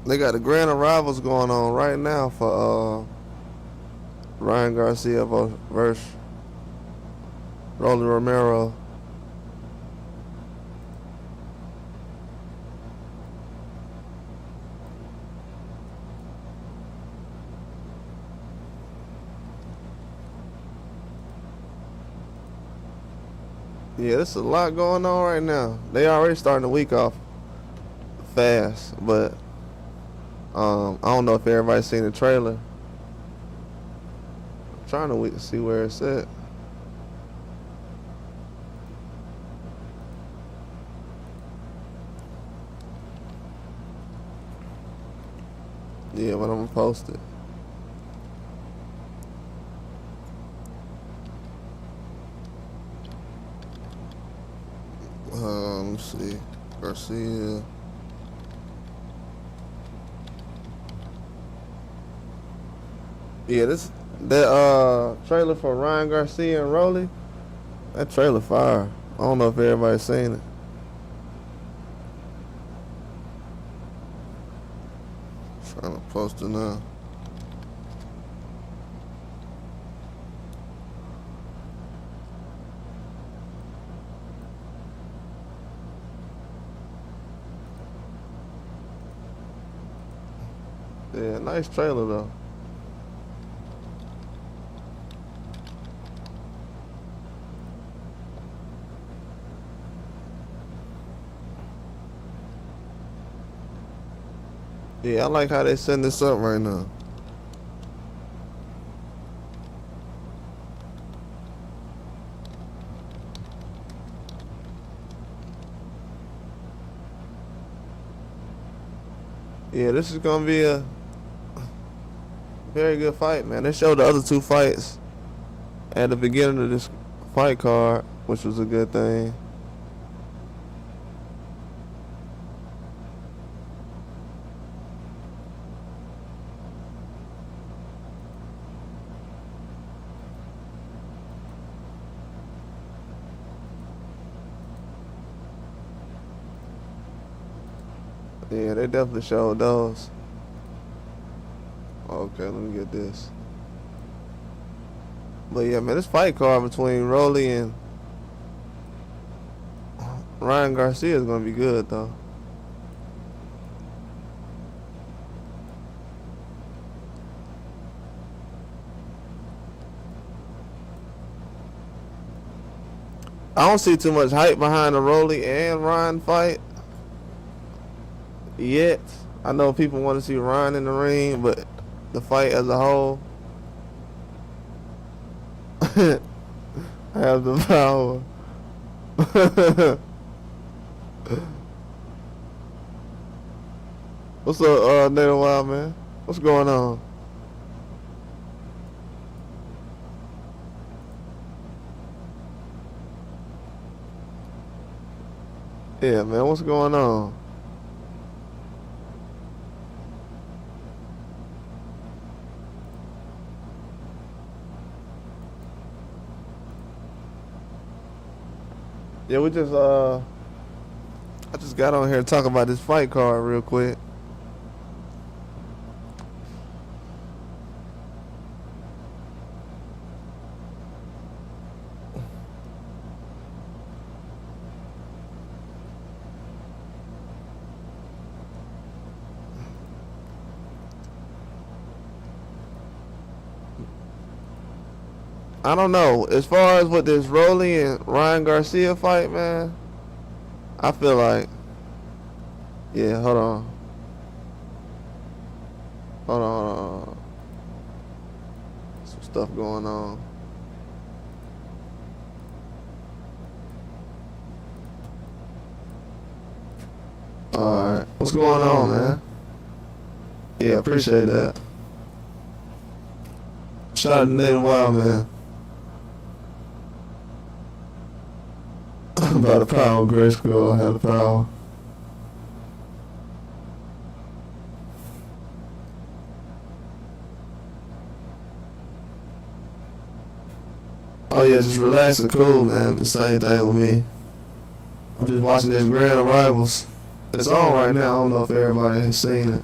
They got the grand arrivals going on right now for Ryan Garcia versus Rolly Romero. Yeah, there's a lot going on right now. They already starting the week off fast, but I don't know if everybody's seen the trailer. I'm trying to see where it's at. Yeah, but I'm gonna post it. Let me see. Garcia. Yeah, that trailer for Ryan Garcia and Rolly. That trailer fire. I don't know if everybody's seen it. Trying to post it now. Yeah, nice trailer though. Yeah, I like how they setting this up right now. Yeah, this is gonna be a very good fight, man. They showed the other two fights at the beginning of this fight card, which was a good thing. Yeah, they definitely showed those. Okay, let me get this. But yeah, man, this fight card between Rolly and Ryan Garcia is gonna be good though. I don't see too much hype behind the Rolly and Ryan fight yet. I know people want to see Ryan in the ring, but the fight as a whole, I have the power. What's up, Nate Wild, man? What's going on? Yeah, man, what's going on? Yeah, I just got on here to talk about this fight card real quick. I don't know. As far as with this Rolly and Ryan Garcia fight, man, I feel like, yeah, hold on. Hold on, hold on. Some stuff going on. Alright. What's going on, man? Yeah, appreciate that. Shout out to Nate Wild, man. By the power of Grace School, I have the power. Oh yeah, just relax and cool, man. The same thing with me. I'm just watching this Grand Arrivals. It's on right now. I don't know if everybody has seen it.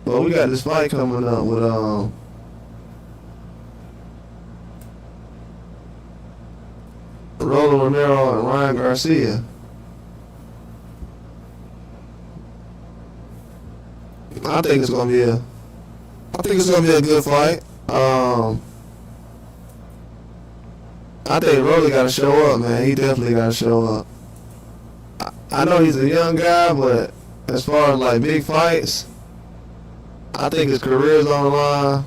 But we got this fight coming up with Ramirez and Ryan Garcia. I think it's gonna be a good fight. I think Rolly got to show up, man. He definitely got to show up. I know he's a young guy, but as far as like big fights, I think his career's on the line,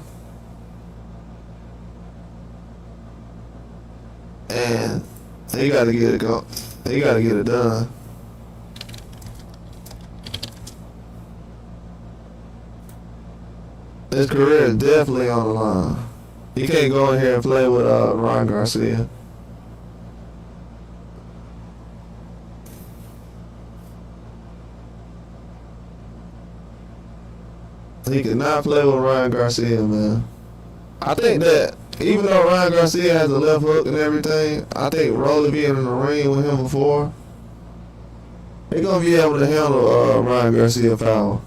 and he got to get it go. He got to get it done. His career is definitely on the line. He can't go in here and play with Ryan Garcia. He cannot play with Ryan Garcia, man. I think that even though Ryan Garcia has a left hook and everything, I think Rolly being in the ring with him before, he's gonna be able to handle Ryan Garcia's power.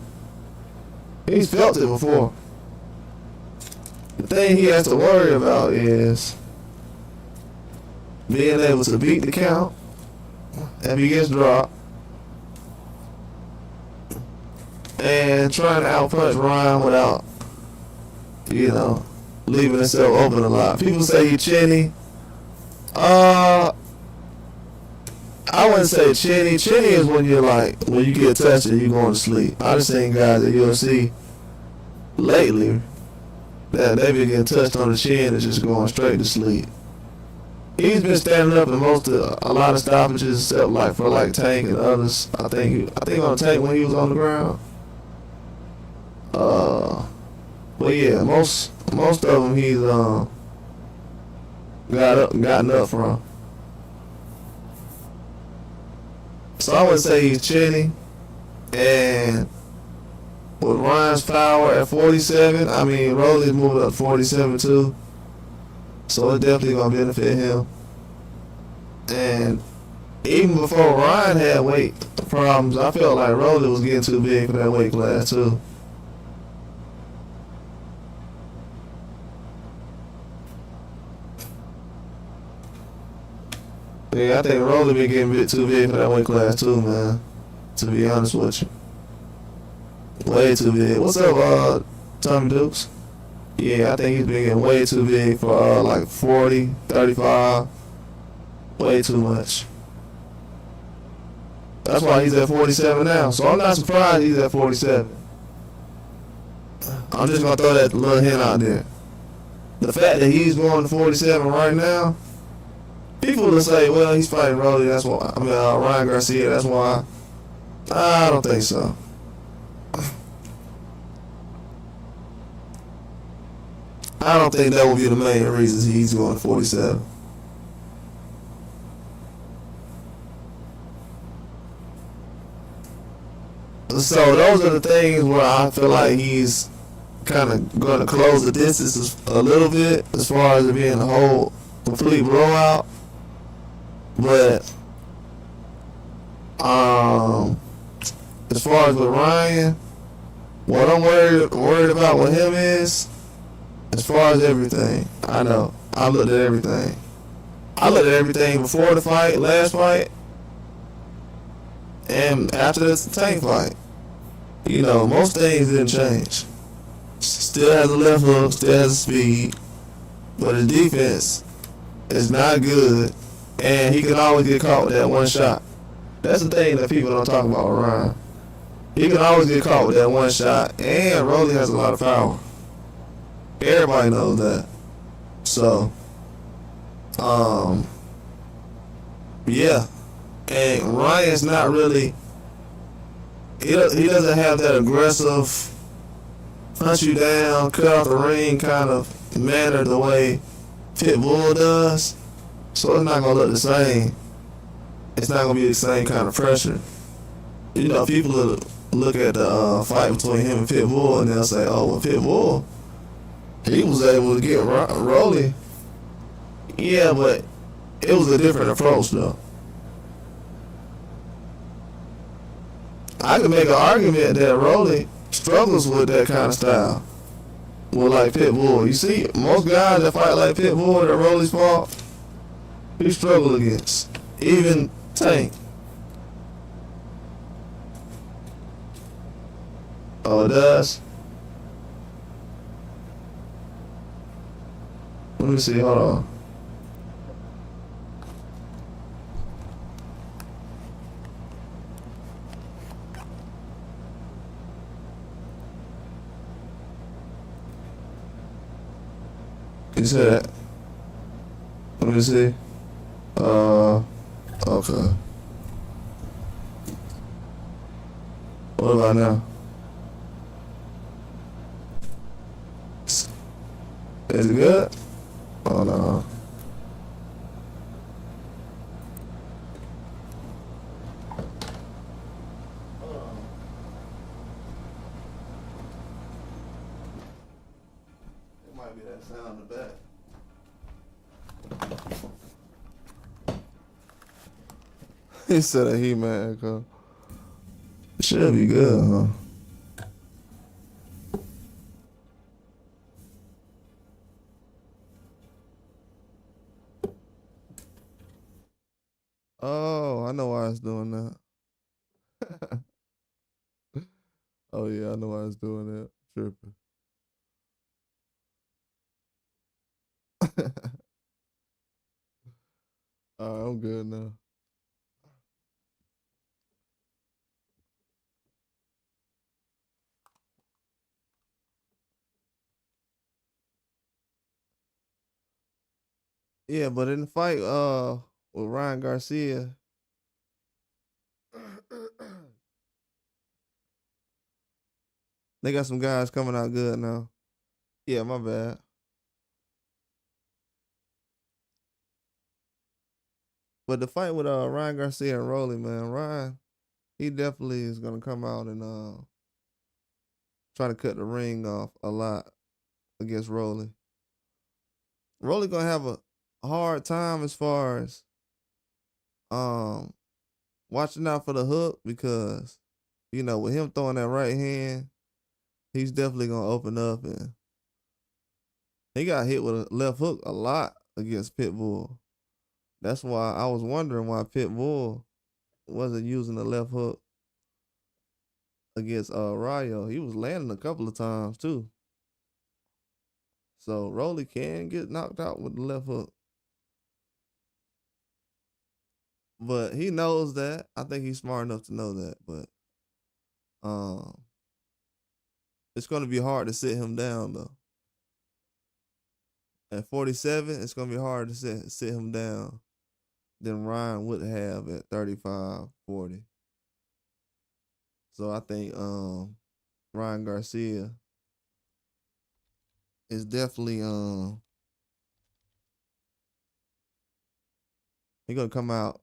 He's felt it before. The thing he has to worry about is being able to beat the count if he gets dropped, and trying to outpunch Ryan without, leaving himself open a lot. People say he's chinny. I wouldn't say chinny. Chinny is when you get touched and you're going to sleep. I just seen guys at UFC lately that they been getting touched on the chin and just going straight to sleep. He's been standing up in a lot of stoppages, except for Tank and others. I think on Tank when he was on the ground. But yeah, most of them he's gotten up from. So I would say he's chinny, and with Ryan's power at 47, I mean Rolly's moved up to 47 too, so it's definitely gonna benefit him. And even before Ryan had weight problems, I felt like Rolly was getting too big for that weight class too. Yeah, I think Rolly been getting a bit too big for that weight class too, man. To be honest with you. Way too big. What's up, Tommy Dukes? Yeah, I think he's been getting way too big for 40, 35. Way too much. That's why he's at 47 now. So I'm not surprised he's at 47. I'm just gonna throw that little hint out there. The fact that he's going to 47 right now, people will say, well, he's fighting Rolly, that's why. I mean, Ryan Garcia, that's why. I don't think so. I don't think that will be the main reason he's going to 47. So those are the things where I feel like he's kind of going to close the distance a little bit as far as it being a whole complete blowout. But as far as with Ryan, what I'm worried about with him is, as far as everything, I know. I looked at everything. I looked at everything before the fight, last fight, and after the Tank fight. Most things didn't change. Still has a left hook, still has a speed, but his defense is not good, and he can always get caught with that one shot. That's the thing that people don't talk about with Ryan. He can always get caught with that one shot, and Rolly has a lot of power. Everybody knows that. So, yeah. And Ryan's not really, he doesn't have that aggressive, punch you down, cut off the ring kind of manner the way Pitbull does. So it's not going to look the same. It's not going to be the same kind of pressure. People look at the fight between him and Pitbull and they'll say, oh, well, Pitbull, he was able to get Rolly. Yeah, but it was a different approach though. I could make an argument that Rolly struggles with that kind of style. With like Pitbull. You see, most guys that fight like Pitbull that Rolly's fault, he struggle against. Even Tank. Oh, it does? Let me see, hold on. You see that? Let me see. Okay. What about now? Is it good? Oh no. It might be that sound in the back. He said a He-Man echo. It should be good, huh? Oh, I know why it's doing that. Oh yeah, I know why it's doing that. Tripping. Alright, I'm good now. Yeah, but in the fight with Ryan Garcia, they got some guys coming out good now. Yeah, my bad. But the fight with Ryan Garcia and Rolly, man, Ryan, he definitely is gonna come out and try to cut the ring off a lot against Rolly. Rolly gonna have a hard time as far as um watching out for the hook because with him throwing that right hand, he's definitely gonna open up, and he got hit with a left hook a lot against Pitbull. That's why I was wondering why Pitbull wasn't using the left hook against Rayo. He was landing a couple of times too. So Rolly can get knocked out with the left hook. But he knows that. I think he's smart enough to know that. But um it's gonna be hard to sit him down though. At 47, it's gonna be hard to sit him down than Ryan would have at 35, 40. So I think Ryan Garcia is definitely he's gonna come out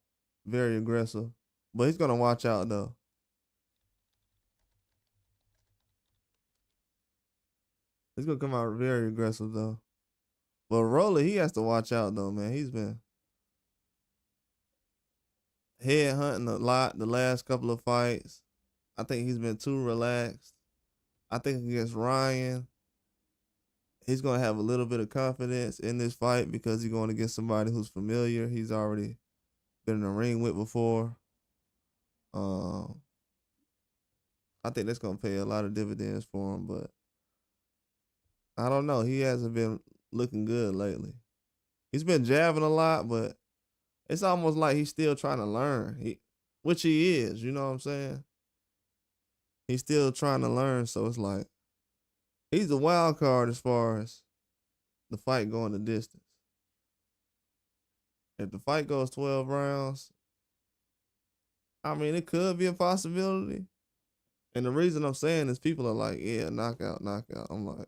very aggressive. But he's gonna watch out though. He's gonna come out very aggressive though. But Rolly, he has to watch out though, man. He's been head hunting a lot the last couple of fights. I think he's been too relaxed. I think against Ryan, he's gonna have a little bit of confidence in this fight because he's going against somebody who's familiar. He's already been in the ring with before. Um, I think that's gonna pay a lot of dividends for him, but I don't know. He hasn't been looking good lately. He's been jabbing a lot, but it's almost like he's still trying to learn. Which he is, you know what I'm saying? He's still trying to learn, so it's like he's a wild card as far as the fight going the distance. If the fight goes 12 rounds, I mean, it could be a possibility. And the reason I'm saying is people are like, yeah, knockout, knockout. I'm like,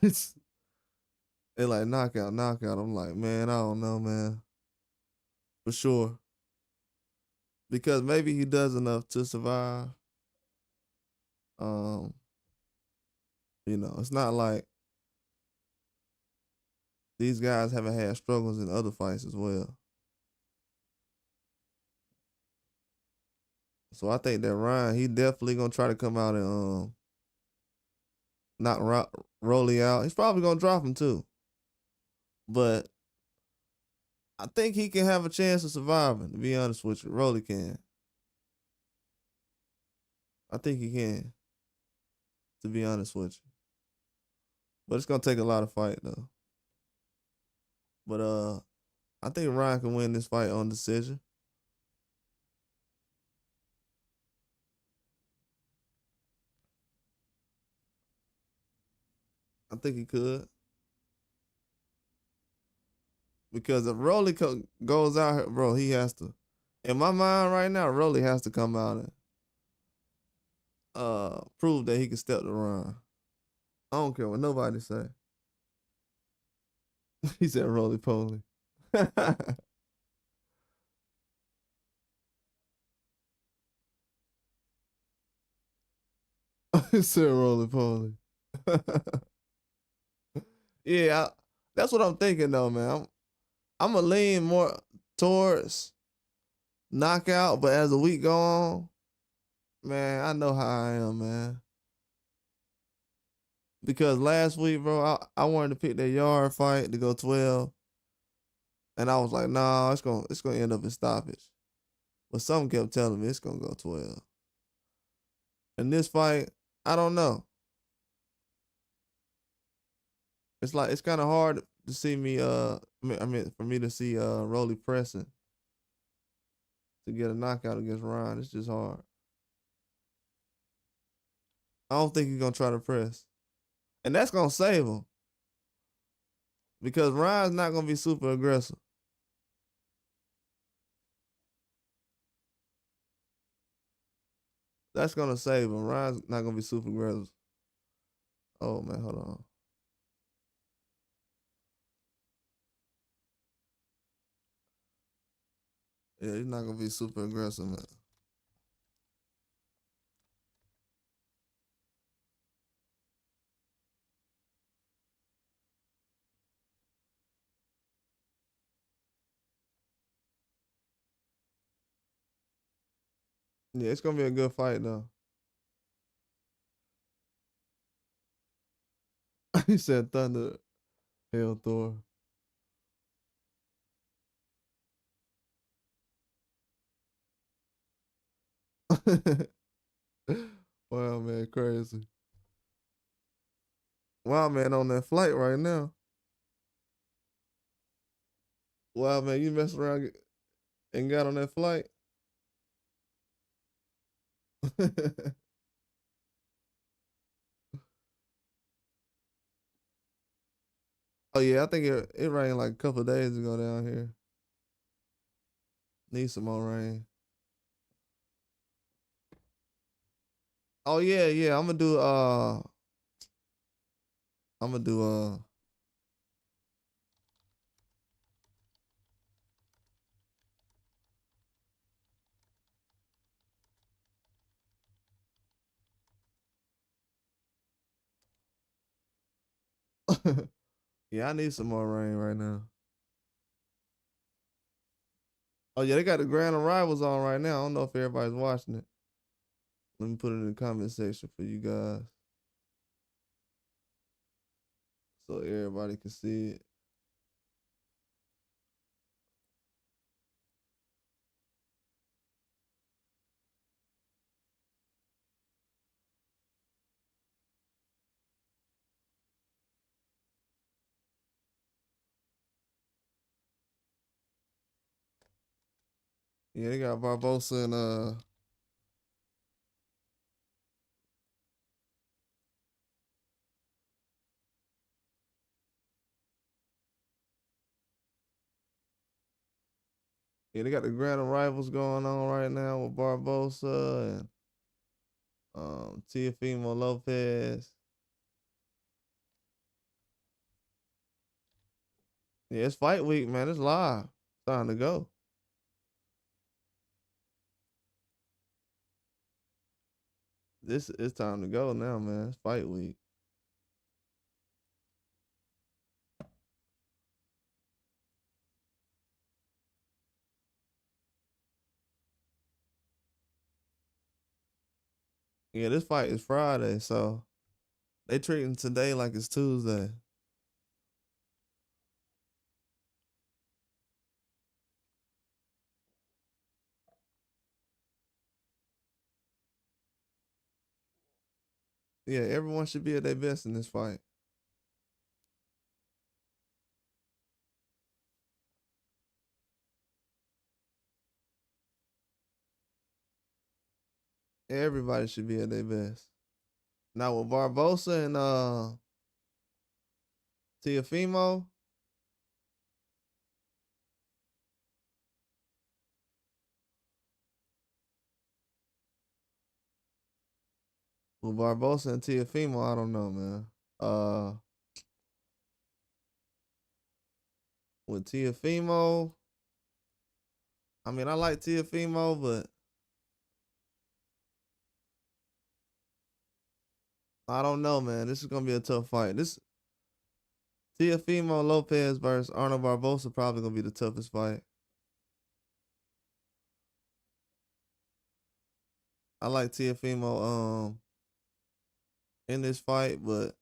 it's they like knockout, knockout. I'm like, man, I don't know, man. For sure. Because maybe he does enough to survive. Um, it's not like these guys haven't had struggles in other fights as well. So I think that Ryan, he definitely gonna try to come out and knock Rolly out. He's probably gonna drop him too, but I think he can have a chance of surviving. To be honest with you, Rolly can. I think he can. To be honest with you, but it's gonna take a lot of fight though. But I think Ryan can win this fight on decision. I think he could. Because if Rolly goes out here, bro, he has to. In my mind right now, Rolly has to come out and prove that he can step the run. I don't care what nobody say. He said Rolly Poly. He said Rolly Poly. Yeah, that's what I'm thinking though, man. I'm gonna lean more towards knockout, but as the week go on, man, I know how I am, man. Because last week, bro, I wanted to pick that yard fight to go 12, and I was like, nah, it's gonna end up in stoppage. But something kept telling me it's gonna go 12. And this fight, I don't know. It's like it's kind of hard to see me. I mean, for me to see Rolly pressing to get a knockout against Ryan. It's just hard. I don't think he's gonna try to press, and that's gonna save him because Ryan's not gonna be super aggressive. That's gonna save him. Ryan's not gonna be super aggressive. Oh man, hold on. Yeah, he's not gonna be super aggressive, man. Yeah, it's gonna be a good fight though. He said Thunder, Hell Thor. Wow, man, crazy. Wow, man, on that flight right now. Wow, man, you messed around and got on that flight. Oh yeah, I think it rained like a couple of days ago down here. Need some more rain. Oh yeah, yeah. I'm gonna do yeah, I need some more rain right now. Oh yeah, they got the grand arrivals on right now. I don't know if everybody's watching it. Let me put it in the comment section for you guys so everybody can see it. Yeah, they got Barboza and yeah, they got the grand arrivals going on right now with Barboza and Teofimo Lopez. Yeah, it's fight week, man. It's live. It's time to go. This it's time to go now, man. It's fight week. Yeah, this fight is Friday, so they treating today like it's Tuesday. Yeah, everyone should be at their best in this fight. Everybody should be at their best. Now with Barboza and Teofimo, with Barboza and Teofimo, I don't know, man. Uh, with Teofimo, I mean, I like Teofimo, but I don't know, man. This is gonna be a tough fight. This Teofimo Lopez versus Arnold Barboza probably gonna be the toughest fight. I like Teofimo in this fight, but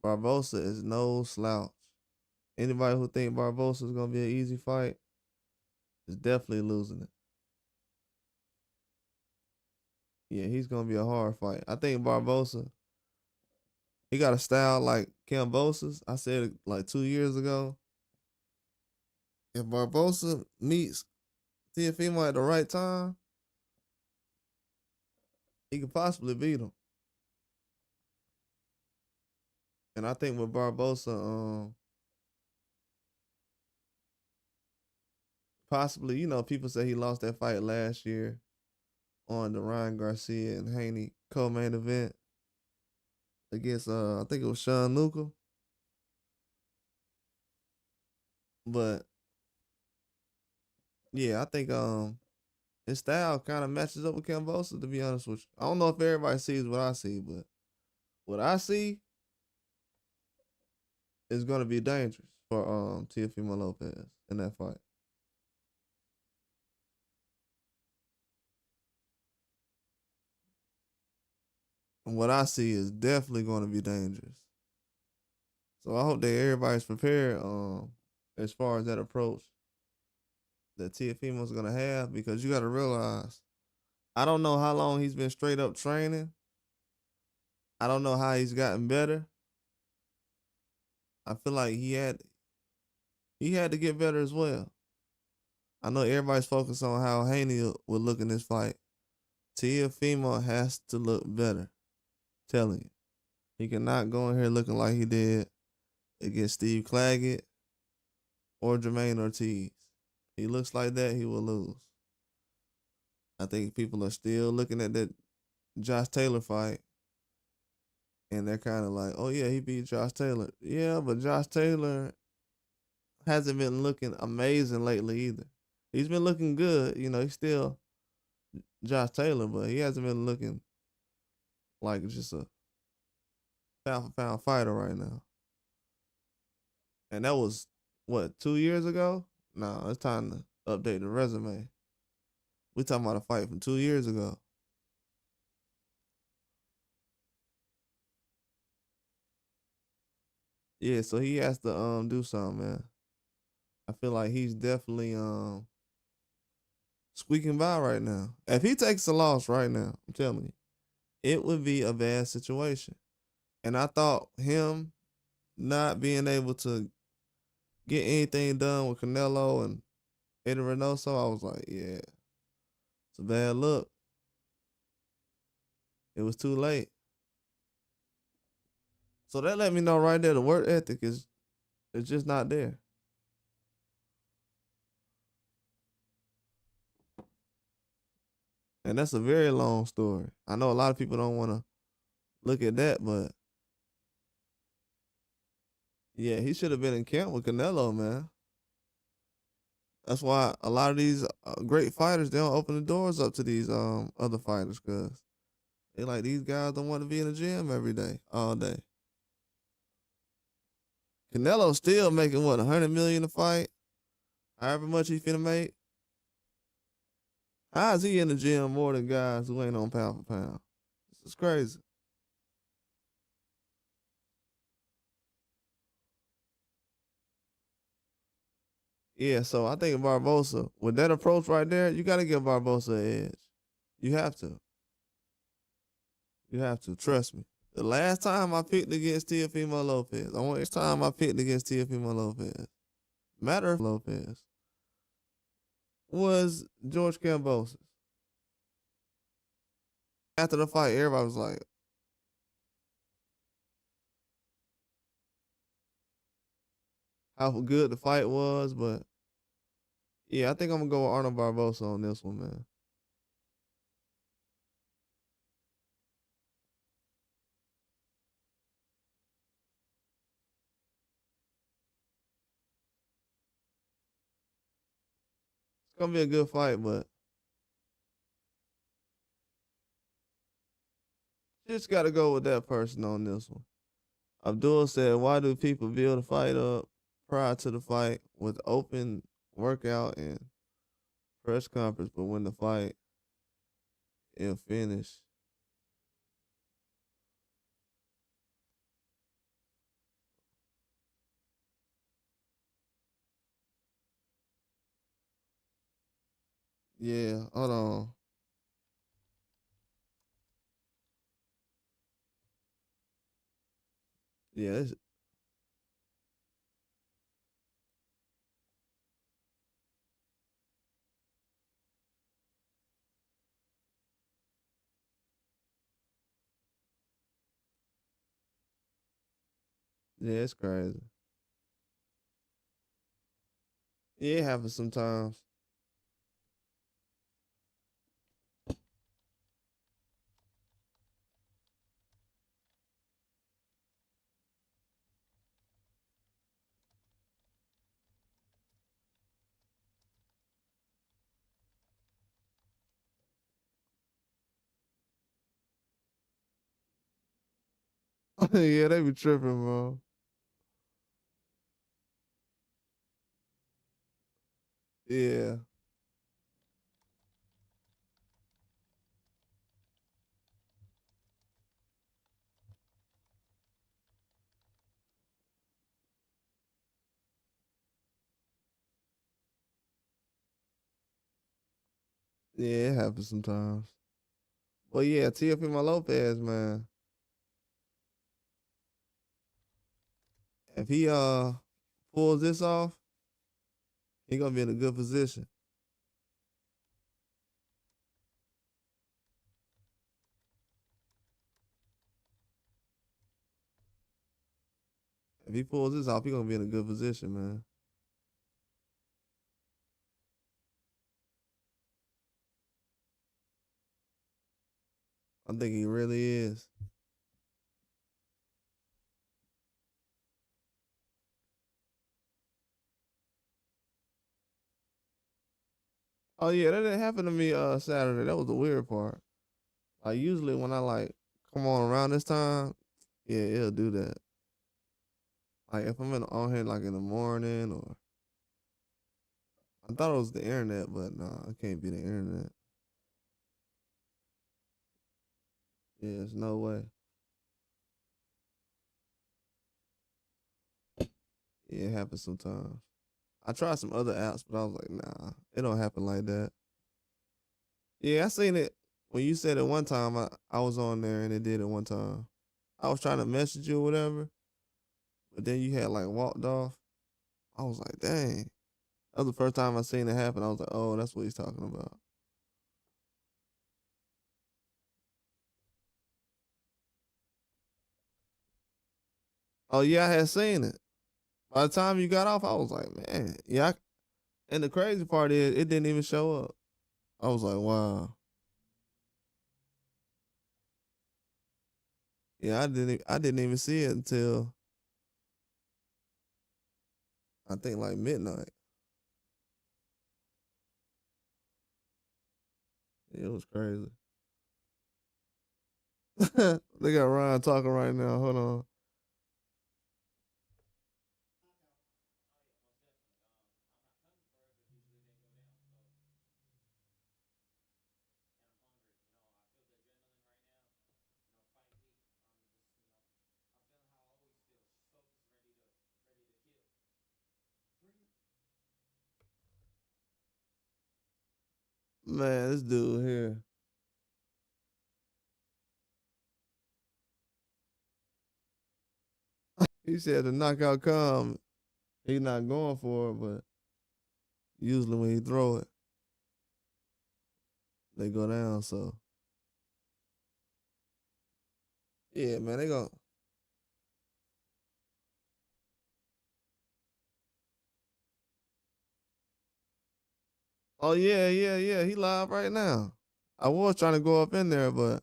Barboza is no slouch. Anybody who think Barboza is gonna be an easy fight is definitely losing it. Yeah, he's gonna be a hard fight. I think Barboza, he got a style like Kambosa's. I said it like 2 years ago. If Barboza meets Teofimo at the right time, he could possibly beat him. And I think with Barboza, possibly, people say he lost that fight last year on the Ryan Garcia and Haney co-main event against I think it was Sean Luca. But yeah, I think his style kind of matches up with Kambosa, to be honest with you. I don't know if everybody sees what I see, but what I see is gonna be dangerous for Teofimo Lopez in that fight. And what I see is definitely gonna be dangerous. So I hope that everybody's prepared as far as that approach that Teofimo's gonna have, because you gotta realize, I don't know how long he's been straight up training. I don't know how he's gotten better. I feel like he had to get better as well. I know everybody's focused on how Haney would look in this fight. Teofimo has to look better. Telling you. He cannot go in here looking like he did against Steve Claggett or Jermaine Ortiz. He looks like that, he will lose. I think people are still looking at that Josh Taylor fight, and they're kind of like, oh yeah, he beat Josh Taylor. Yeah, but Josh Taylor hasn't been looking amazing lately either. He's been looking good. He's still Josh Taylor, but he hasn't been looking like just a pound for pound fighter right now. And that was, what, 2 years ago? No, it's time to update the resume. We talking about a fight from 2 years ago. Yeah, so he has to do something, man. I feel like he's definitely squeaking by right now. If he takes a loss right now, I'm telling you, it would be a bad situation. And I thought him not being able to get anything done with Canelo and Eddie Reynoso, I was like, yeah, it's a bad look. It was too late. So that let me know right there the work ethic is just not there. And that's a very long story. I know a lot of people don't want to look at that, but yeah, he should have been in camp with Canelo, man. That's why a lot of these great fighters, they don't open the doors up to these other fighters, because they like, these guys don't want to be in the gym every day, all day. Canelo still making what, 100 million a fight, however much he finna make. How is he in the gym more than guys who ain't on pound for pound? It's crazy. Yeah, so I think Barboza, with that approach right there, you got to give Barboza an edge. You have to. You have to. Trust me. The last time I picked against Teofimo Lopez, the only time I picked against Teofimo Lopez, matter of Lopez, was George Cambosis. After the fight, everybody was like, how good the fight was, but yeah, I think I'm gonna go with Arnold Barboza on this one, man. It's gonna be a good fight, but just gotta go with that person on this one. Abdul said, why do people build a fight up prior to the fight with open workout and press conference, but when the fight is finished, yeah, hold on. Yeah, it's crazy. Yeah, it happens sometimes. Yeah, they be tripping, bro. Yeah, yeah, it happens sometimes. But yeah, Teofimo Lopez, man, if he pulls this off, he gonna be in a good position. If he pulls this off, he gonna be in a good position, man. I think he really is. Oh yeah, that didn't happen to me Saturday. That was the weird part. Like usually when I like come on around this time, yeah, it'll do that. Like if I'm on here like in the morning or I thought it was the internet, but no, it can't be the internet. Yeah, there's no way. Yeah, it happens sometimes. I tried some other apps, but I was like, nah, it don't happen like that. Yeah, I seen it when you said it one time. I was on there and it did it one time. I was trying to message you or whatever, but then you had like walked off. I was like, dang. That was the first time I seen it happen. I was like, oh, that's what he's talking about. Oh yeah, I had seen it. By the time you got off, I was like, man, yeah. And the crazy part is, it didn't even show up. I was like, wow. Yeah, I didn't even see it until I think like midnight. Yeah, it was crazy. They got Ryan talking right now. Hold on. Man, this dude here. He said the knockout come. He not going for it, but usually when he throw it, they go down. So yeah, man, they go. Oh yeah, yeah, yeah. He live right now. I was trying to go up in there, but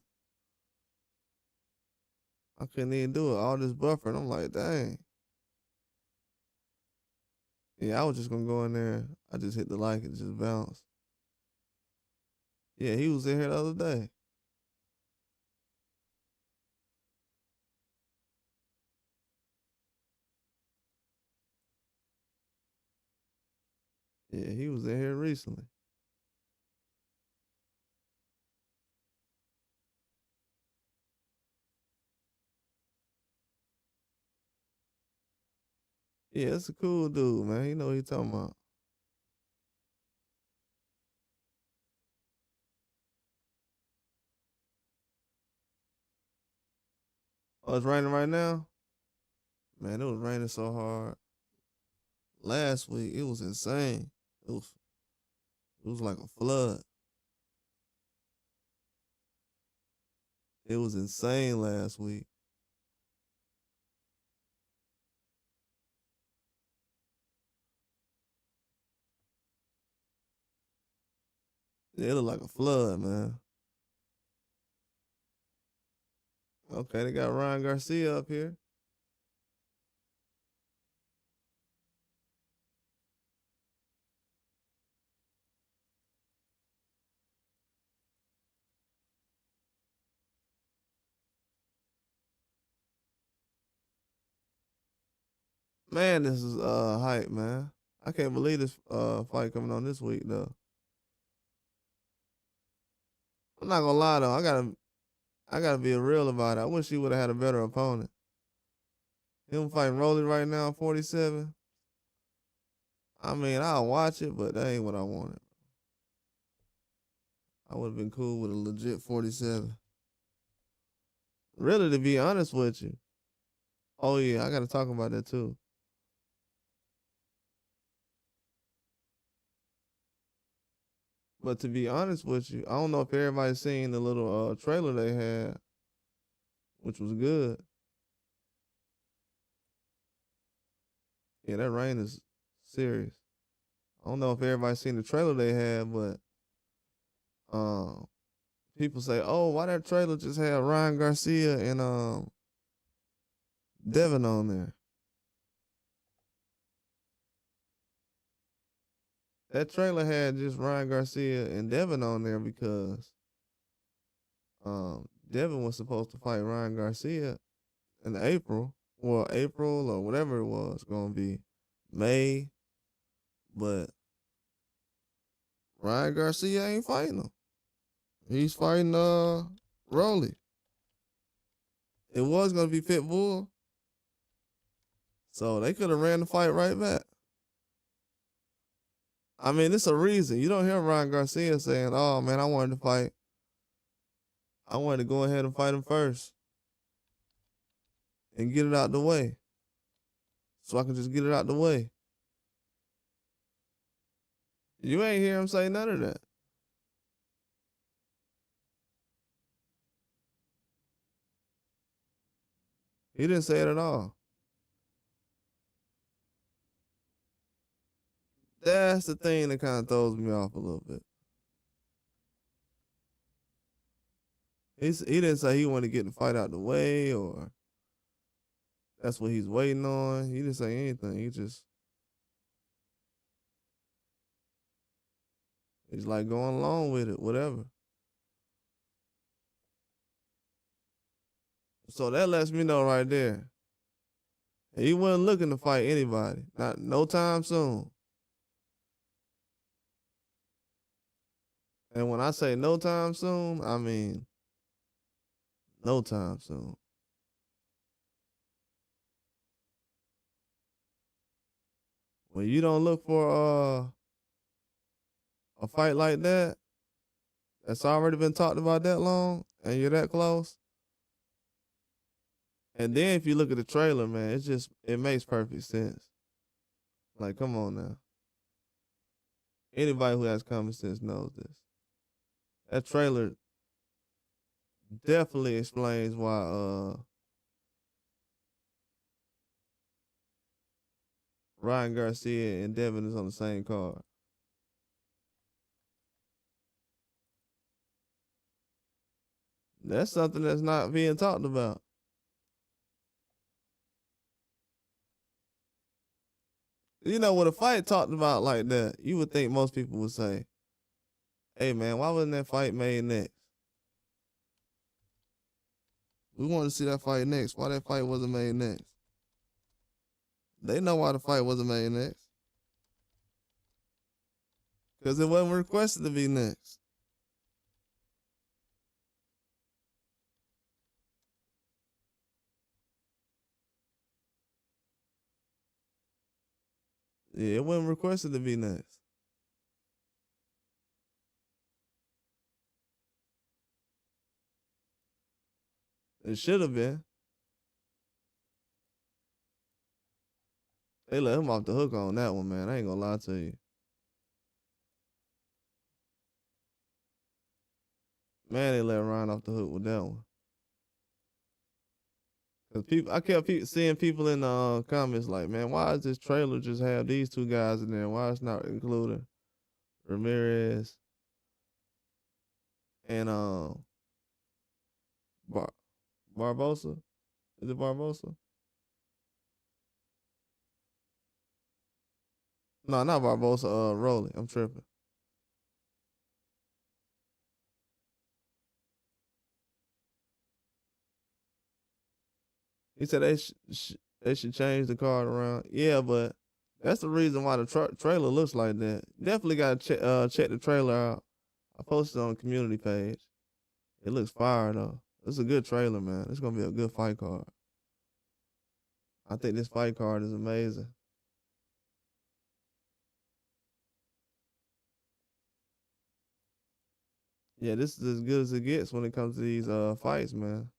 I couldn't even do it. All this buffering. I'm like, dang. Yeah, I was just gonna go in there. I just hit the like and just bounce. Yeah, he was in here the other day. Yeah, he was in here recently. Yeah, it's a cool dude, man. He know what he talking about. Oh, it's raining right now? Man, it was raining so hard. Last week, it was insane. It was like a flood. It was insane last week. Yeah, it looked like a flood, man. Okay, they got Ryan Garcia up here. Man, this is hype, man. I can't believe this fight coming on this week though. I'm not gonna lie though, I gotta be real about it. I wish he would have had a better opponent. Him fighting Rolly right now, 47. I mean, I'll watch it, but that ain't what I wanted. I would have been cool with a legit 47. Really, to be honest with you. Oh yeah, I gotta talk about that too. But to be honest with you, I don't know if everybody's seen the little trailer they had, which was good. Yeah, that rain is serious. I don't know if everybody's seen the trailer they had, but um, people say, "Oh, why that trailer just had Ryan Garcia and Devin on there?" That trailer had just Ryan Garcia and Devin on there because Devin was supposed to fight Ryan Garcia in April, well, April or whatever it was gonna be, May, but Ryan Garcia ain't fighting him. He's fighting Rolly. It was gonna be Pitbull, so they could have ran the fight right back. I mean, it's a reason. You don't hear Ryan Garcia saying, "Oh man, I wanted to fight. I wanted to go ahead and fight him first and get it out the way, so I can just get it out the way." You ain't hear him say none of that. He didn't say it at all. That's the thing that kind of throws me off a little bit. He didn't say he wanted to get the fight out the way or that's what he's waiting on. He didn't say anything. He's like going along with it, whatever. So that lets me know right there. He wasn't looking to fight anybody. Not no time soon. And when I say no time soon, I mean no time soon. When you don't look for a fight like that, that's already been talked about that long and you're that close. And then if you look at the trailer, man, it makes perfect sense. Like, come on now. Anybody who has common sense knows this. That trailer definitely explains why Ryan Garcia and Devin is on the same card. That's something that's not being talked about. You know, when a fight talked about like that, you would think most people would say, hey man, why wasn't that fight made next? We want to see that fight next. Why that fight wasn't made next? They know why the fight wasn't made next. Because it wasn't requested to be next. Yeah, it wasn't requested to be next. It should have been. They let him off the hook on that one, man. I ain't gonna lie to you. Man, they let Ryan off the hook with that one. Cause I kept seeing people in the comments like, man, why does this trailer just have these two guys in there? Why it's not including Ramirez and Barboza? Is it Barboza? No, not Barboza. Rolly. I'm tripping. He said they should change the card around. Yeah, but that's the reason why the trailer looks like that. Definitely got to check the trailer out. I posted it on the community page. It looks fire though. It's a good trailer, man. It's gonna be a good fight card. I think this fight card is amazing. Yeah, this is as good as it gets when it comes to these fights, man.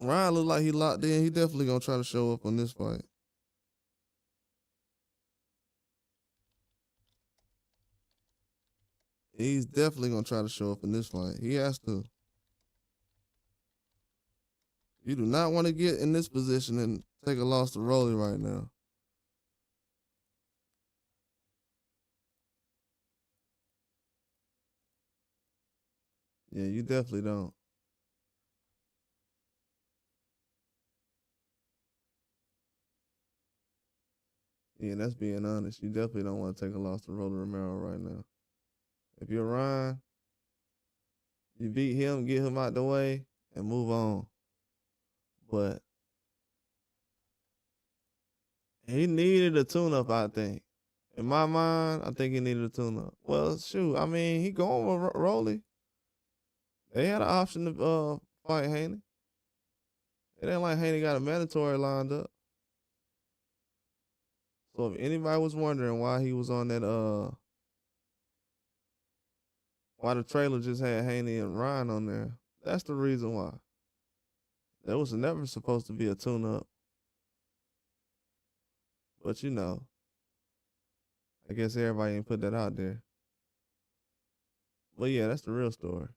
Ryan look like he locked in. He definitely gonna try to show up on this fight. He's definitely gonna try to show up in this fight. He has to. You do not want to get in this position and take a loss to Rolly right now. Yeah, you definitely don't. Yeah, that's being honest. You definitely don't want to take a loss to Rolly Romero right now. If you're Ryan, you beat him, get him out the way, and move on. But he needed a tune-up, I think. In my mind, I think he needed a tune-up. Well, shoot, I mean, he going with Rolly. They had an option to fight Haney. It ain't like Haney got a mandatory lined up. So if anybody was wondering why he was on that why the trailer just had Haney and Ryan on there, that's the reason why. There was never supposed to be a tune-up. But you know, I guess everybody ain't put that out there. But yeah, that's the real story.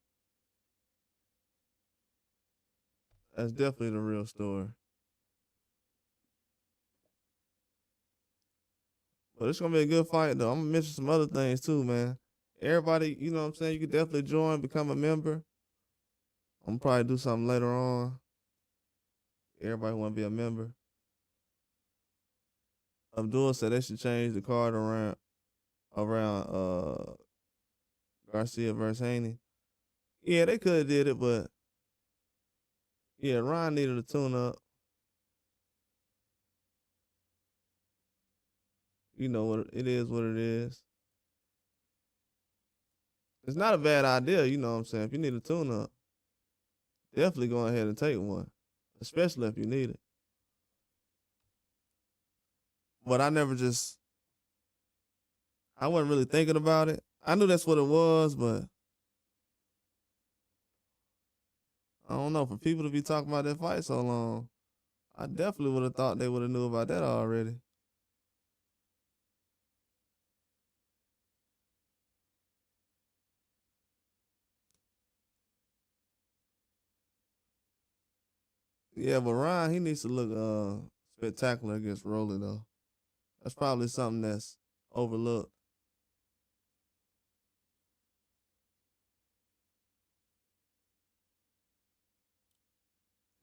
That's definitely the real story. But it's gonna be a good fight though. I'm gonna mention some other things too, man. Everybody, you know what I'm saying? You can definitely join, become a member. I'm gonna probably do something later on. Everybody wanna be a member. Abdul said they should change the card around Garcia versus Haney. Yeah, they could have did it, but yeah, Ryan needed a tune up. You know what it is, what it is. It's not a bad idea, you know what I'm saying? If you need a tune up, definitely go ahead and take one, especially if you need it. But I never just I wasn't really thinking about it. I knew that's what it was, but I don't know. For people to be talking about that fight so long, I definitely would have thought they would have knew about that already. Yeah, but Ryan, he needs to look spectacular against Rolly though. That's probably something that's overlooked.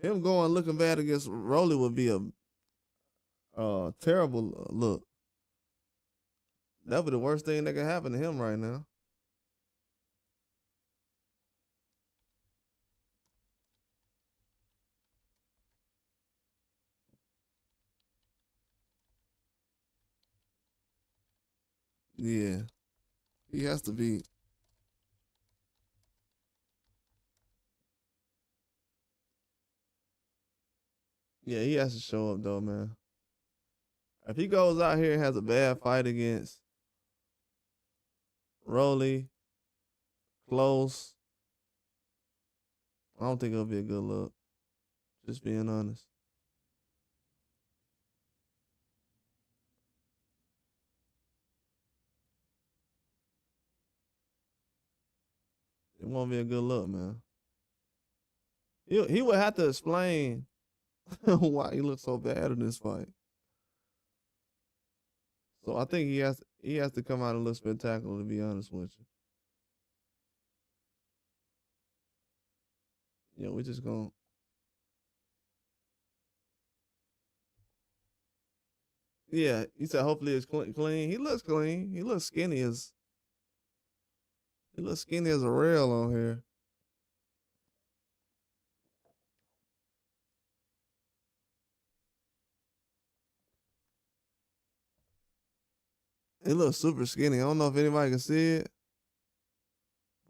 Him going looking bad against Rolly would be a terrible look. That would be the worst thing that could happen to him right now. Yeah, he has to be. Yeah, he has to show up though, man. If he goes out here and has a bad fight against Rolly, close, I don't think it'll be a good look. Just being honest. It won't be a good look, man. He would have to explain why he looks so bad in this fight. So I think he has to come out and look spectacular, to be honest with you. Yeah, we just gonna. Yeah, he said hopefully it's clean. He looks clean. He looks skinny as a rail on here. He looks super skinny. I don't know if anybody can see it,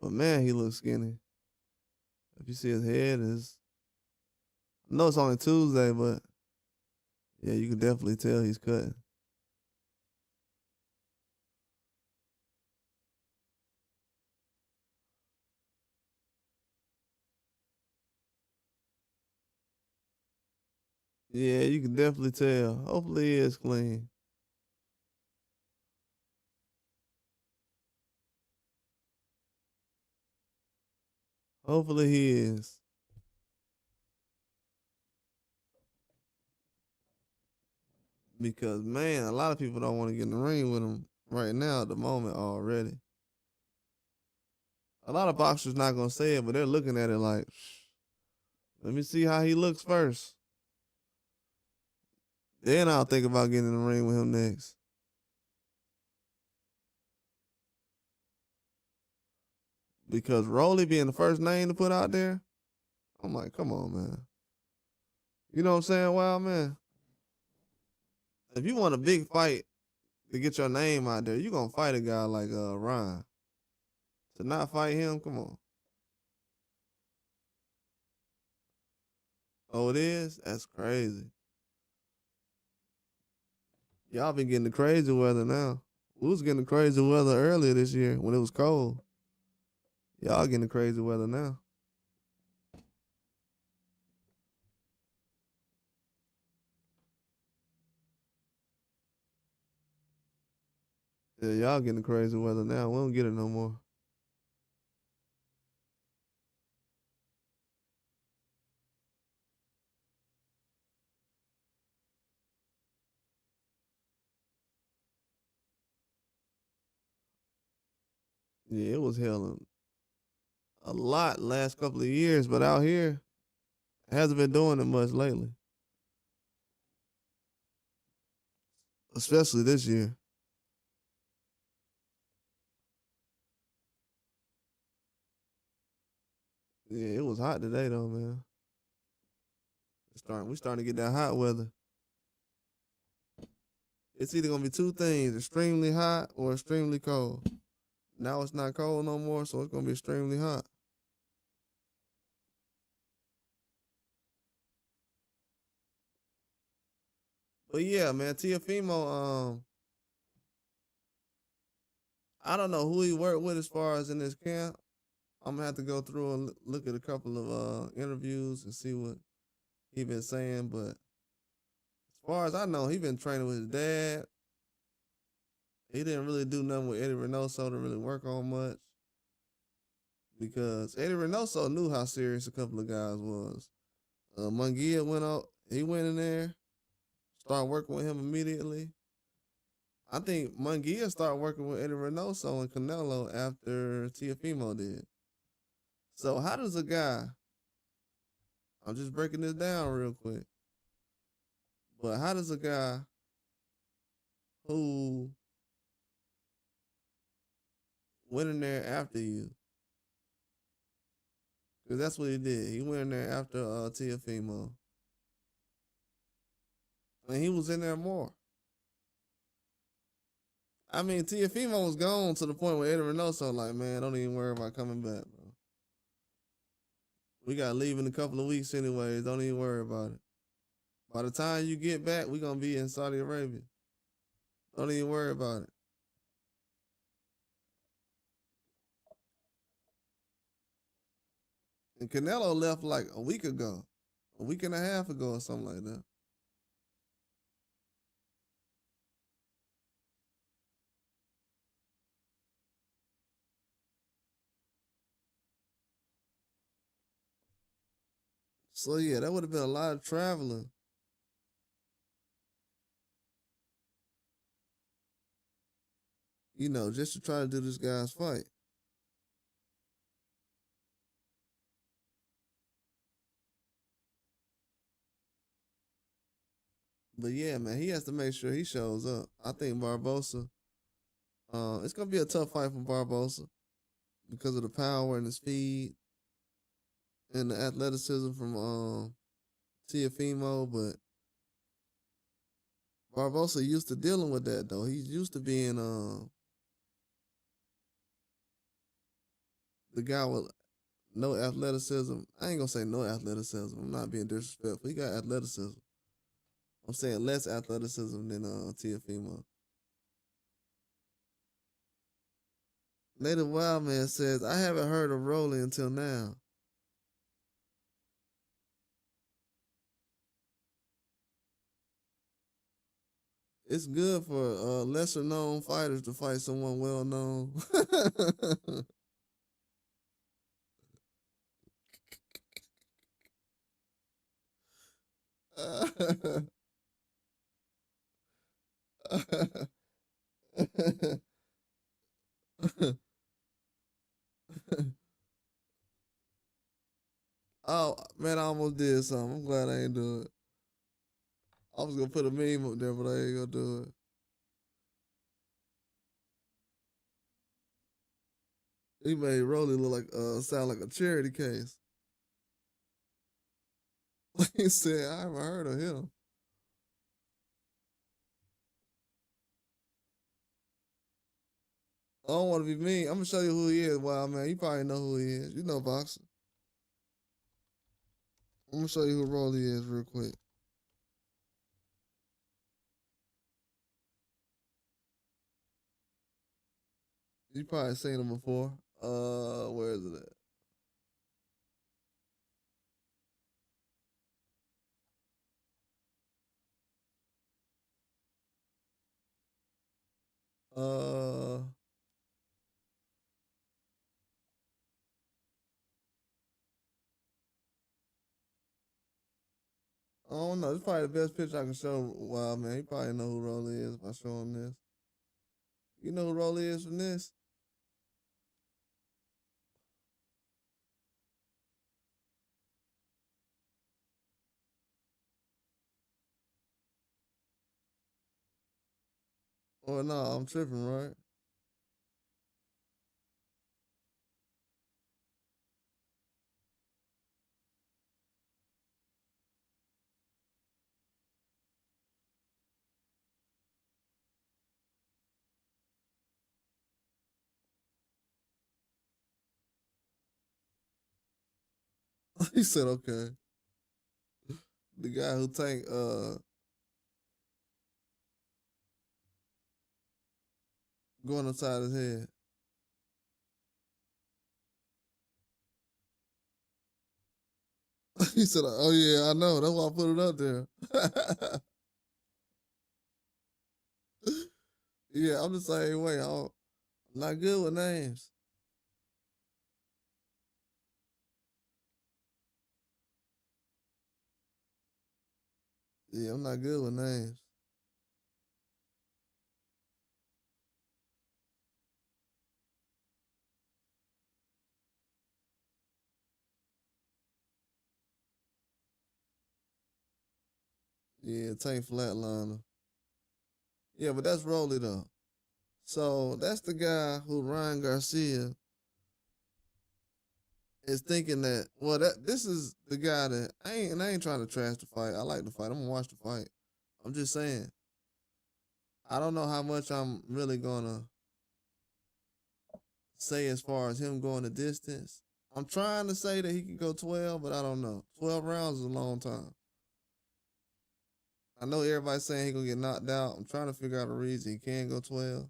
but man, he looks skinny. If you see his head, is I know it's only Tuesday, but yeah, you can definitely tell he's cutting. Yeah, you can definitely tell. Hopefully, he is clean. Hopefully, he is. Because man, a lot of people don't want to get in the ring with him right now at the moment already. A lot of boxers not gonna say it, but they're looking at it like, let me see how he looks first. Then I'll think about getting in the ring with him next. Because Rolly being the first name to put out there, I'm like, come on, man. You know what I'm saying? Wow, man. If you want a big fight to get your name out there, you gonna fight a guy like Ryan. To not fight him, come on. Oh, it is? That's crazy. Y'all been getting the crazy weather now. We was getting the crazy weather earlier this year when it was cold. Y'all getting the crazy weather now. Yeah, y'all getting the crazy weather now. We don't get it no more. Yeah, it was hailing a lot last couple of years, but out here hasn't been doing it much lately, especially this year. Yeah, it was hot today though, man. We starting to get that hot weather. It's either gonna be two things: extremely hot or extremely cold. Now it's not cold no more, so it's gonna be extremely hot. But yeah, man, Teofimo, I don't know who he worked with as far as in this camp. I'm gonna have to go through and look at a couple of interviews and see what he been saying. But as far as I know, he been training with his dad. He didn't really do nothing with Eddie Reynoso to really work on much because Eddie Reynoso knew how serious a couple of guys was. Munguia went out. He went in there, started working with him immediately. I think Munguia started working with Eddie Reynoso and Canelo after Teofimo did. So how does a guy, I'm just breaking this down real quick, but how does a guy who went in there after you, because that's what he did. He went in there after Teofimo. And he was in there more. I mean, Teofimo was gone to the point where Eddie Reynoso like, man, don't even worry about coming back, bro. We got to leave in a couple of weeks anyways. Don't even worry about it. By the time you get back, we're going to be in Saudi Arabia. Don't even worry about it. And Canelo left like a week ago, a week and a half ago or something like that. So yeah, that would have been a lot of traveling. You know, just to try to do this guy's fight. But yeah, man, he has to make sure he shows up. I think Barboza, it's gonna be a tough fight for Barboza because of the power and the speed and the athleticism from Teofimo, but Barboza used to dealing with that though. He's used to being the guy with no athleticism. I ain't gonna say no athleticism. I'm not being disrespectful. He got athleticism. I'm saying less athleticism than Teofimo. Native Wildman says, I haven't heard of Rolly until now. It's good for lesser known fighters to fight someone well known. Oh man, I almost did something. I'm glad I ain't do it. I was gonna put a meme up there, but I ain't gonna do it. He made Rolly look like sound like a charity case. He said, I haven't heard of him. I don't want to be mean. I'm gonna show you who he is, wild man. You probably know who he is. You know boxer. I'm gonna show you who Rolly is real quick. You probably seen him before. Where is it at? Uh, I don't know. It's probably the best picture I can show Wild Man. He probably know who Rolly is if I show him this. You know who Rolly is from this? Or no, I'm tripping, right? He said, okay. The guy who tank going upside his head. He said, "Oh yeah, I know. That's why I put it up there." Yeah, I'm the same way. I'm not good with names. Yeah, I'm not good with names. Yeah, Tank Flatliner. Yeah, but that's Rolly though. So that's the guy who Ryan Garcia is thinking that. Well, that this is the guy that I ain't trying to trash the fight. I like the fight. I'm gonna watch the fight. I'm just saying. I don't know how much I'm really gonna say as far as him going the distance. I'm trying to say that he can go 12, but I don't know. 12 rounds is a long time. I know everybody's saying he gonna get knocked out. I'm trying to figure out a reason he can't go 12.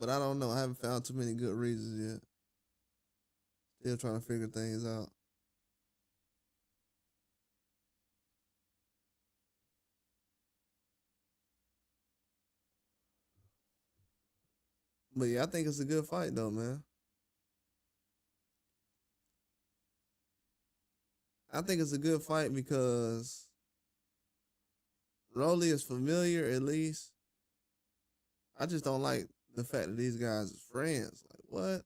But I don't know. I haven't found too many good reasons yet. Still trying to figure things out. But yeah, I think it's a good fight though, man. I think it's a good fight because Rolly is familiar at least. I just don't like the fact that these guys are friends. Like what?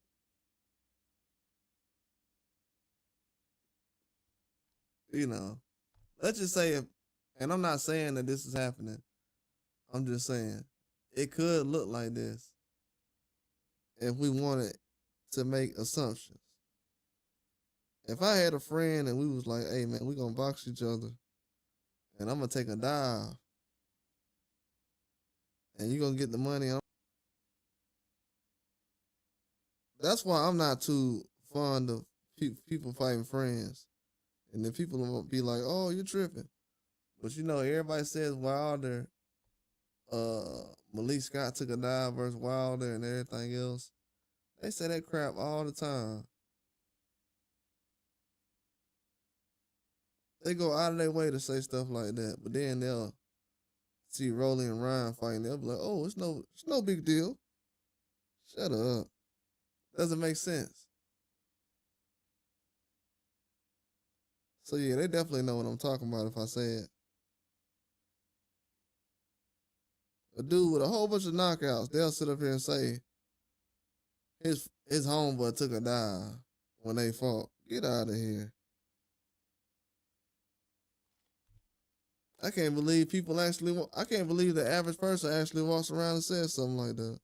You know. Let's just say if, and I'm not saying that this is happening. I'm just saying it could look like this if we wanted to make assumptions. If I had a friend and we was like, hey man, we gonna box each other and I'm gonna take a dive and you gonna get the money. That's why I'm not too fond of people fighting friends. And then people will be like, oh, you're tripping. But you know, everybody says Wilder, Malik Scott took a dive versus Wilder and everything else. They say that crap all the time. They go out of their way to say stuff like that, but then they'll see Rolly and Ryan fighting. They'll be like, "Oh, it's no big deal." Shut up. Doesn't make sense. So yeah, they definitely know what I'm talking about if I say it. A dude with a whole bunch of knockouts, they'll sit up here and say his homeboy took a dive when they fought. Get out of here. I can't believe people actually. I can't believe the average person actually walks around and says something like that.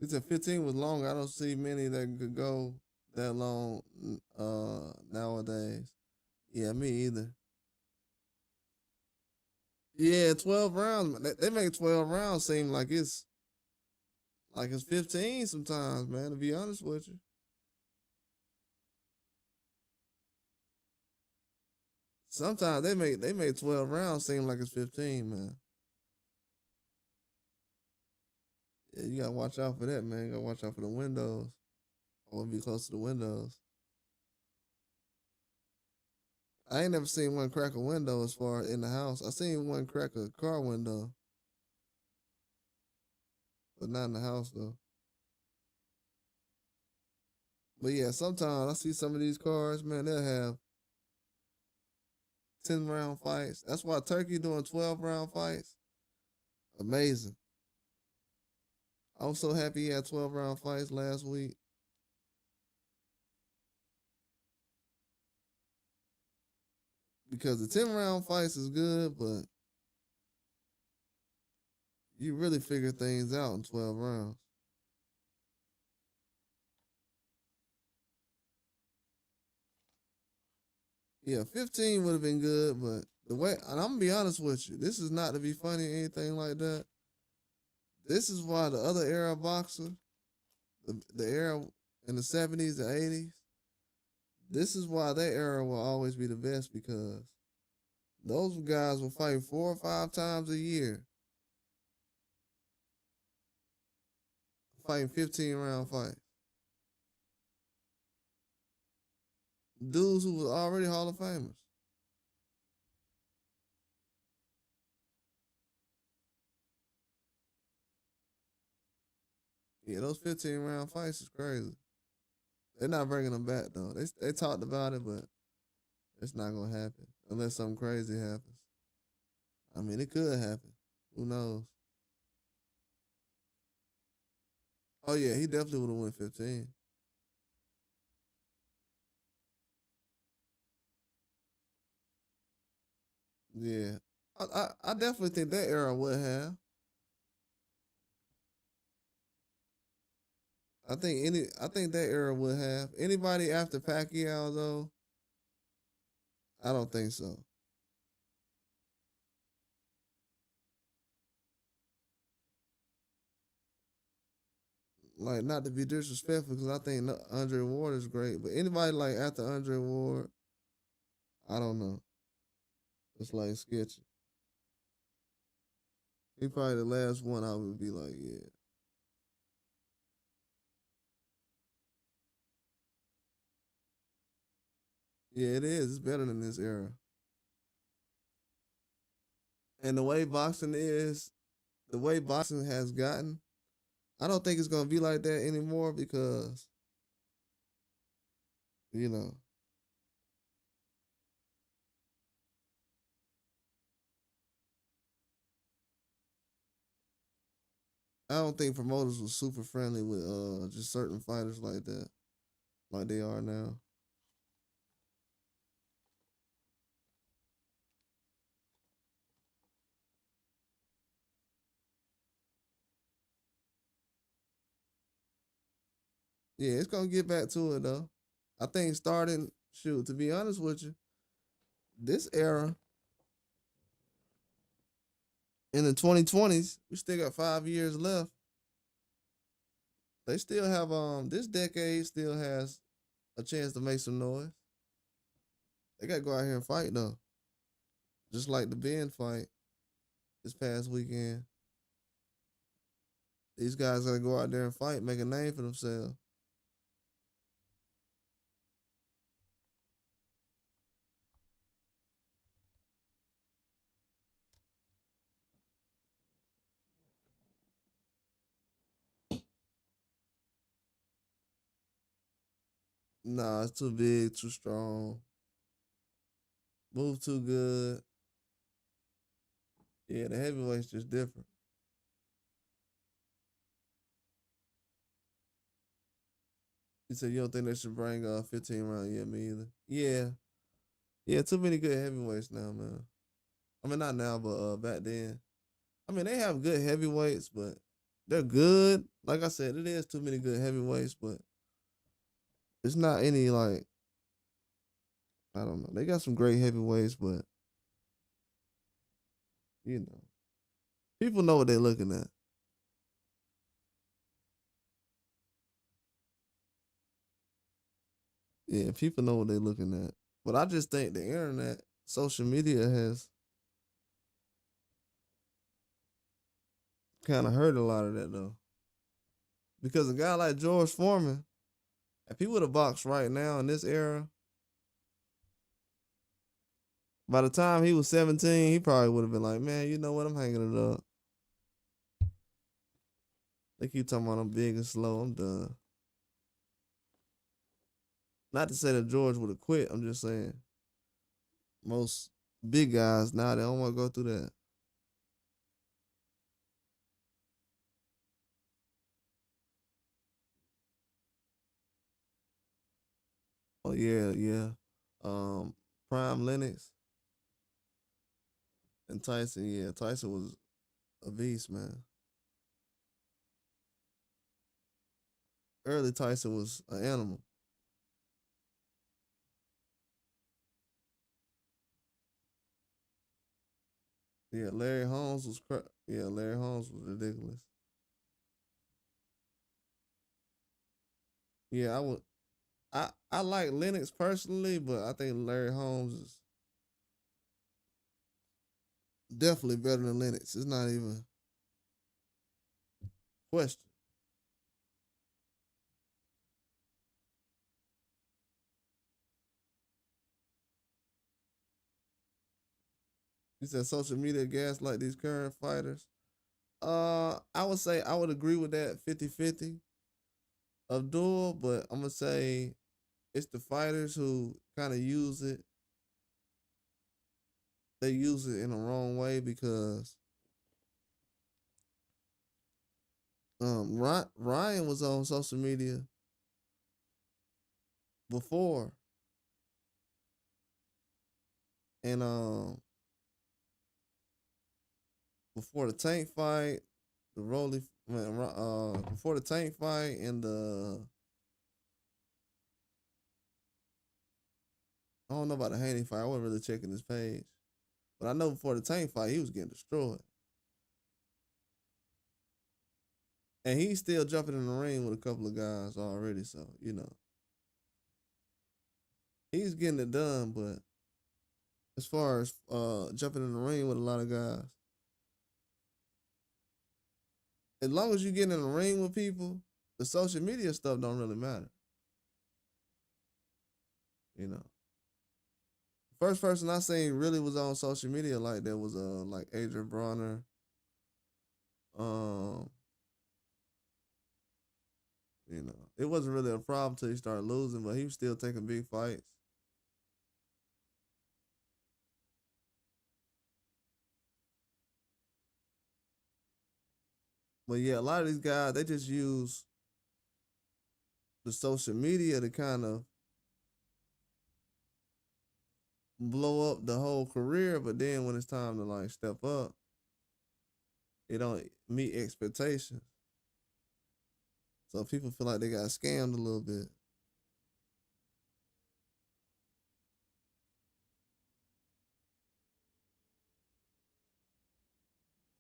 He said 15 was long. I don't see many that could go that long nowadays. Yeah, me either. Yeah, 12 rounds. They make 12 rounds seem like it's 15 sometimes, man, to be honest with you. Sometimes they make 12 rounds seem like it's 15, man. Yeah, you gotta watch out for that, man. You gotta watch out for the windows. I wanna be close to the windows. I ain't never seen one crack a window as far in the house. I seen one crack a car window, but not in the house though. But yeah, sometimes I see some of these cars, man, they'll have 10-round fights. That's why Turkey doing 12-round fights. Amazing. I'm so happy he had 12-round fights last week. Because the 10-round fights is good, but you really figure things out in 12 rounds. Yeah, 15 would have been good, but the way, and I'm gonna be honest with you, this is not to be funny or anything like that. This is why the other era boxer, the era in the 70s and 80s, this is why that era will always be the best because those guys will fight 4 or 5 times a year, fighting 15 round fights. Dudes who was already Hall of Famers. Yeah, those 15 round fights is crazy. They're not bringing them back though. They talked about it, but it's not gonna happen unless something crazy happens. I mean, it could happen. Who knows? Oh yeah, he definitely would have won 15. Yeah, I definitely think that era would have. I think that era would have. Anybody after Pacquiao though, I don't think so. Like not to be disrespectful, because I think Andre Ward is great, but anybody like after Andre Ward, I don't know. It's like sketchy. He probably the last one I would be like, yeah, yeah, it is. It's better than this era. And the way boxing has gotten, I don't think it's gonna be like that anymore because you know, I don't think promoters were super friendly with just certain fighters like that, like they are now. Yeah, it's gonna get back to it though. I think starting shoot, to be honest with you, this era in the 2020s, we still got 5 years left. They still have this decade still has a chance to make some noise. They gotta go out here and fight though. Just like the Ben fight this past weekend. These guys gotta go out there and fight, make a name for themselves. Nah, it's too big, too strong, move too good. Yeah, the heavyweight's just different. You said you don't think they should bring 15 round? Yeah, me either. Yeah, yeah, too many good heavyweights now, man. I mean, not now, but back then. I mean, they have good heavyweights, but they're good. Like I said, it is too many good heavyweights, but it's not any like I don't know. They got some great heavyweights, but you know, people know what they're looking at. Yeah, people know what they're looking at. But I just think the internet, social media has kind of hurt a lot of that though. Because a guy like George Foreman, if he would have boxed right now in this era, by the time he was 17, he probably would have been like, man, you know what? I'm hanging it up. They keep talking about I'm big and slow. I'm done. Not to say that George would have quit. I'm just saying most big guys now they don't want to go through that. Oh yeah, yeah. Um, Prime Lennox and Tyson. Yeah, Tyson was a beast, man. Early Tyson was an animal. Yeah, Larry Holmes was yeah, Larry Holmes was ridiculous. Yeah, I would. I like Lennox personally, but I think Larry Holmes is definitely better than Lennox. It's not even a question. You said social media gaslight these current fighters. I would say I would agree with that 50-50 of duel, but I'm gonna say it's the fighters who kind of use it. They use it in the wrong way because Ryan was on social media before, and before the Tank fight, the Rolly, before the Tank fight and the I don't know about the Haney fight. I wasn't really checking his page, but I know before the Tank fight he was getting destroyed, and he's still jumping in the ring with a couple of guys already. So he's getting it done. But as far as jumping in the ring with a lot of guys, as long as you get in the ring with people, the social media stuff don't really matter. You know. First person I seen really was on social media like that was like Adrian Bronner. Um, it wasn't really a problem till he started losing, but he was still taking big fights. But yeah, a lot of these guys they just use the social media to kind of blow up the whole career, but then when it's time to like step up, it don't meet expectations. So people feel like they got scammed a little bit.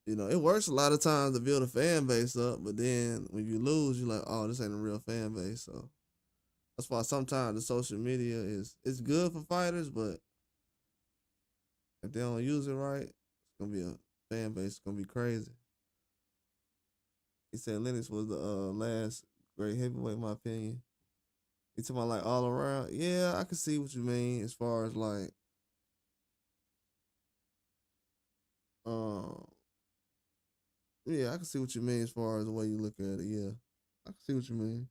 It works a lot of times to build a fan base up, but then when you lose, you're like, oh, this ain't a real fan base. So that's why sometimes the social media it's good for fighters, but if they don't use it right, it's gonna be a fan base. It's gonna be crazy. He said Lennox was the last great heavyweight, in my opinion. He talking about like all around. Yeah, I can see what you mean as far as like um yeah, I can see what you mean as far as the way you look at it. Yeah. I can see what you mean.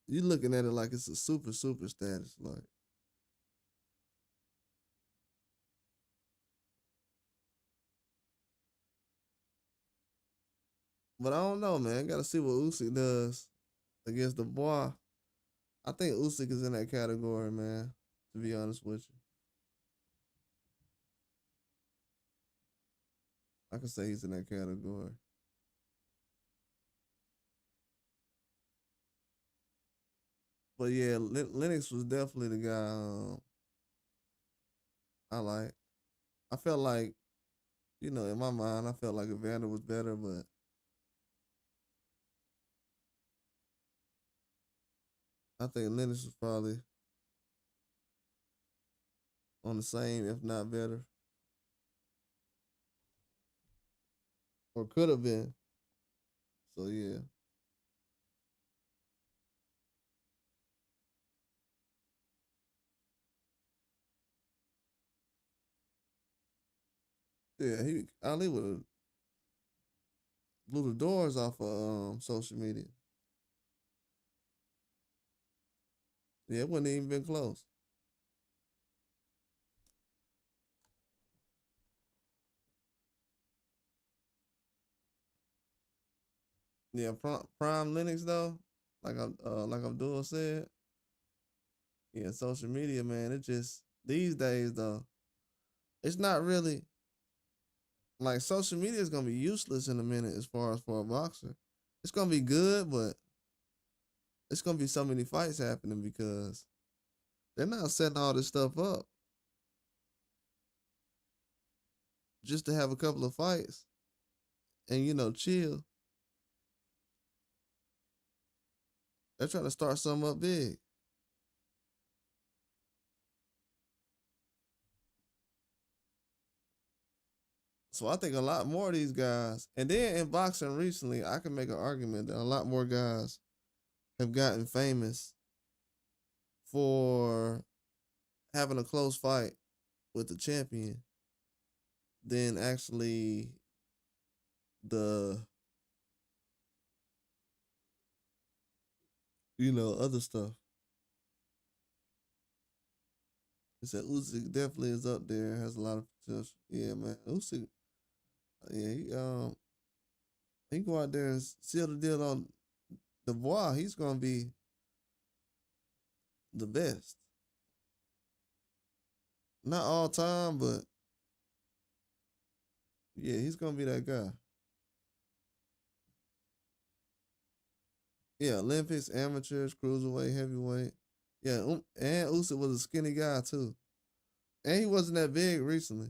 You looking at it like it's a super status, like. But I don't know, man. Gotta see what Usyk does against the boy. I think Usyk is in that category, man. To be honest with you, I can say he's in that category. But yeah, Lennox was definitely the guy I like. I felt like, in my mind, I felt like Evander was better, but I think Lennox was probably on the same, if not better, or could have been. So yeah, yeah, he Ali would have blew the doors off of social media. Yeah, it wouldn't even been close. Yeah, prime Linux though, like Abdul said, yeah, social media, man. It just these days though, it's not really like social media is gonna be useless in a minute as far as for a boxer. It's gonna be good, but it's gonna be so many fights happening because they're not setting all this stuff up. just to have a couple of fights and chill. They're trying to start something up big. So I think a lot more of these guys, and then in boxing recently, I can make an argument that a lot more guys have gotten famous for having a close fight with the champion than actually the other stuff. He said Usyk definitely is up there, has a lot of potential. Yeah, man. Usyk, yeah, he go out there and seal the deal on the boy. He's gonna be the best. Not all time, but yeah, he's gonna be that guy. Yeah, Olympics, amateurs, cruiserweight, heavyweight. Yeah, and Usyk was a skinny guy too, and he wasn't that big recently.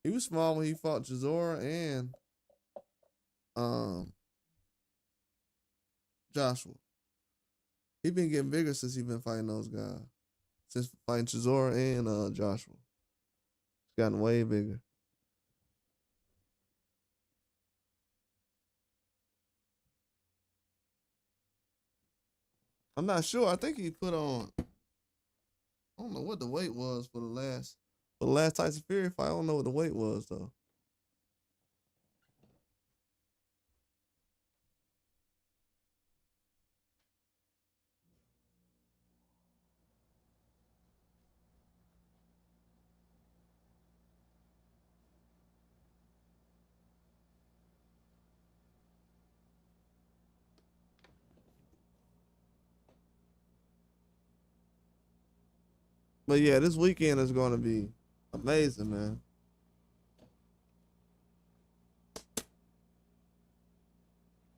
He was small when he fought Chisora and um Joshua. He been getting bigger since he been fighting those guys. Since fighting Chisora and Joshua, he's gotten way bigger. I'm not sure. I think he put on. I don't know what the weight was for the last Tyson Fury fight. I don't know what the weight was though. But yeah, this weekend is going to be amazing, man.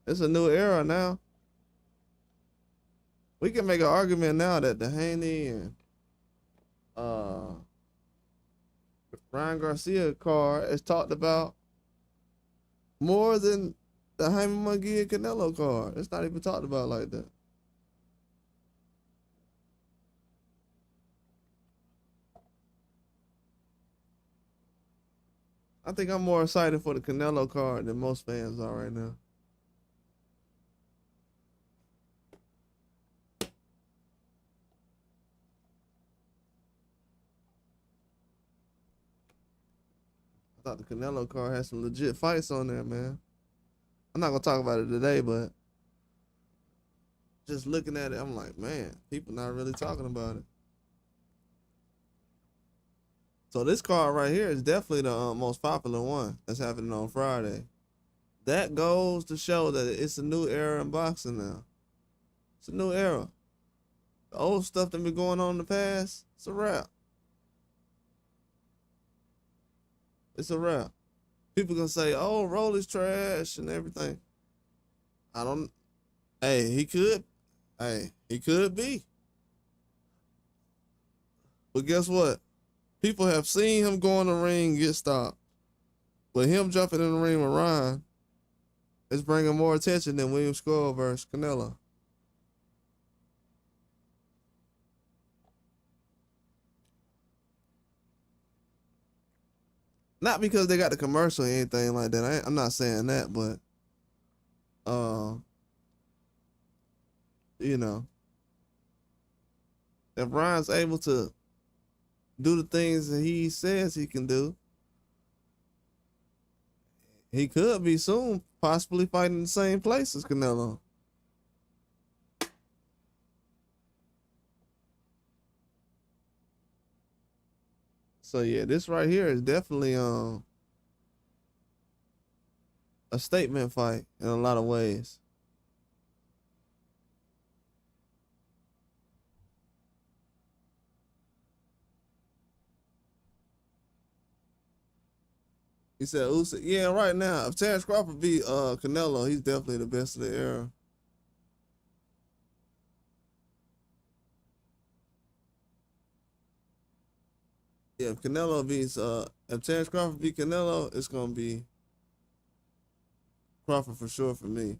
It's a new era now. We can make an argument now that the Haney and uh Ryan Garcia card is talked about more than the Jaime Munguia and Canelo card. It's not even talked about like that. I think I'm more excited for the Canelo card than most fans are right now. I thought the Canelo card had some legit fights on there, man. I'm not gonna talk about it today, but just looking at it, I'm like, man, people not really talking about it. So this card right here is definitely the most popular one that's happening on Friday. That goes to show that it's a new era in boxing now. It's a new era. The old stuff that been going on in the past, it's a wrap. It's a wrap. People gonna say, "Oh, Rolly's trash and everything." I don't. Hey, he could. Hey, he could be. But guess what? People have seen him go in the ring get stopped. But him jumping in the ring with Ryan is bringing more attention than William Skull versus Canelo. Not because they got the commercial or anything like that. I'm not saying that, but uh, you know, if Ryan's able to do the things that he says he can do, he could be soon possibly fighting in the same place as Canelo. So yeah, this right here is definitely a statement fight in a lot of ways. He said Usyk, yeah, right now, if Terrence Crawford beat Canelo, he's definitely the best of the era. Yeah, if Canelo beats if Terrence Crawford beat Canelo, it's gonna be Crawford for sure for me.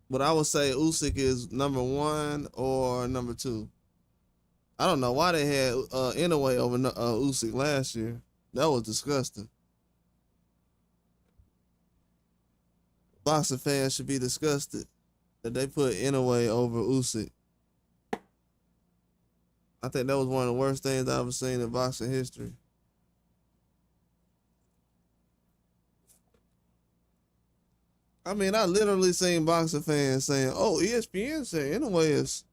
But I would say Usyk is number one or number two. I don't know why they had Inoue over Usyk last year. That was disgusting. Boxing fans should be disgusted that they put Inoue over Usyk. I think that was one of the worst things I've ever seen in boxing history. I mean, I literally seen boxing fans saying, "Oh, ESPN said Inoue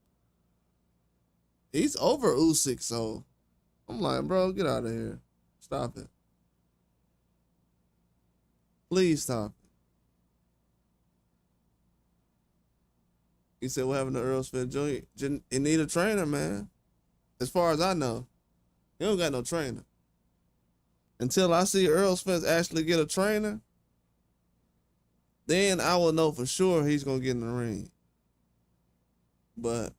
he's over Usyk." So I'm like, bro, get out of here. Stop it. Please stop it. He said, what happened to Earl Smith Jr.? He need a trainer, man. As far as I know, he don't got no trainer. Until I see Earl Smith actually get a trainer, then I will know for sure he's going to get in the ring. But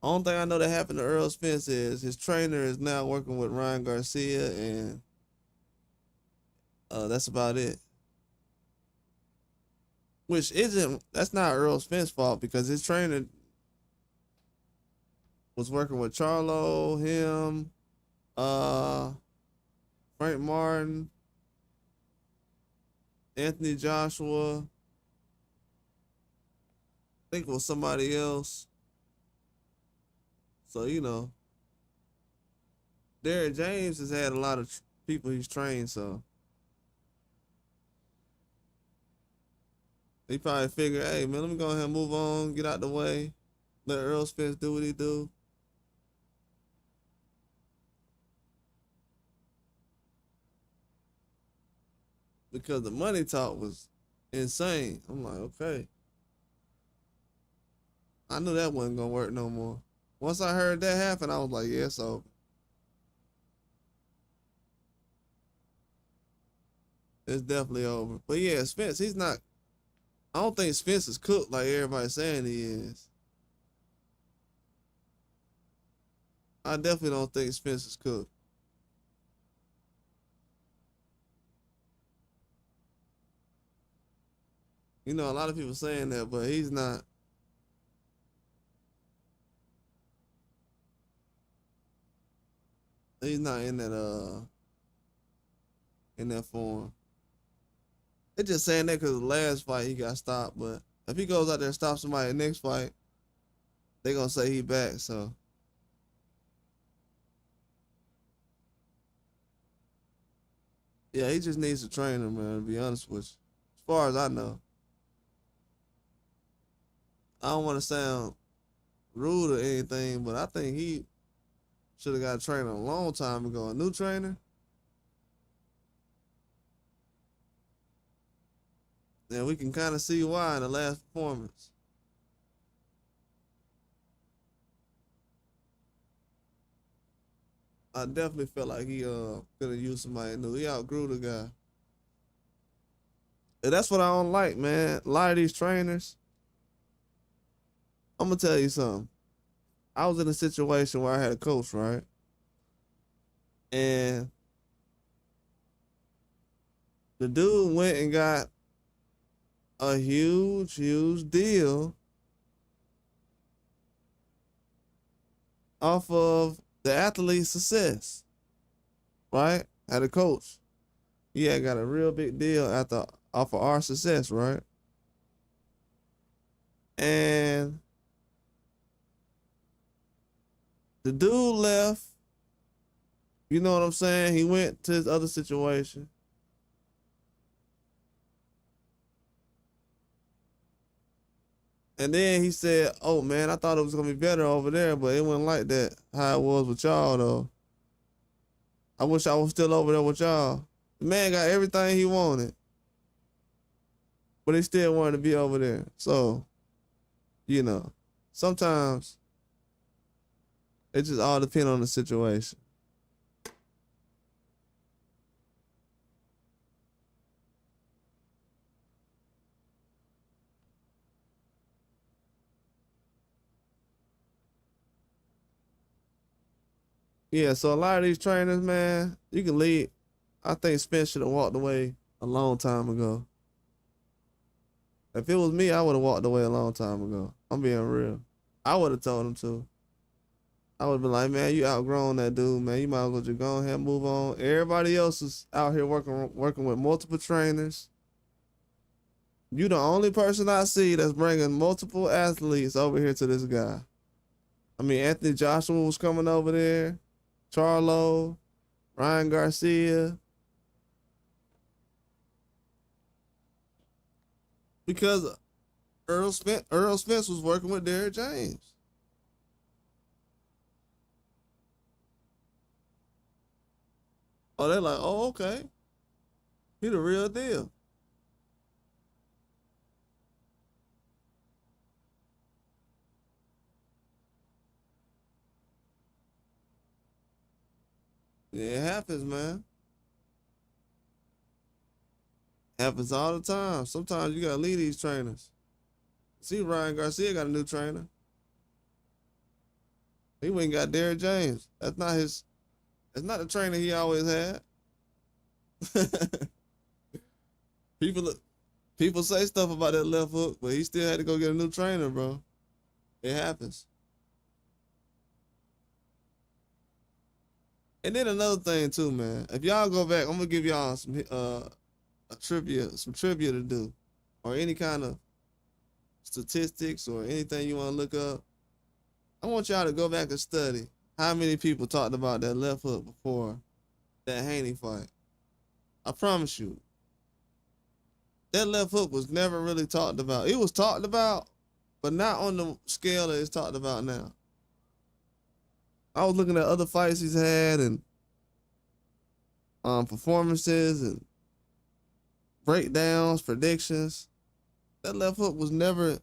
only thing I know that happened to Earl Spence is his trainer is now working with Ryan Garcia, and that's about it. That's not Earl Spence's fault because his trainer was working with Charlo, him, Frank Martin, Anthony Joshua. I think it was somebody else. So, Derrick James has had a lot of people he's trained, so he probably figured, hey, man, let me go ahead and move on, get out the way, let Earl Spence do what he do. Because the money talk was insane. I'm like, okay. I knew that wasn't going to work no more. Once I heard that happen, I was like, yeah, it's over. It's definitely over. But yeah, Spence, I don't think Spence is cooked like everybody's saying he is. I definitely don't think Spence is cooked. A lot of people saying that, but he's not. He's not in that form. They're just saying that because the last fight he got stopped, but if he goes out there and stops somebody in the next fight, they're gonna say he back, so. Yeah, he just needs a trainer, man, to be honest with you. As far as I know. I don't want to sound rude or anything, but I think he should have got a trainer a long time ago. A new trainer? And we can kind of see why in the last performance. I definitely felt like he could have used somebody new. He outgrew the guy. And that's what I don't like, man. A lot of these trainers. I'm gonna tell you something. I was in a situation where I had a coach, right? And the dude went and got a huge, huge deal off of the athlete's success, right? Had a coach. He had got a real big deal off of our success, right? And the dude left. You know what I'm saying? He went to his other situation. And then he said, oh man, I thought it was gonna be better over there, but it wasn't like that, how it was with y'all though. I wish I was still over there with y'all. The man got everything he wanted, but he still wanted to be over there. So, sometimes it just all depends on the situation. Yeah, so a lot of these trainers, man, you can lead. I think Spence should have walked away a long time ago. If it was me, I would have walked away a long time ago. I'm being real. I would have told him to. I would have been like, man, you outgrown that dude, man. You might as well just go ahead and move on. Everybody else is out here working with multiple trainers. You the only person I see that's bringing multiple athletes over here to this guy. I mean, Anthony Joshua was coming over there, Charlo, Ryan Garcia. Because Earl Spence was working with Derrick James. Oh, they're like, oh, okay. He the real deal. Yeah, it happens, man. Happens all the time. Sometimes you gotta leave these trainers. See, Ryan Garcia got a new trainer. He went and got Derrick James. That's not his. That's not the trainer he always had. people people say stuff about that left hook, but he still had to go get a new trainer, bro. It happens. And then another thing too, man. If y'all go back, I'm gonna give y'all some trivia to do, or any kind of statistics or anything you want to look up. I want y'all to go back and study how many people talked about that left hook before that Haney fight. I promise you, that left hook was never really talked about. It was talked about, but not on the scale that it's talked about now. I was looking at other fights he's had and performances and breakdowns, predictions. That left hook was never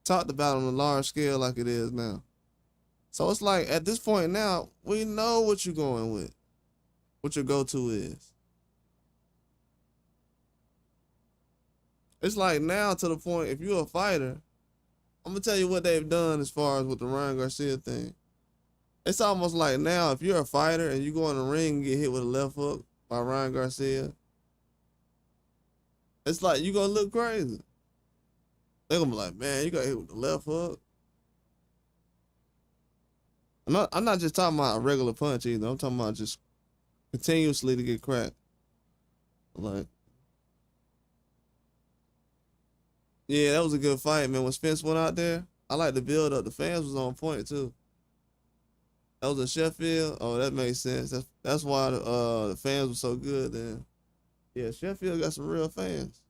talked about on a large scale like it is now. So it's like at this point now, we know what you're going with, what your go-to is. It's like now to the point, if you're a fighter, I'm gonna tell you what they've done as far as with the Ryan Garcia thing. It's almost like now, if you're a fighter and you go in the ring and get hit with a left hook by Ryan Garcia, it's like you gonna look crazy. They're gonna be like, man, you got hit with the left hook. I'm not just talking about a regular punch either. I'm talking about just continuously to get cracked. Like, yeah, that was a good fight, man. When Spence went out there, I like the build up. The fans was on point too. That was in Sheffield. Oh, that makes sense. That's why the fans were so good then. Yeah, Sheffield got some real fans.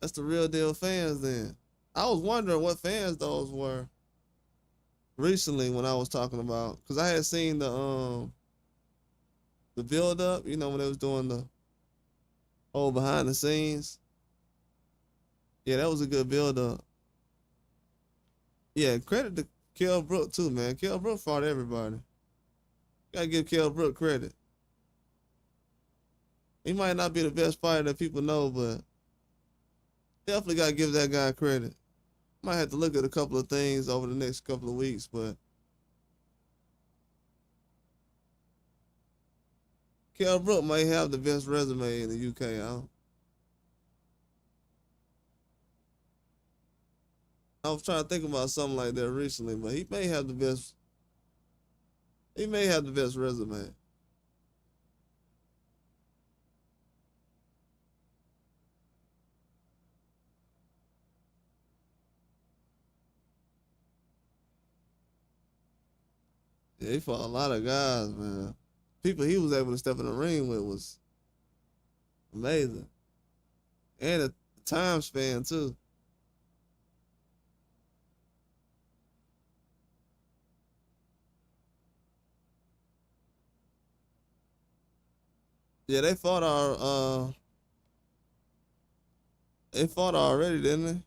That's the real deal fans then. I was wondering what fans those were recently when I was talking about, because I had seen the build up, you know, when they was doing the whole behind the scenes. Yeah, that was a good build up. Yeah, credit to Kell Brook too, man. Kell Brook fought everybody. Gotta give Kell Brook credit. He might not be the best fighter that people know, but definitely gotta give that guy credit. Might have to look at a couple of things over the next couple of weeks, but Kell Brook might have the best resume in the UK. I was trying to think about something like that recently, but he may have the best. He may have the best resume. Yeah, he fought a lot of guys, man. People he was able to step in the ring with was amazing, and a time span too. Yeah, they fought already, didn't they?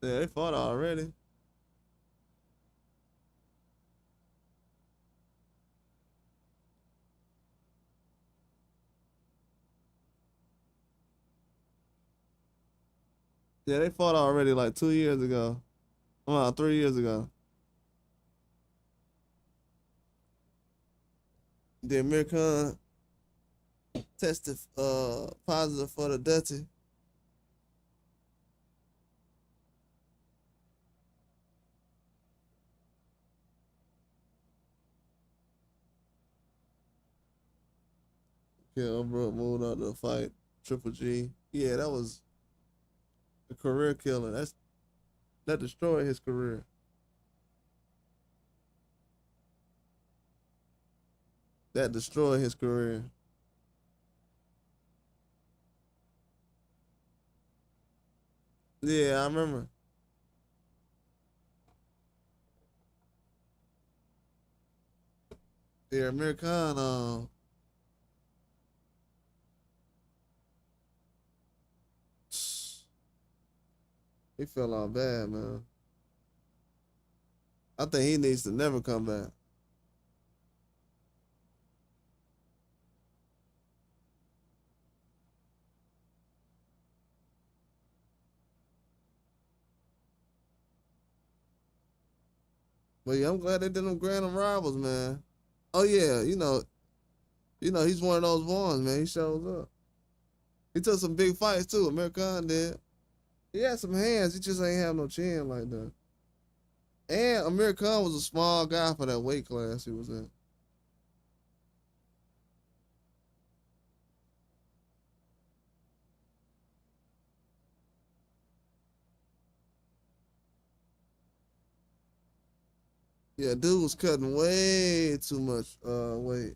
Yeah, they fought already. Yeah, they fought already like 2 years ago. 3 years ago. Then Amir Khan tested positive for the dirty. Yeah, bro moved out to fight Triple G. Yeah, that was a career killer. That destroyed his career. That destroyed his career. Yeah, I remember. Yeah, Amir Khan, he fell out bad, man. I think he needs to never come back. But yeah, I'm glad they did them Grand Rivals, man. Oh yeah, he's one of those ones, man. He shows up. He took some big fights too. Amir Khan did. He had some hands. He just ain't have no chin like that. And Amir Khan was a small guy for that weight class he was in. Yeah, dude was cutting way too much weight.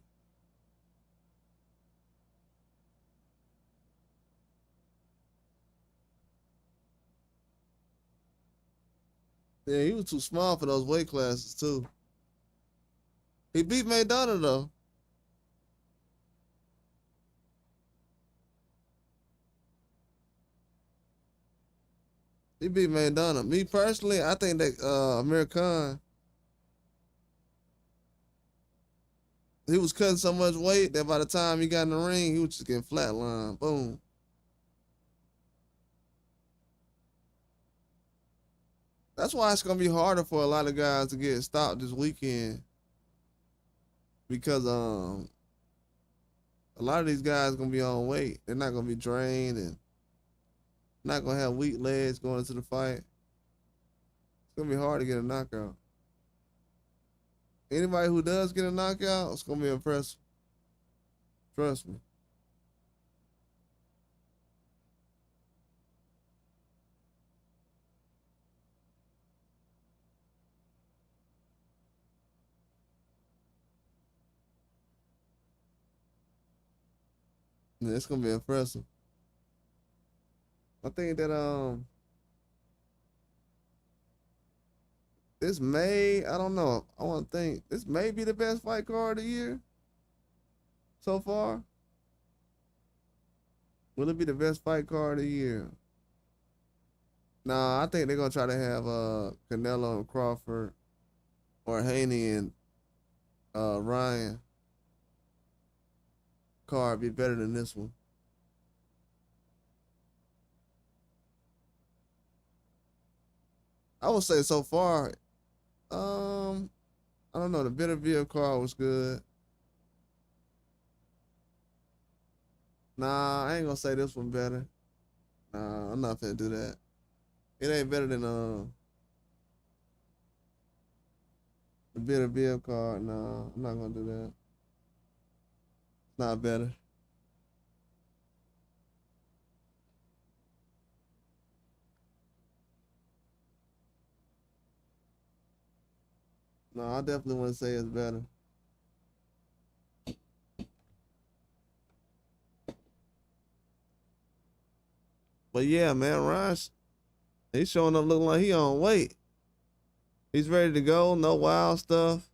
Yeah, he was too small for those weight classes too. He beat Maidana though. He beat Maidana. Me personally, I think that Amir Khan, he was cutting so much weight that by the time he got in the ring, he was just getting flatlined. Boom. That's why it's gonna be harder for a lot of guys to get stopped this weekend because a lot of these guys gonna be on weight. They're not gonna be drained and not gonna have weak legs going into the fight. It's gonna be hard to get a knockout. Anybody who does get a knockout, it's gonna be impressive. Trust me. Yeah, it's gonna be impressive. I think that this may, I don't know. I wanna think this may be the best fight card of the year so far. Will it be the best fight card of the year? Nah, I think they're gonna try to have Canelo and Crawford or Haney and Ryan card be better than this one. I would say so far, um, I don't know, the Beterbiev card was good. Nah, I ain't gonna say this one better. Nah, I'm not finna do that. It ain't better than the Beterbiev card. Nah, I'm not gonna do that. It's not better. No, I definitely want to say it's better. But yeah, man, Ryan, he's showing up looking like he on weight. He's ready to go. No wild stuff.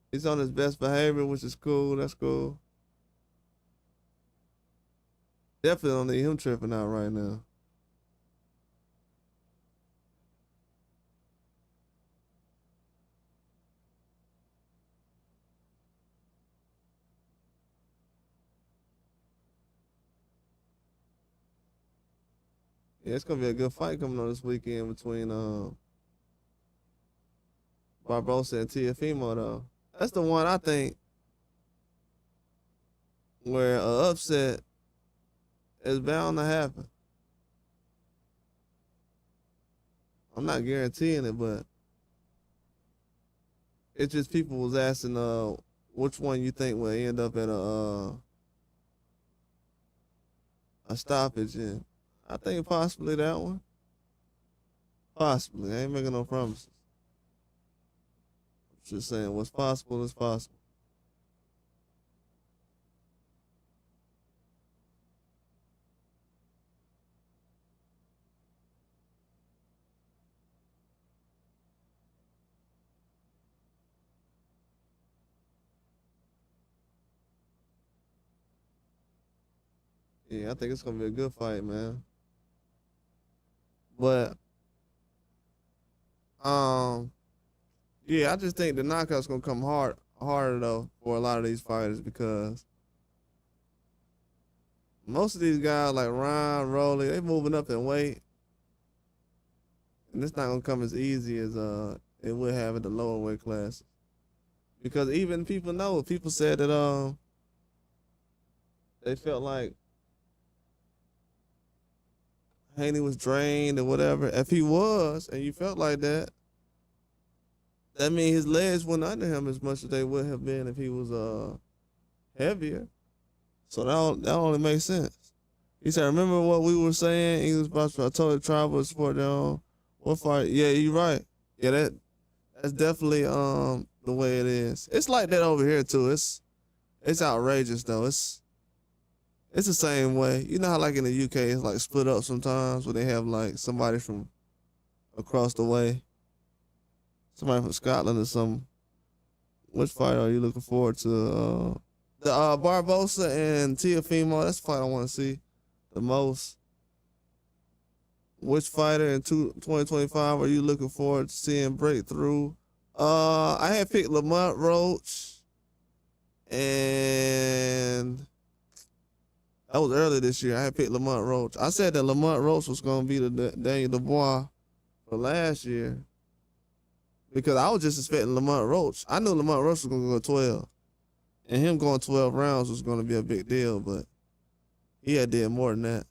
He's on his best behavior, which is cool. That's cool. Definitely don't need him tripping out right now. Yeah, it's gonna be a good fight coming on this weekend between Barboza and Teofimo though. That's the one I think where a upset is bound to happen. I'm not guaranteeing it, but it's just people was asking which one you think will end up at a stoppage, and I think possibly that one. Possibly. I ain't making no promises. Just saying what's possible is possible. Yeah, I think it's gonna be a good fight, man. But yeah, I just think the knockout's gonna come harder though for a lot of these fighters because most of these guys like Ryan, Rolly, they moving up in weight, and it's not gonna come as easy as it would have at the lower weight classes. Because even people said that they felt like Haney was drained or whatever. If he was, and you felt like that, that means his legs weren't under him as much as they would have been if he was heavier. So that only makes sense. He said, "Remember what we were saying? He was about to. I told the tribal sport down. What fight? Yeah, you're right. Yeah, that's definitely the way it is. It's like that over here too. It's outrageous though. It's the same way. You know how like in the UK it's like split up sometimes where they have like somebody from across the way, somebody from Scotland or something. Which fight are you looking forward to? The Barboza and Teofimo. That's the fight I want to see the most. Which fighter in 2025 are you looking forward to seeing break through? I had picked Lamont Roach, and that was early this year. I had picked Lamont Roach. I said that Lamont Roach was going to be the Daniel Dubois for last year because I was just expecting Lamont Roach. I knew Lamont Roach was going to go 12, and him going 12 rounds was going to be a big deal, but he had did more than that.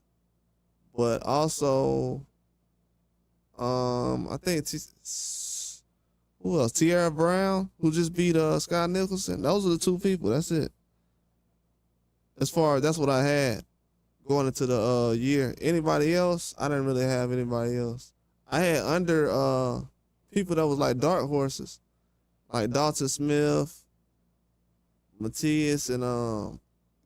But also, I think who else? Tierra Brown, who just beat Scott Nicholson. Those are the two people. That's it. As far as that's what I had going into the year. Anybody else? I didn't really have anybody else. I had under people that was like dark horses, like Dalton Smith, Matias, and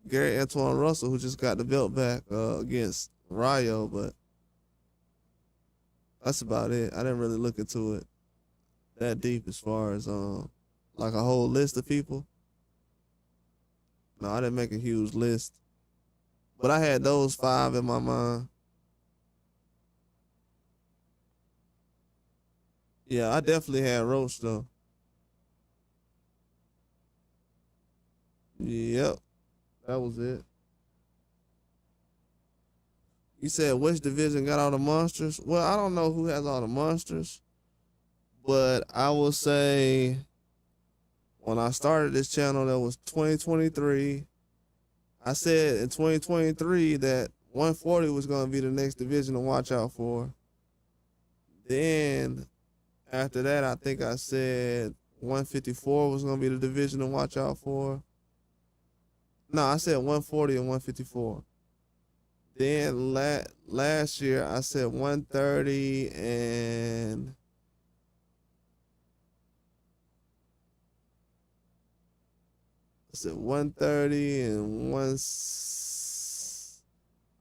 Gary Antoine Russell, who just got the belt back against Rayo, but that's about it. I didn't really look into it that deep as far as like a whole list of people. No, I didn't make a huge list, but I had those 5 in my mind. Yeah, I definitely had Roach though. Yep, that was it. You said which division got all the monsters? Well, I don't know who has all the monsters, but I will say when I started this channel, that was 2023. I said in 2023 that 140 was going to be the next division to watch out for. Then after that, I think I said 154 was going to be the division to watch out for. No, I said 140 and 154. Then last year, I said 130 and I said 130 and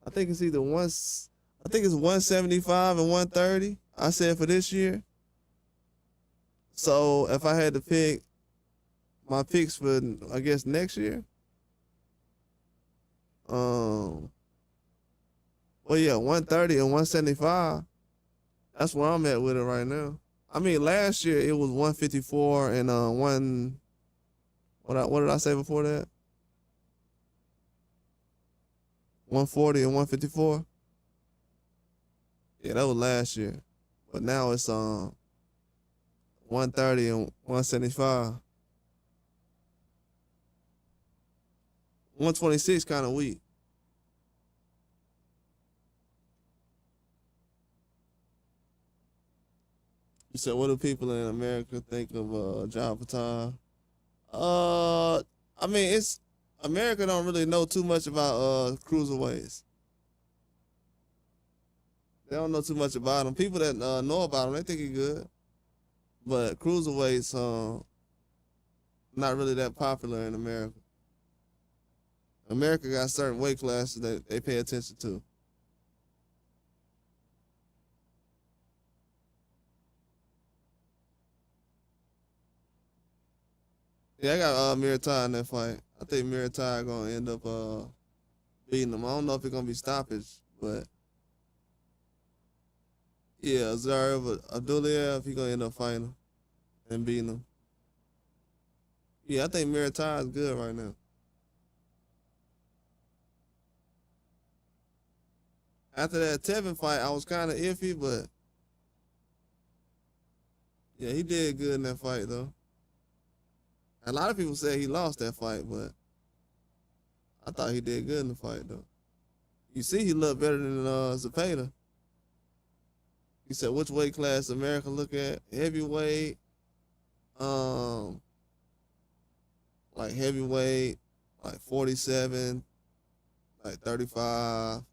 I think it's either I think it's 175 and 130. I said for this year. So if I had to pick my picks for, I guess, next year, well, yeah, 130 and 175. That's where I'm at with it right now. I mean, last year it was 154 and what did I say before that? 140 and 154. Yeah, that was last year. But now it's 130 and 175. 126 kind of weak. You said, what do people in America think of John Fatah? I mean, it's America don't really know too much about cruiserweights. They don't know too much about him. People that know about him, they think he's good. But cruiserweights, not really that popular in America. America got certain weight classes that they pay attention to. Yeah, I got Miritai in that fight. I think Miritai gonna end up beating him. I don't know if it's gonna be stoppage, but yeah, Zarev Abdulayev, he gonna end up fighting him and beating him. Yeah, I think Miritai is good right now. After that Tevin fight, I was kind of iffy, but yeah, he did good in that fight though. A lot of people say he lost that fight, but I thought he did good in the fight though. You see, he looked better than Zepeda. He said, which weight class America look at? Heavyweight, like heavyweight, like 47, like 35,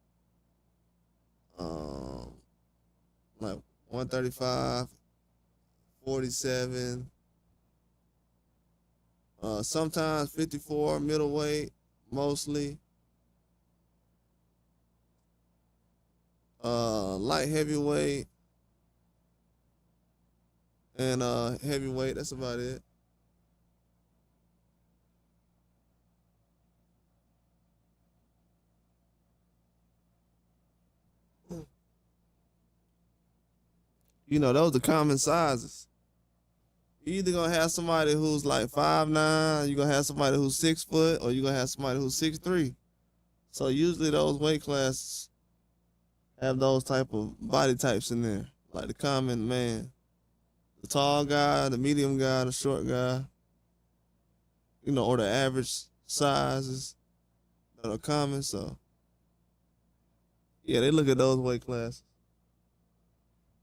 like 135, 47, sometimes 54, middleweight, mostly. Light heavyweight, and heavyweight, that's about it. You know, those are common sizes. You either gonna have somebody who's like 5'9", you're gonna have somebody who's 6 foot, or you're gonna have somebody who's 6'3". So usually those weight classes have those type of body types in there. Like the common man. The tall guy, the medium guy, the short guy. You know, or the average sizes that are common. So yeah, they look at those weight classes.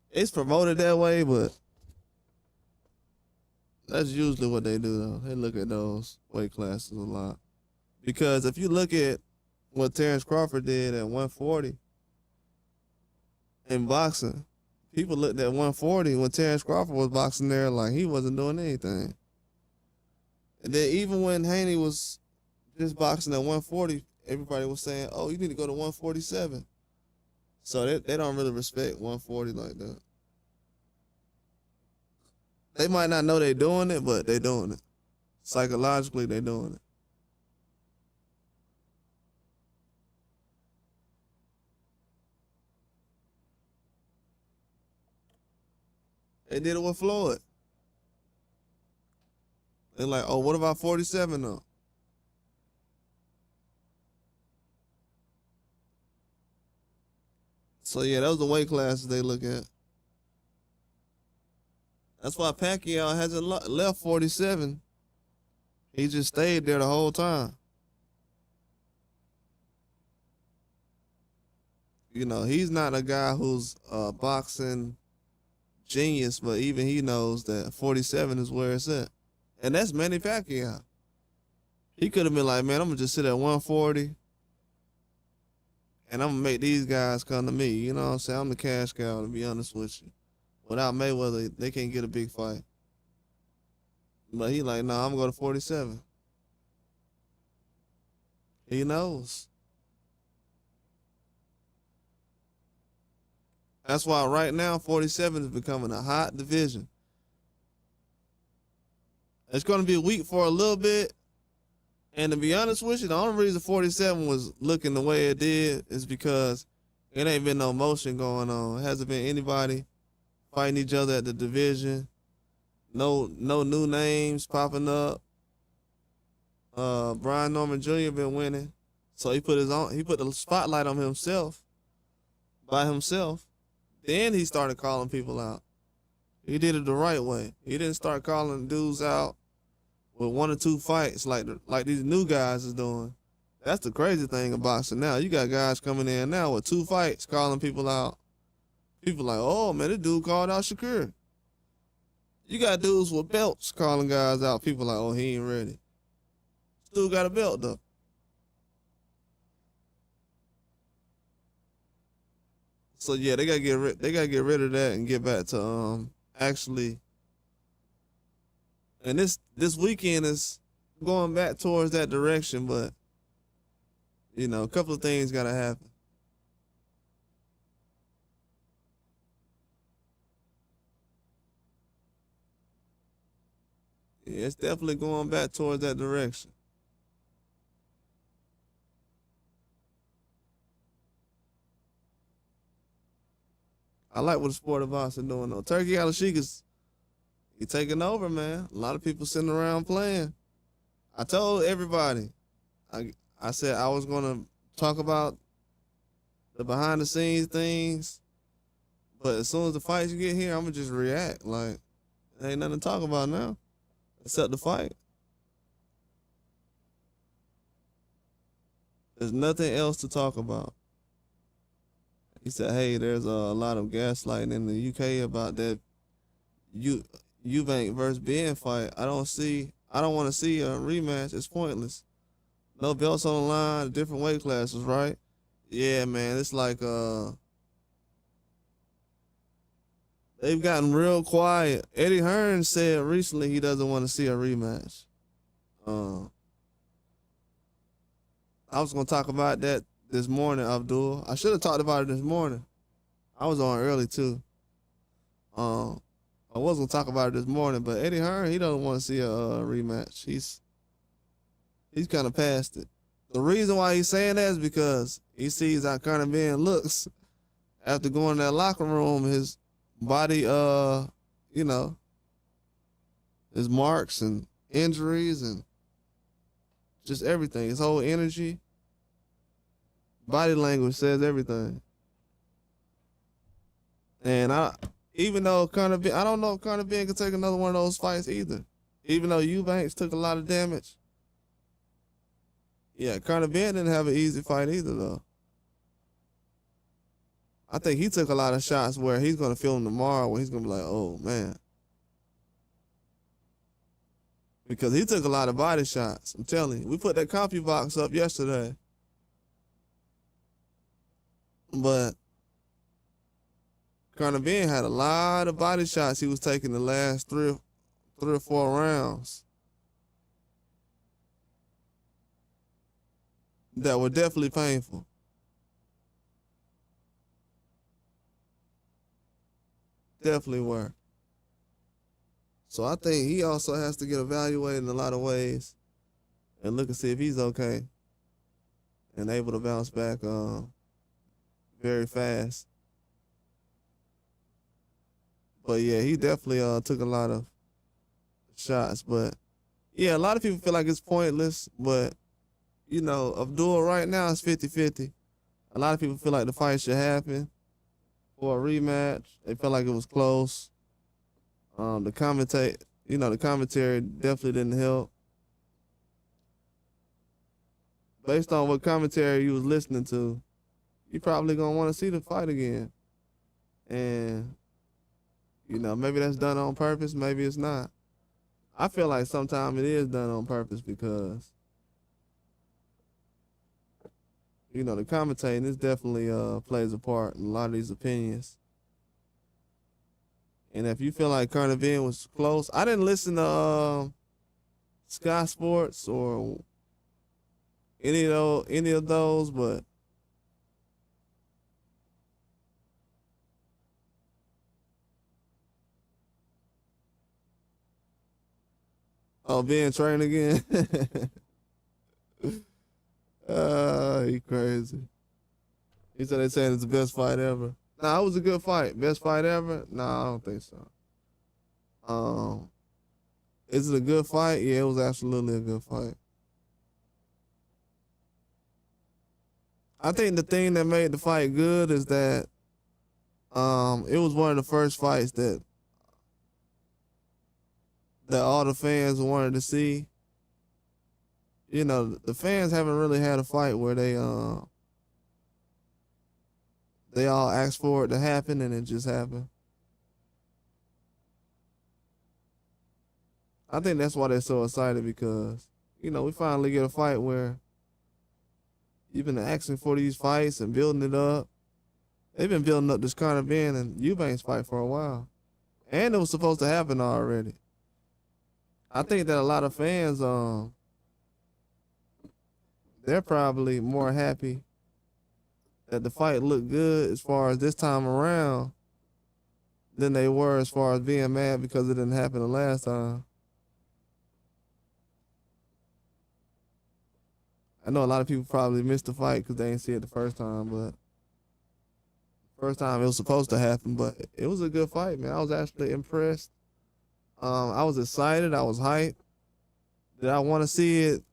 It's promoted that way, but that's usually what they do though. They look at those weight classes a lot. Because if you look at what Terrence Crawford did at 140 in boxing, people looked at 140 when Terrence Crawford was boxing there like he wasn't doing anything. And then even when Haney was just boxing at 140, everybody was saying, oh, you need to go to 147. So they don't really respect 140 like that. They might not know they're doing it, but they're doing it. Psychologically, they're doing it. They did it with Floyd. They're like, oh, what about 47 though? So yeah, those are the weight classes they look at. That's why Pacquiao hasn't left 47. He just stayed there the whole time. You know, he's not a guy who's a boxing genius, but even he knows that 47 is where it's at. And that's Manny Pacquiao. He could have been like, man, I'm going to just sit at 140 and I'm going to make these guys come to me. You know what I'm saying? I'm the cash cow, to be honest with you. Without Mayweather, they can't get a big fight. But he like, nah, I'm going to go to 47. He knows. That's why right now 47 is becoming a hot division. It's going to be weak for a little bit. And to be honest with you, the only reason 47 was looking the way it did is because it ain't been no motion going on. It hasn't been anybody fighting each other at the division. No new names popping up. Brian Norman Jr. been winning. So he put the spotlight on himself by himself. Then he started calling people out. He did it the right way. He didn't start calling dudes out with 1 or 2 fights like these new guys is doing. That's the crazy thing about boxing now. You got guys coming in now with 2 fights calling people out. People like, oh man, this dude called out Shakur. You got dudes with belts calling guys out. People like, oh, he ain't ready. Still got a belt though. So yeah, they gotta get rid of that and get back to actually. And this weekend is going back towards that direction, but you know, a couple of things gotta happen. Yeah, it's definitely going back towards that direction. I like what the sport of boxing doing though. Turkey Al-Sheikh he taking over, man. A lot of people sitting around playing. I told everybody, I said I was gonna talk about the behind the scenes things, but as soon as the fights get here, I'm gonna just react. Like, there ain't nothing to talk about now, except the fight. There's nothing else to talk about. He said, hey, there's a lot of gaslighting in the UK about that Eubank versus Ben fight. I don't want to see a rematch. It's pointless. No belts on the line, different weight classes, right? Yeah, man. It's like they've gotten real quiet. Eddie Hearn said recently he doesn't want to see a rematch. I was gonna talk about that this morning, Abdul. I should have talked about it this morning. I was on early too. I was gonna talk about it this morning, but Eddie Hearn, he doesn't want to see a rematch. He's kind of past it. The reason why he's saying that is because he sees how Conor Ben looks after going to that locker room. His body, you know, his marks and injuries and just everything. His whole energy, body language says everything. And even though Conor Ben, I don't know if Conor Ben can take another one of those fights either. Even though Eubanks took a lot of damage. Yeah, Conor Ben didn't have an easy fight either, though. I think he took a lot of shots where he's going to feel him tomorrow where he's going to be like, oh, man. Because he took a lot of body shots. I'm telling you. We put that CompuBox up yesterday. But Conor Ben had a lot of body shots he was taking the last three or four rounds that were definitely painful. Definitely were. So I think he also has to get evaluated in a lot of ways and look and see if he's okay and able to bounce back very fast. But yeah, he definitely took a lot of shots. But yeah, a lot of people feel like it's pointless. But, you know, Abdul right now is 50-50. A lot of people feel like the fight should happen for a rematch. They felt like it was close. The commentary definitely didn't help. Based on what commentary you was listening to, you probably gonna want to see the fight again. And you know, maybe that's done on purpose, maybe it's not. I feel like sometimes it is done on purpose because, you know, the commentating is definitely plays a part in a lot of these opinions. And if you feel like Conor Ben was close, I didn't listen to Sky Sports or any of those, but Ben trained again. He crazy. He said they saying it's the best fight ever. Nah, it was a good fight. Best fight ever? Nah, I don't think so. Is it a good fight? Yeah, it was absolutely a good fight. I think the thing that made the fight good is that It was one of the first fights that all the fans wanted to see. You know, the fans haven't really had a fight where they all asked for it to happen and it just happened. I think that's why they're so excited because, you know, we finally get a fight where you've been asking for these fights and building it up. They've been building up this Conor Ben and Eubanks fight for a while. And it was supposed to happen already. I think that a lot of fans, they're probably more happy that the fight looked good as far as this time around than they were as far as being mad because it didn't happen the last time. I know a lot of people probably missed the fight because they didn't see it the first time, but first time it was supposed to happen, but it was a good fight, man. I was actually impressed. I was excited. I was hyped. Did I want to see it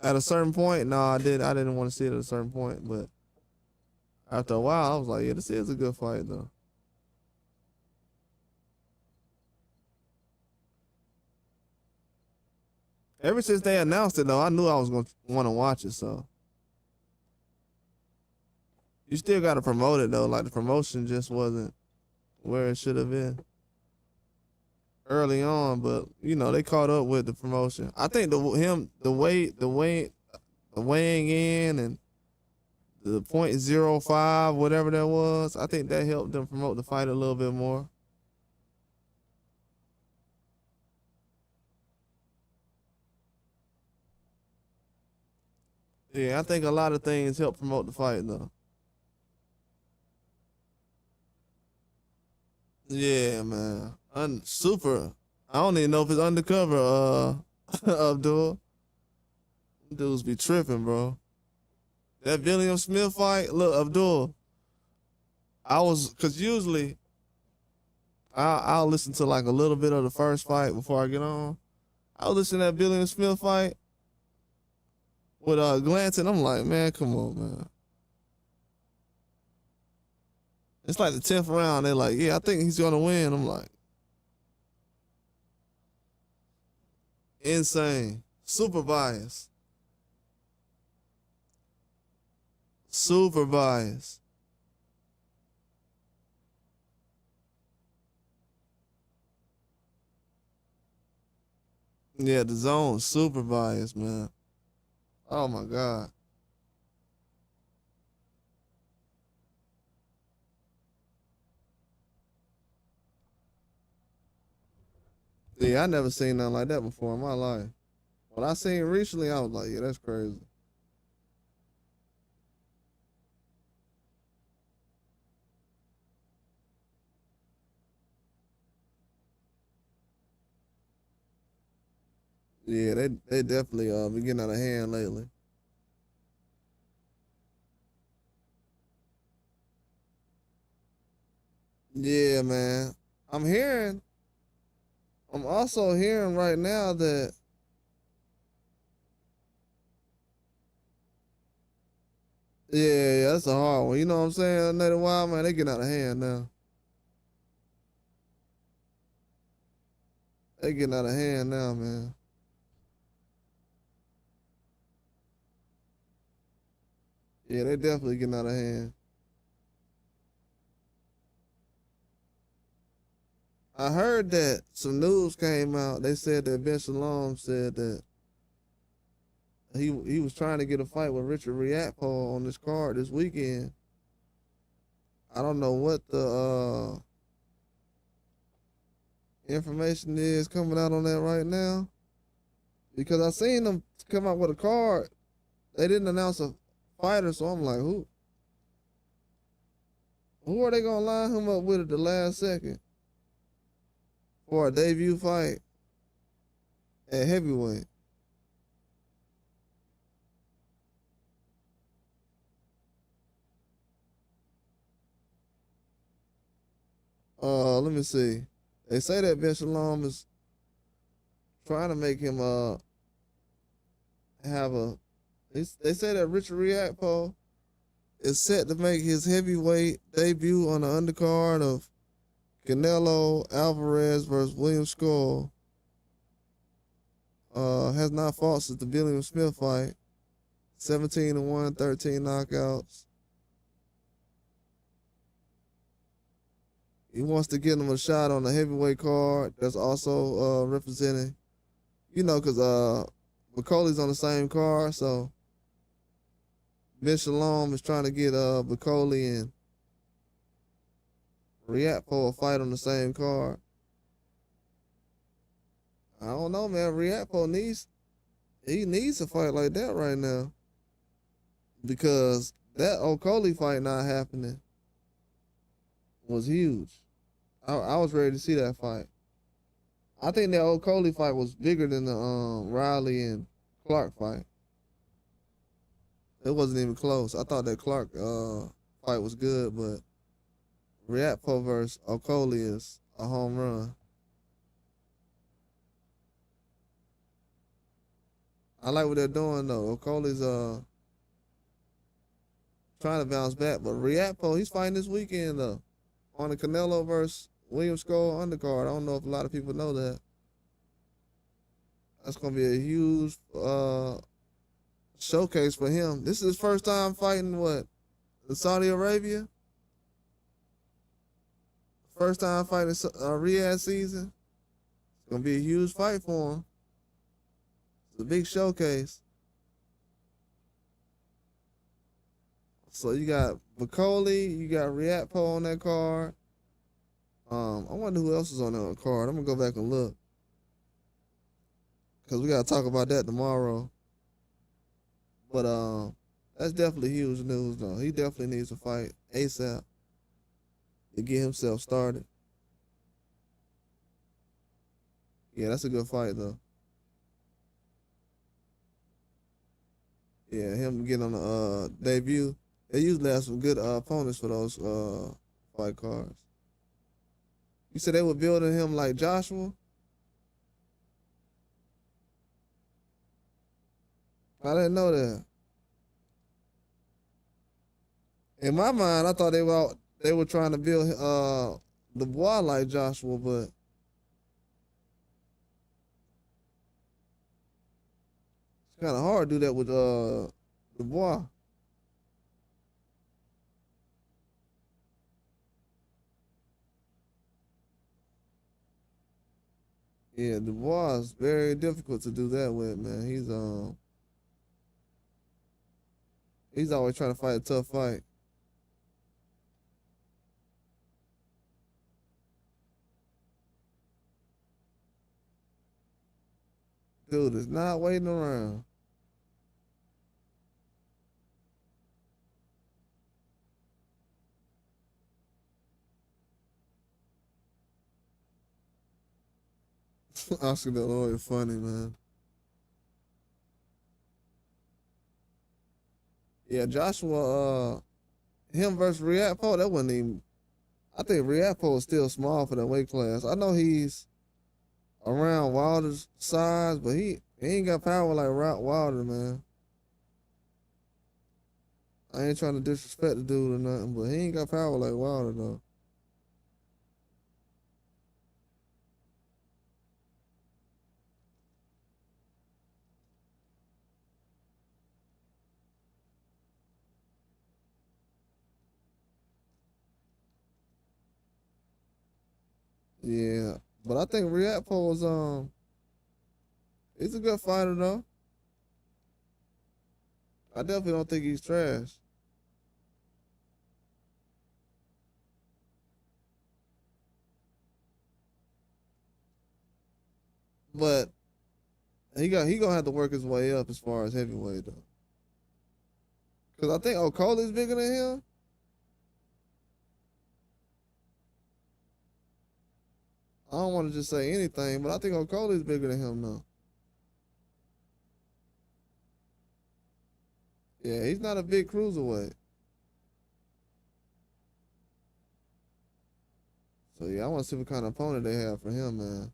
at a certain point? No, I didn't want to see it at a certain point, but after a while, I was like, yeah, this is a good fight, though. Ever since they announced it, though, I knew I was going to want to watch it, so. You still got to promote it, though. Like, the promotion just wasn't where it should have been early on, but, you know, they caught up with the promotion. I think the weighing in and the .05, whatever that was, I think that helped them promote the fight a little bit more. Yeah, I think a lot of things help promote the fight, though. Yeah, man. Super. I don't even know if it's undercover, Abdul. Dudes be tripping, bro. That William Smith fight, look, Abdul. Cause usually I'll listen to like a little bit of the first fight before I get on. I was listening to that William Smith fight with Glanton. I'm like, man, come on, man. It's like the 10th round. They're like, yeah, I think he's gonna win. I'm like, insane. Super bias. Super bias. Yeah, the zone, super bias, man. Oh my God. Yeah, I never seen nothing like that before in my life. What I seen recently, I was like, yeah, that's crazy. Yeah, they definitely been getting out of hand lately. Yeah, man. I'm hearing. I'm also hearing right now that yeah, that's a hard one. You know what I'm saying? Native Wild man, they getting out of hand now. They getting out of hand now, man. Yeah, they definitely getting out of hand. I heard that some news came out. They said that Ben Shalom said that he was trying to get a fight with Richard Riakpo on this card this weekend. I don't know what the information is coming out on that right now because I seen them come out with a card. They didn't announce a fighter, so I'm like, who are they gonna line him up with at the last second for a debut fight at heavyweight? Let me see. They say that Ben Shalom is trying to make him have a. They say that Richard Riakpo is set to make his heavyweight debut on the undercard of Canelo Alvarez versus William Skull. Has not fought since the Billy Smith fight. 17-1, 13 knockouts. He wants to get him a shot on the heavyweight card that's also representing, because McCauley's on the same card, so Ben Shalom is trying to get McCauley and Riatpo a fight on the same card. I don't know, man. Riatpo needs a fight like that right now because that Okolie fight not happening was huge. I was ready to see that fight. I think that Okolie fight was bigger than the Riley and Clark fight. It wasn't even close. I thought that Clark fight was good, but Riatpo versus Okolie is a home run. I like what they're doing though. Okolie's trying to bounce back, but Riatpo, he's fighting this weekend though on the Canelo versus William Skull undercard. I don't know if a lot of people know that. That's gonna be a huge showcase for him. This is his first time fighting in Saudi Arabia. First time fighting Riyadh season. It's gonna be a huge fight for him. It's a big showcase. So you got McCauley, you got Riatpo on that card. I wonder who else is on that card. I'm gonna go back and look. Cause we gotta talk about that tomorrow. But that's definitely huge news though. He definitely needs to fight ASAP to get himself started. Yeah, that's a good fight though. Yeah, him getting on the debut. They usually have some good opponents for those fight cards. You said they were building him like Joshua? I didn't know that. In my mind, I thought they were trying to build Dubois like Joshua, but it's kind of hard to do that with Dubois. Yeah, Dubois is very difficult to do that with, man. He's always trying to fight a tough fight. Dude is not waiting around. Oscar De La Hoya funny, man. Yeah, Joshua, him versus Riatpo, that wasn't even. I think Riatpo is still small for that weight class. I know he's around Wilder's size, but he ain't got power like Wilder, man. I ain't trying to disrespect the dude or nothing, but he ain't got power like Wilder though. Yeah, but I think Riatpo is he's a good fighter though. I definitely don't think he's trash. But he gonna have to work his way up as far as heavyweight though. Cause I think Okolie's bigger than him. I don't want to just say anything, but I think Okolie's bigger than him now. Yeah, he's not a big cruiserweight. So yeah, I want to see what kind of opponent they have for him, man.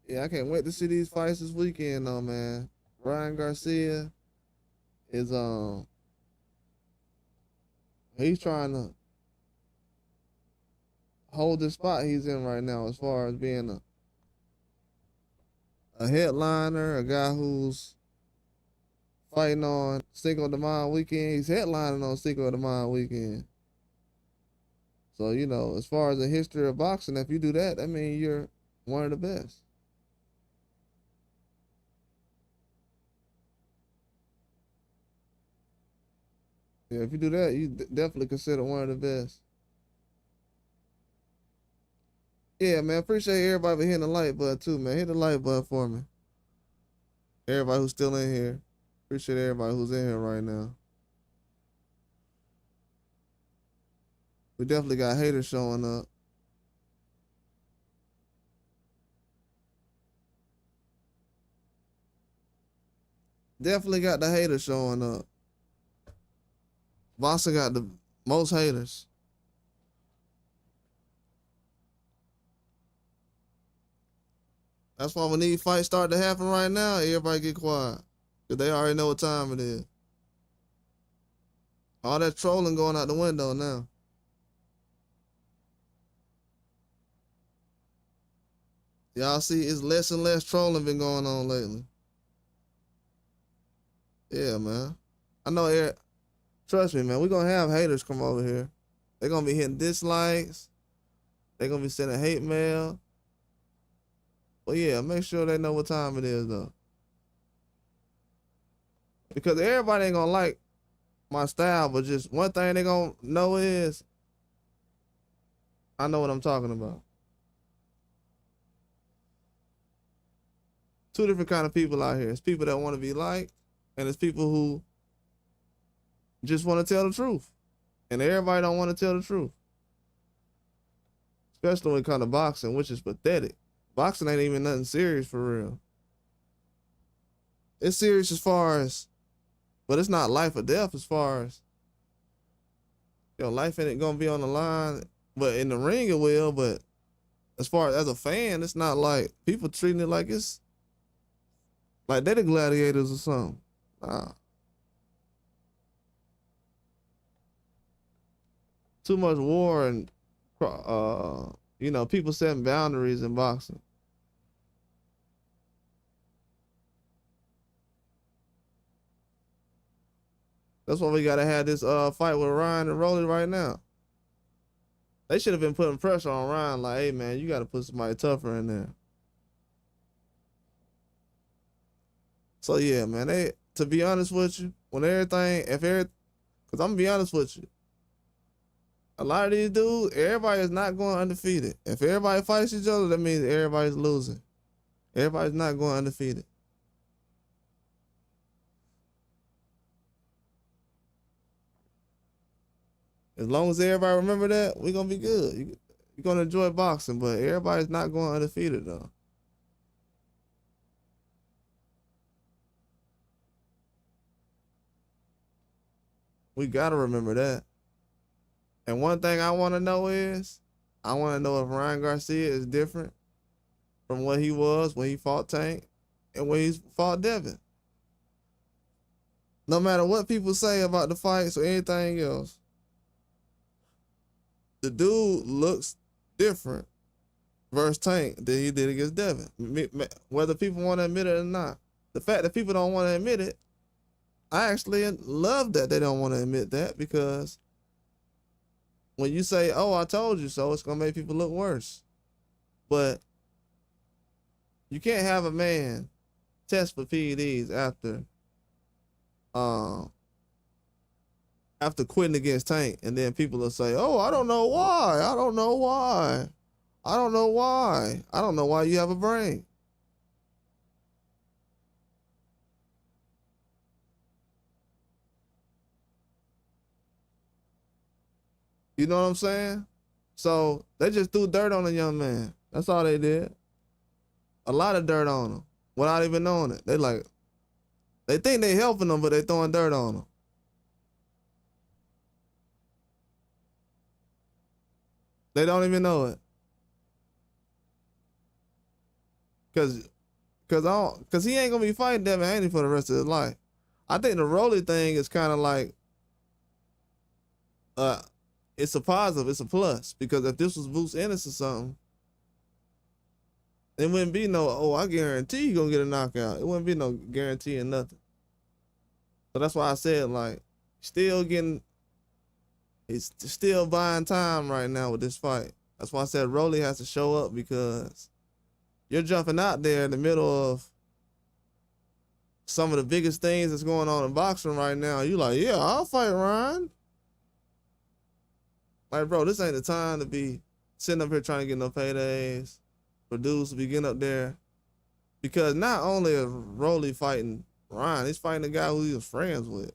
Yeah, I can't wait to see these fights this weekend, though, man. Ryan Garcia is he's trying to hold the spot he's in right now as far as being a headliner, a guy who's fighting on Cinco de Mayo weekend. He's headlining on Cinco de Mayo weekend. So, you know, as far as the history of boxing, if you do that, that means you're one of the best. Yeah, if you do that, you definitely consider one of the best. Yeah, man, appreciate everybody for hitting the like button too, man. Hit the like button for me. Everybody who's still in here. Appreciate everybody who's in here right now. We definitely got haters showing up. Definitely got the haters showing up. Boxing got the most haters. That's why when these fights start to happen right now, everybody get quiet. Cause they already know what time it is. All that trolling going out the window now. Y'all see it's less and less trolling been going on lately. Yeah, man. I know trust me, man, we're gonna have haters come over here. They're gonna be hitting dislikes. They're gonna be sending hate mail. But yeah, make sure they know what time it is though. Because everybody ain't gonna like my style, but just one thing they gonna know is I know what I'm talking about. Two different kind of people out here. It's people that want to be liked, and it's people who just want to tell the truth. And everybody don't want to tell the truth. Especially when it comes to boxing, which is pathetic. Boxing ain't even nothing serious for real. It's serious as far as, but it's not life or death as far as, life ain't gonna be on the line. But in the ring it will, but as far as a fan, it's not like people treating it like it's like they the gladiators or something. Nah. Too much war and people setting boundaries in boxing. That's why we gotta have this fight with Ryan and Rolly right now. They should have been putting pressure on Ryan, like, hey man, you gotta put somebody tougher in there. So yeah, man, to be honest with you, cause I'm gonna be honest with you, a lot of these dudes, everybody is not going undefeated. If everybody fights each other, that means everybody's losing. Everybody's not going undefeated. As long as everybody remember that, we're gonna be good. You're gonna enjoy boxing, but everybody's not going undefeated though. We gotta remember that. And one thing I wanna know is, I wanna know if Ryan Garcia is different from what he was when he fought Tank and when he fought Devin. No matter what people say about the fights or anything else, the dude looks different versus Tank than he did against Devin. Whether people want to admit it or not. The fact that people don't want to admit it, I actually love that they don't want to admit that, because when you say, oh, I told you so, it's going to make people look worse. But you can't have a man test for PEDs after quitting against Tank, and then people will say, oh, I don't know why. I don't know why. I don't know why. I don't know why you have a brain. You know what I'm saying? So they just threw dirt on a young man. That's all they did. A lot of dirt on him without even knowing it. They think they helping him, but they throwing dirt on him. They don't even know it. cause he ain't gonna be fighting Devin Haney for the rest of his life. I think the Rolly thing is kind of like, it's a positive, it's a plus, because if this was Boots Ennis or something, it wouldn't be no, oh, I guarantee you gonna get a knockout. It wouldn't be no guarantee or nothing. So that's why I said, like, he's still buying time right now with this fight. That's why I said Rolly has to show up, because you're jumping out there in the middle of some of the biggest things that's going on in boxing right now. You like, yeah, I'll fight Ryan. Like, bro, this ain't the time to be sitting up here trying to get no paydays. Produce, be getting up there. Because not only is Rolly fighting Ryan, he's fighting the guy who he was friends with.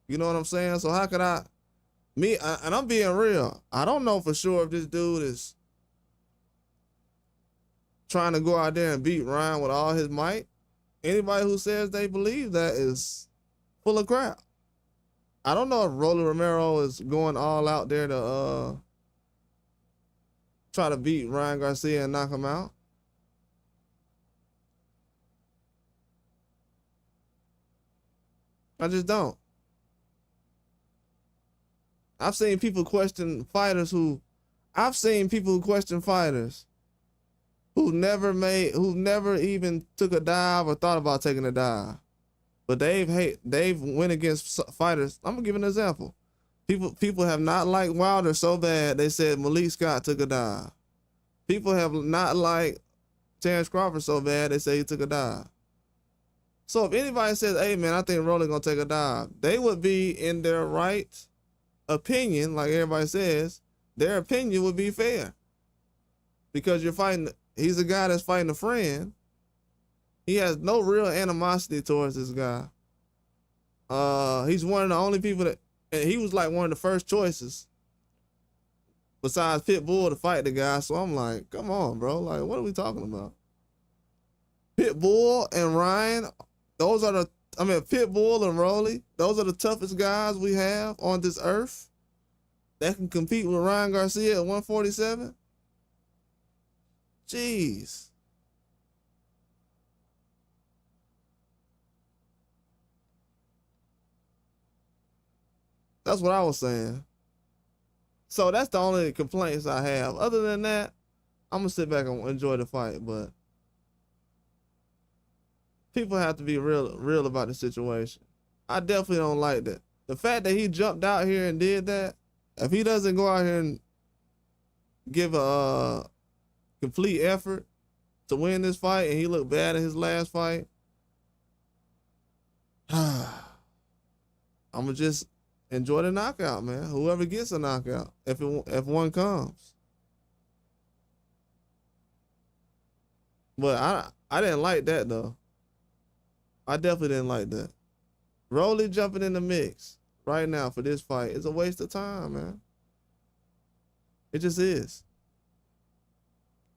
You know what I'm saying? So how could and I'm being real, I don't know for sure if this dude is trying to go out there and beat Ryan with all his might. Anybody who says they believe that is full of crap. I don't know if Rolly Romero is going all out there to try to beat Ryan Garcia and knock him out. I just don't. I've seen people question fighters who never even took a dive or thought about taking a dive. But they've went against fighters. I'm gonna give an example. People have not liked Wilder so bad they said Malik Scott took a dive. People have not liked Terrence Crawford so bad they say he took a dive. So if anybody says, hey man, I think Rolly gonna take a dive, they would be in their right opinion, like everybody says. Their opinion would be fair. Because he's a guy that's fighting a friend. He has no real animosity towards this guy. He's one of the only people and he was like one of the first choices besides Pitbull to fight the guy. So I'm like, come on, bro. Like, what are we talking about? Pitbull and Ryan, Pitbull and Rolly, those are the toughest guys we have on this earth that can compete with Ryan Garcia at 147. Jeez. That's what I was saying. So that's the only complaints I have. Other than that, I'm gonna sit back and enjoy the fight, but people have to be real about the situation. I definitely don't like that. The fact that he jumped out here and did that, if he doesn't go out here and give a complete effort to win this fight, and he looked bad in his last fight, I'm gonna just enjoy the knockout, man. Whoever gets a knockout, if one comes. But I didn't like that though. I definitely didn't like that. Rolly jumping in the mix right now for this fight is a waste of time, man. It just is.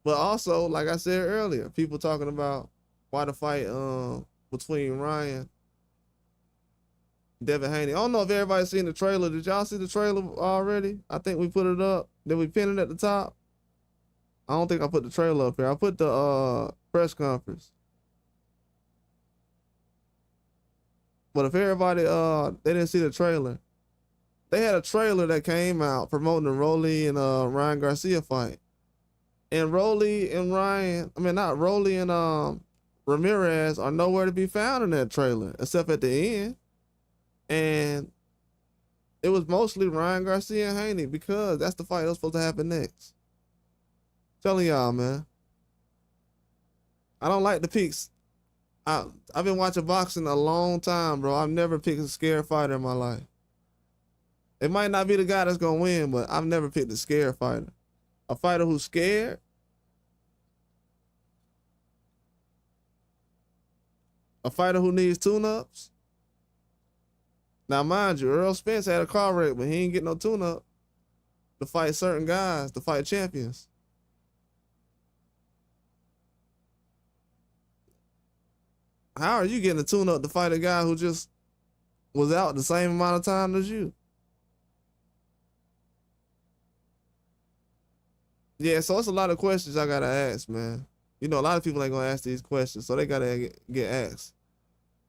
But also, like I said earlier, people talking about why the fight between Ryan, Devin Haney. I don't know if everybody's seen the trailer. Did y'all see the trailer already? I think we put it up. Then we pinned it at the top. I don't think I put the trailer up here. I put the press conference. But if everybody they didn't see the trailer, they had a trailer that came out promoting the Rolly and Ryan Garcia fight. And Rolly and Ramirez are nowhere to be found in that trailer, except at the end. And it was mostly Ryan Garcia and Haney, because that's the fight that was supposed to happen next. Telling y'all, man. I don't like the picks. I've been watching boxing a long time, bro. I've never picked a scared fighter in my life. It might not be the guy that's going to win, but I've never picked a scared fighter. A fighter who's scared, a fighter who needs tune-ups. Now, mind you, Earl Spence had a car wreck, but he ain't get no tune-up to fight certain guys, to fight champions. How are you getting a tune-up to fight a guy who just was out the same amount of time as you? Yeah, so it's a lot of questions I gotta ask, man. You know, a lot of people ain't gonna ask these questions, so they gotta get asked.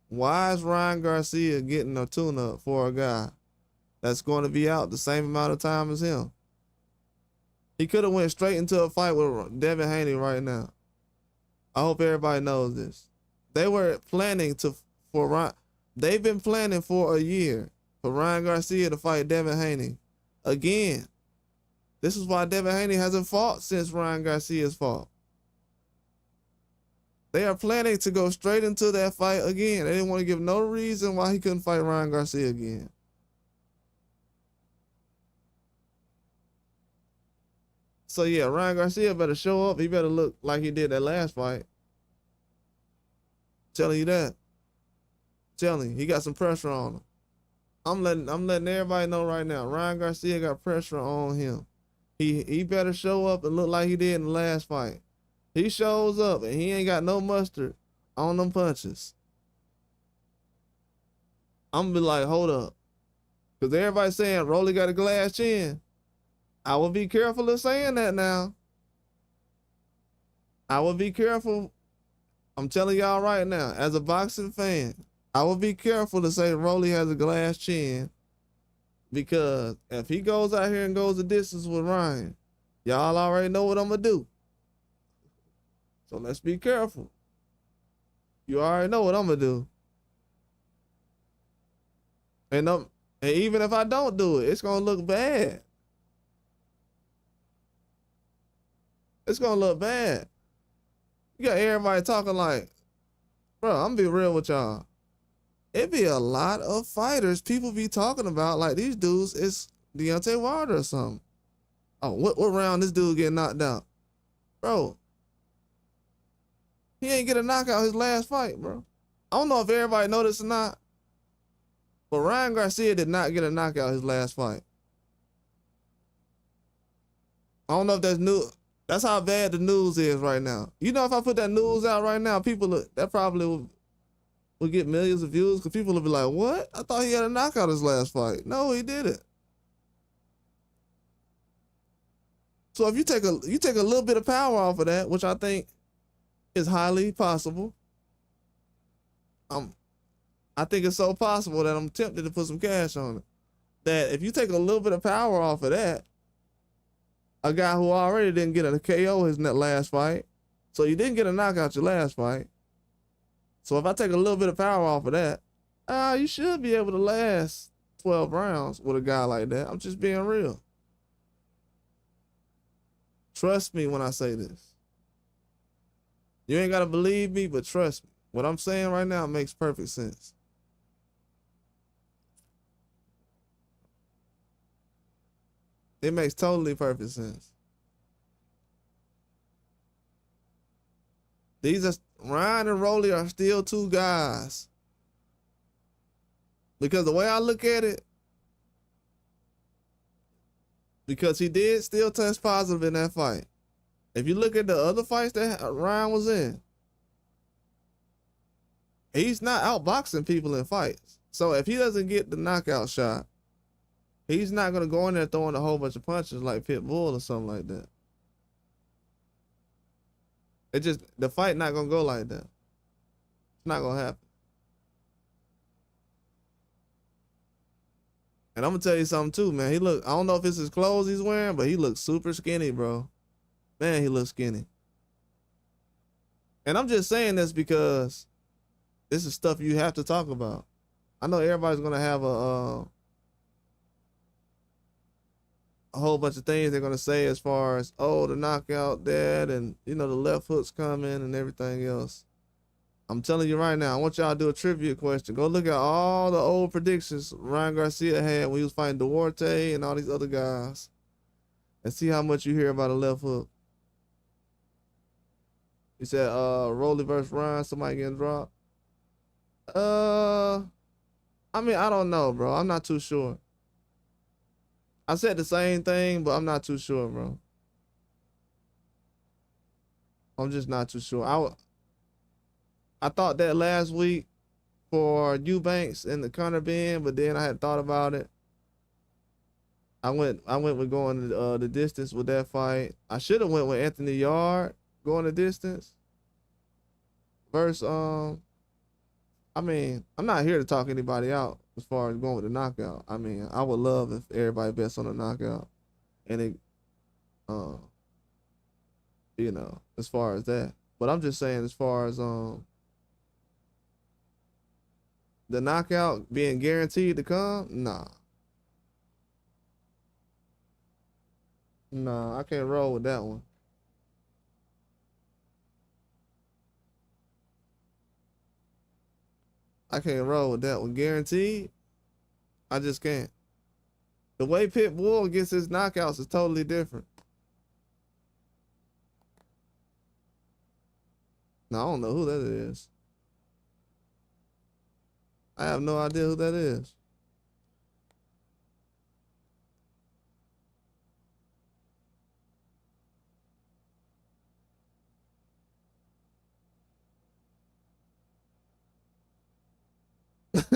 Why is Ryan Garcia getting a tune-up for a guy that's going to be out the same amount of time as him? He could have went straight into a fight with Devin Haney right now. I hope everybody knows this. They were planning for Ryan. They've been planning for a year for Ryan Garcia to fight Devin Haney again. This is why Devin Haney hasn't fought since Ryan Garcia's fought. They are planning to go straight into that fight again. They didn't want to give no reason why he couldn't fight Ryan Garcia again. So yeah, Ryan Garcia better show up. He better look like he did that last fight. Telling you that. Telling you, he got some pressure on him. I'm letting everybody know right now. Ryan Garcia got pressure on him. He better show up and look like he did in the last fight. He shows up and he ain't got no mustard on them punches. I'm gonna be like, hold up. Because everybody's saying Rolly got a glass chin. I will be careful of saying that now. I will be careful. I'm telling y'all right now, as a boxing fan, I will be careful to say Rolly has a glass chin. Because if he goes out here and goes the distance with Ryan, y'all already know what I'm going to do. So let's be careful. You already know what I'm going to do. And even if I don't do it, it's going to look bad. It's going to look bad. You got everybody talking like, bro, I'm going to be real with y'all. It be a lot of fighters people be talking about like these dudes is Deontay Wilder or something. Oh, what round this dude get knocked out? Bro, he ain't get a knockout his last fight, bro. I don't know if everybody noticed or not, but Ryan Garcia did not get a knockout his last fight. I don't know if that's new. That's how bad the news is right now. You know, if I put that news out right now, that probably would get millions of views because people will be like, what? I thought he had a knockout his last fight. No, he didn't. So if you take a little bit of power off of that, which I think is highly possible, I think it's so possible that I'm tempted to put some cash on it. That if you take a little bit of power off of that, a guy who already didn't get a KO his last fight, so you didn't get a knockout your last fight. So if I take a little bit of power off of that, you should be able to last 12 rounds with a guy like that. I'm just being real. Trust me when I say this. You ain't got to believe me, but trust me. What I'm saying right now makes perfect sense. It makes totally perfect sense. Ryan and Rolly are still two guys. Because the way I look at it, because he did still test positive in that fight. If you look at the other fights that Ryan was in, he's not outboxing people in fights. So if he doesn't get the knockout shot, he's not going to go in there throwing a whole bunch of punches like Pitbull or something like that. The fight not going to go like that. It's not going to happen. And I'm going to tell you something too, man. I don't know if it's his clothes he's wearing, but he looks super skinny, bro. Man, he looks skinny. And I'm just saying this because this is stuff you have to talk about. I know everybody's going to have a whole bunch of things they're going to say as far as, oh, the knockout dead and, the left hook's coming and everything else. I'm telling you right now, I want y'all to do a trivia question. Go look at all the old predictions Ryan Garcia had when he was fighting Duarte and all these other guys and see how much you hear about a left hook. He said, Rolly versus Ryan, somebody getting dropped. I don't know, bro. I'm not too sure. I said the same thing, but I'm not too sure, bro. I'm just not too sure. I thought that last week for Eubanks and the Conor Ben, but then I had thought about it. I went with going the distance with that fight. I should have went with Anthony Yard going the distance. Versus I mean, I'm not here to talk anybody out as far as going with the knockout. I mean, I would love if everybody bets on a knockout. And it uh as far as that. But I'm just saying as far as the knockout being guaranteed to come, nah. Nah, I can't roll with that one. I can't roll with that one. Guaranteed, I just can't. The way Pitbull gets his knockouts is totally different. Now, I don't know who that is. I have no idea who that is.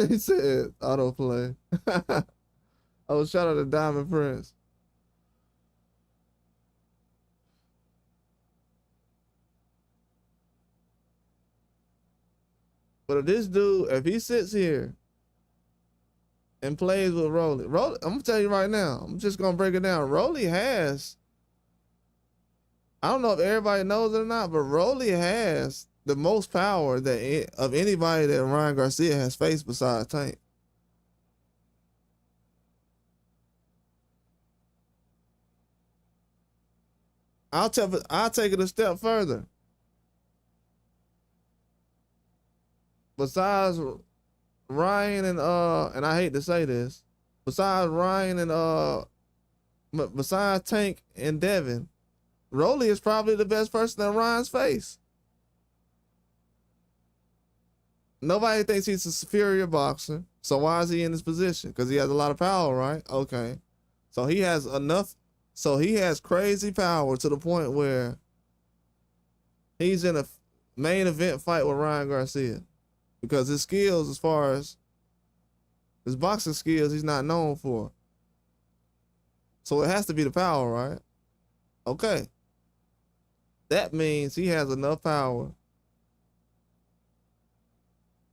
He said autoplay. Oh, shout out to Diamond Prince. But if he sits here and plays with Rolly, I'm gonna tell you right now, I'm just gonna break it down. Rolly has, I don't know if everybody knows it or not, but Rolly has the most power of anybody that Ryan Garcia has faced besides Tank. I'll take it a step further. Besides Ryan and I hate to say this, besides Ryan and besides Tank and Devin, Rolly is probably the best person in Ryan's face. Nobody thinks he's a superior boxer. So why is he in this position? Because he has a lot of power, right? Okay. So he has crazy power to the point where he's in a main event fight with Ryan Garcia. Because his skills, as far as his boxing skills, he's not known for. So it has to be the power, right? Okay. That means he has enough power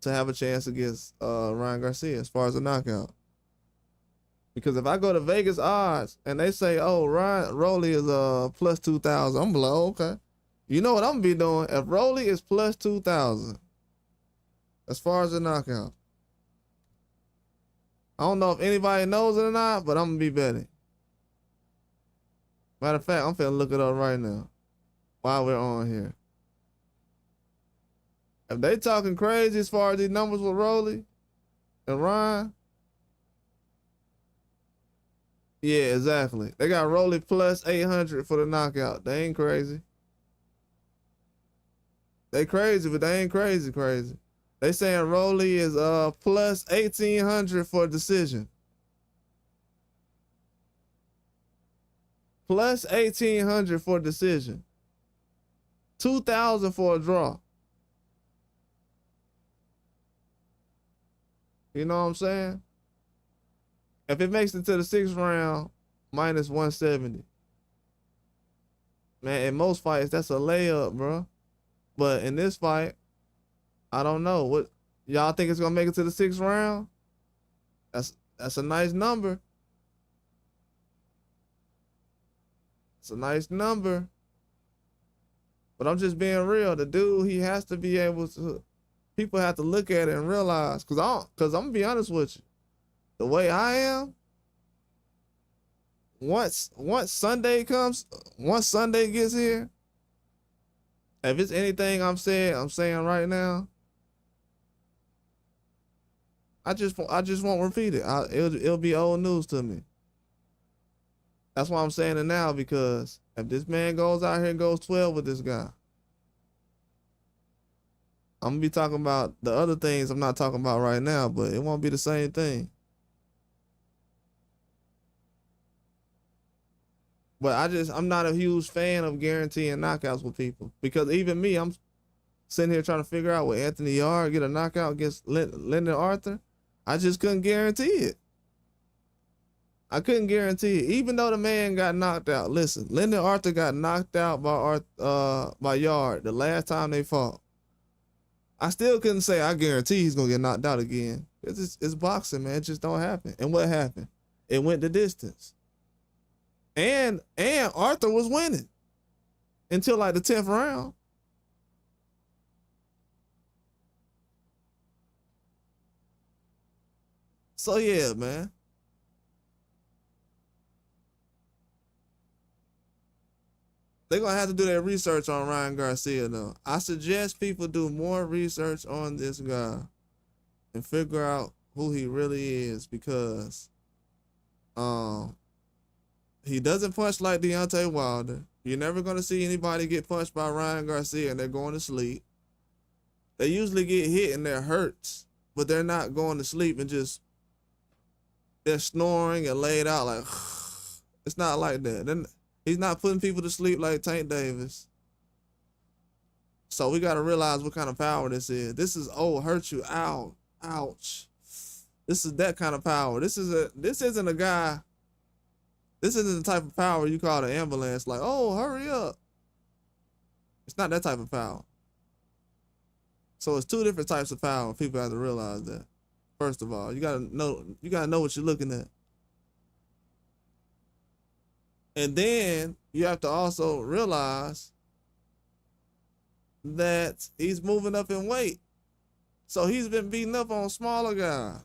to have a chance against Ryan Garcia as far as a knockout. Because if I go to Vegas odds and they say, oh, Rolly is plus 2,000, I'm like, oh, okay. You know what I'm gonna be doing? If Rolly is plus 2,000, as far as a knockout, I don't know if anybody knows it or not, but I'm gonna be betting. Matter of fact, I'm finna look it up right now while we're on here. If they talking crazy as far as these numbers with Rolly and Ryan, yeah, exactly. They got Rolly plus 800 for the knockout. They ain't crazy. They crazy, but they ain't crazy. They saying Rolly is plus 1,800 for a decision. Plus 1,800 for a decision. 2,000 for a draw. You know what I'm saying? If it makes it to the 6th round, minus 170. Man, in most fights, that's a layup, bro. But in this fight, I don't know. What y'all think it's gonna make it to the 6th round? That's a nice number. It's a nice number. But I'm just being real. The dude, he has to be able to. People have to look at it and realize, cause I'm gonna be honest with you. The way I am, once Sunday gets here, if it's anything I'm saying right now, I just won't repeat it. It'll be old news to me. That's why I'm saying it now, because if this man goes out here and goes 12 with this guy, I'm gonna be talking about the other things I'm not talking about right now, but it won't be the same thing. But I'm not a huge fan of guaranteeing knockouts with people, because even me, I'm sitting here trying to figure out, will Anthony Yard get a knockout against Lyndon Arthur? I just couldn't guarantee it. I couldn't guarantee it. Even though the man got knocked out. Listen, Lyndon Arthur got knocked out by Yard the last time they fought. I still couldn't say I guarantee he's gonna get knocked out again. It's boxing, man. It just don't happen. And what happened? It went the distance. And Arthur was winning until like the 10th round. So yeah, man. They're gonna have to do their research on Ryan Garcia though. I suggest people do more research on this guy and figure out who he really is, because he doesn't punch like Deontay Wilder. You're never gonna see anybody get punched by Ryan Garcia and they're going to sleep. They usually get hit and that hurts, but they're not going to sleep and just they're snoring and laid out like it's not like that. Then he's not putting people to sleep like Tank Davis. So we got to realize what kind of power this is. This is, oh, hurt you, ow, ouch. This is that kind of power. This isn't a guy. This isn't the type of power you call the ambulance. Like, oh, hurry up. It's not that type of power. So it's two different types of power. People have to realize that. First of all, you gotta know what you're looking at. And then you have to also realize that he's moving up in weight. So he's been beating up on smaller guys.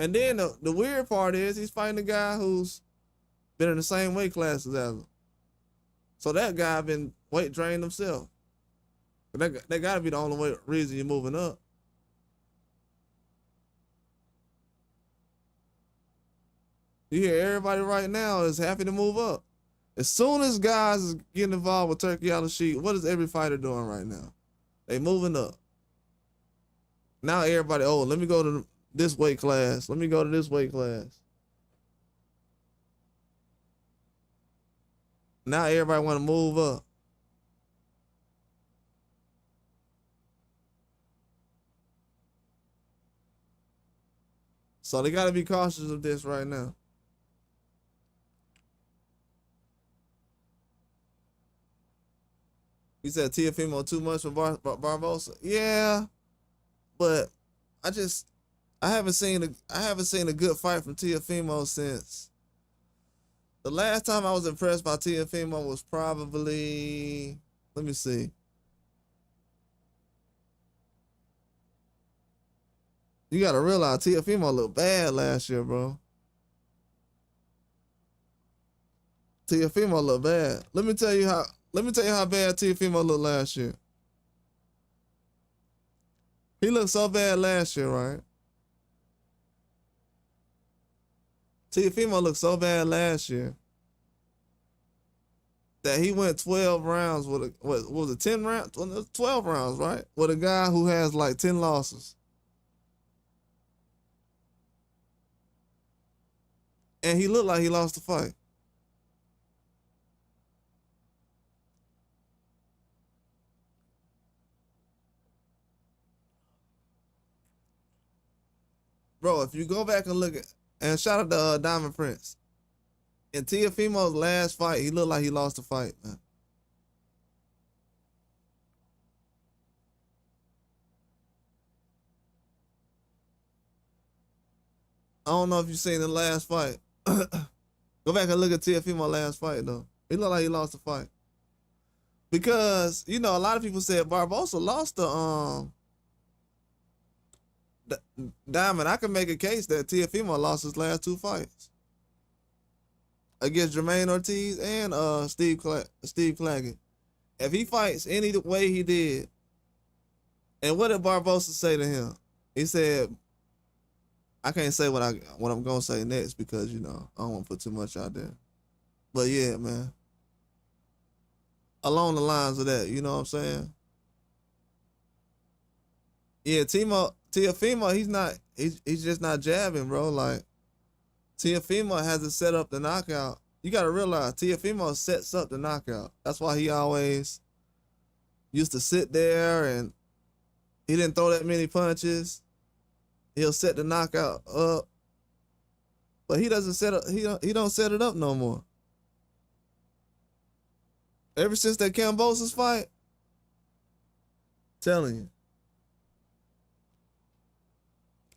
And then the weird part is he's fighting a guy who's been in the same weight class as him. So that guy been weight drained himself. That gotta be the only reason you're moving up. You hear everybody right now is happy to move up. As soon as guys is getting involved with Turkey Al-Sheet, what is every fighter doing right now? They moving up. Now everybody, oh, let me go to this weight class. Let me go to this weight class. Now everybody want to move up. So they got to be cautious of this right now. You said Teofimo too much for Barboza. Yeah, but I haven't seen a good fight from Teofimo since the last time I was impressed by Teofimo was probably, let me see. You gotta realize Teofimo looked bad last year, bro. Teofimo looked bad. Let me tell you how bad Teofimo looked last year. He looked so bad last year, right? Teofimo looked so bad last year that he went 12 rounds with what was it, 10 rounds? 12 rounds, right? With a guy who has like 10 losses. And he looked like he lost the fight. Bro, if you go back and look at, and shout out to Diamond Prince. In Teofimo's last fight, he looked like he lost the fight, man. I don't know if you've seen the last fight. Go back and look at Teofimo's last fight, though. He looked like he lost the fight. Because, you know, a lot of people said Barboza lost the Diamond. I can make a case that Teofimo lost his last two fights against Jermaine Ortiz and Steve Claggett. If he fights any way he did, and what did Barboza say to him? He said, I can't say what I'm gonna say next because, you know, I don't want to put too much out there. But yeah, man, along the lines of that, you know what I'm saying? Yeah, Teofimo, he's just not jabbing, bro. Like, Teofimo has it set up the knockout. You got to realize Teofimo sets up the knockout. That's why he always used to sit there and he didn't throw that many punches. He'll set the knockout up But he doesn't set up. He don't set it up no more. Ever since that Kambosos fight, telling you.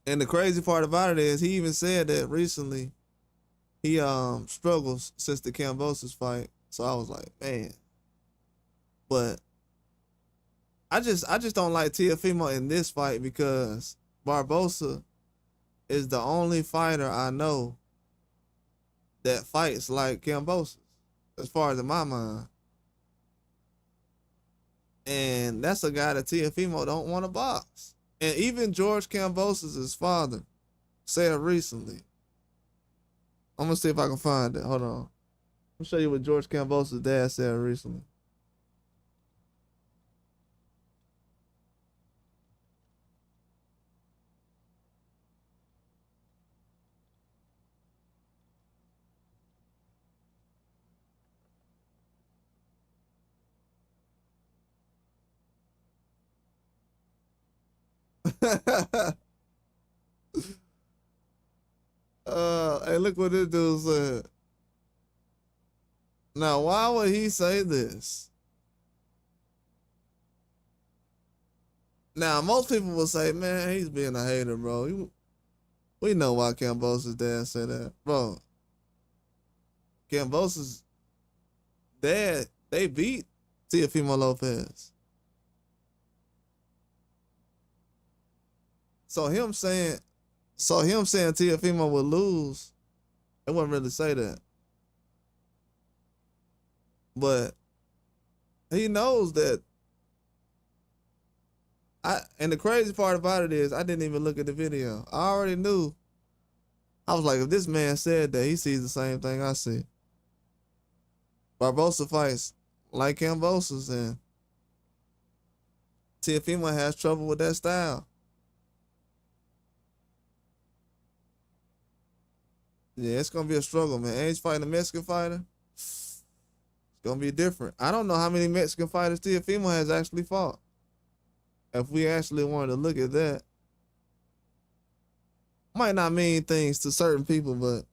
And the crazy part about it is he even said that recently he struggles since the Kambosos fight. So I was like, man. But I just don't like Teofimo in this fight because Barboza is the only fighter I know that fights like Kambosos, as far as in my mind. And that's a guy that Teofimo don't want to box. And even George Kambosos' father said recently. I'm gonna see if I can find it. Hold on. I'll show you what George Kambosos' dad said recently. Hey, look what this dude said. Now, why would he say this? Now, most people will say, man, he's being a hater, bro. We know why Kambosos' dad said that. Bro, Kambosos' dad, they beat Teofimo Lopez. So him saying Teofimo would lose, it wouldn't really say that. But he knows that. And the crazy part about it is I didn't even look at the video. I already knew. I was like, if this man said that, he sees the same thing I see. Barboza fights like Kambosos, and Teofimo has trouble with that style. Yeah, it's gonna be a struggle, man. And he's fighting a Mexican fighter. It's gonna be different. I don't know how many Mexican fighters Teofimo has actually fought. If we actually wanted to look at that, might not mean things to certain people, but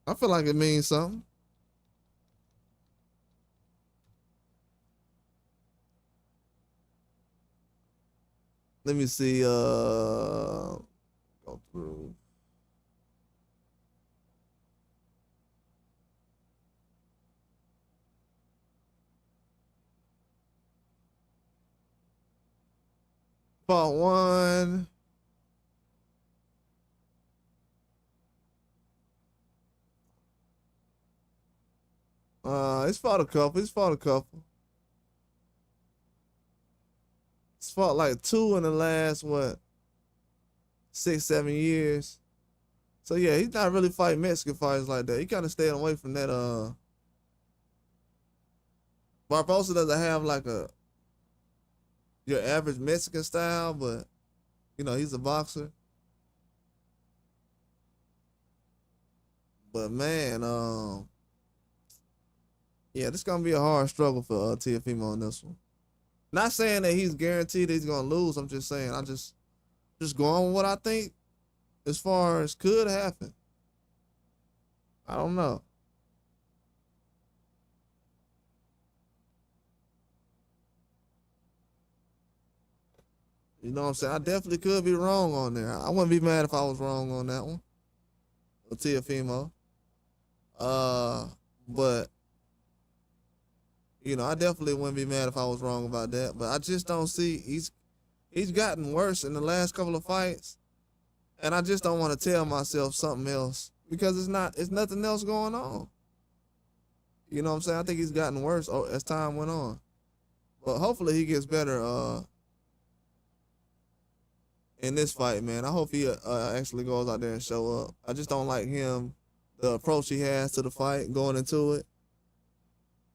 I feel like it means something. Let me see. Go through. Fought one. He's fought a couple. He's fought like two in the last, 6, 7 years. So yeah, he's not really fighting Mexican fighters like that. He kind of staying away from that. Barboza doesn't have like your average Mexican style, but he's a boxer. But man, yeah, this is gonna be a hard struggle for Teofimo on this one. Not saying that he's guaranteed that he's gonna lose. I'm just saying I just going with what I think as far as could happen. I don't know. You know what I'm saying? I definitely could be wrong on there. I wouldn't be mad if I was wrong on that one. With Teofimo. But I definitely wouldn't be mad if I was wrong about that. But I just don't see he's gotten worse in the last couple of fights. And I just don't want to tell myself something else. Because it's nothing else going on. You know what I'm saying? I think he's gotten worse as time went on. But hopefully he gets better in this fight, man. I hope he actually goes out there and show up. I just don't like him, the approach he has to the fight, going into it.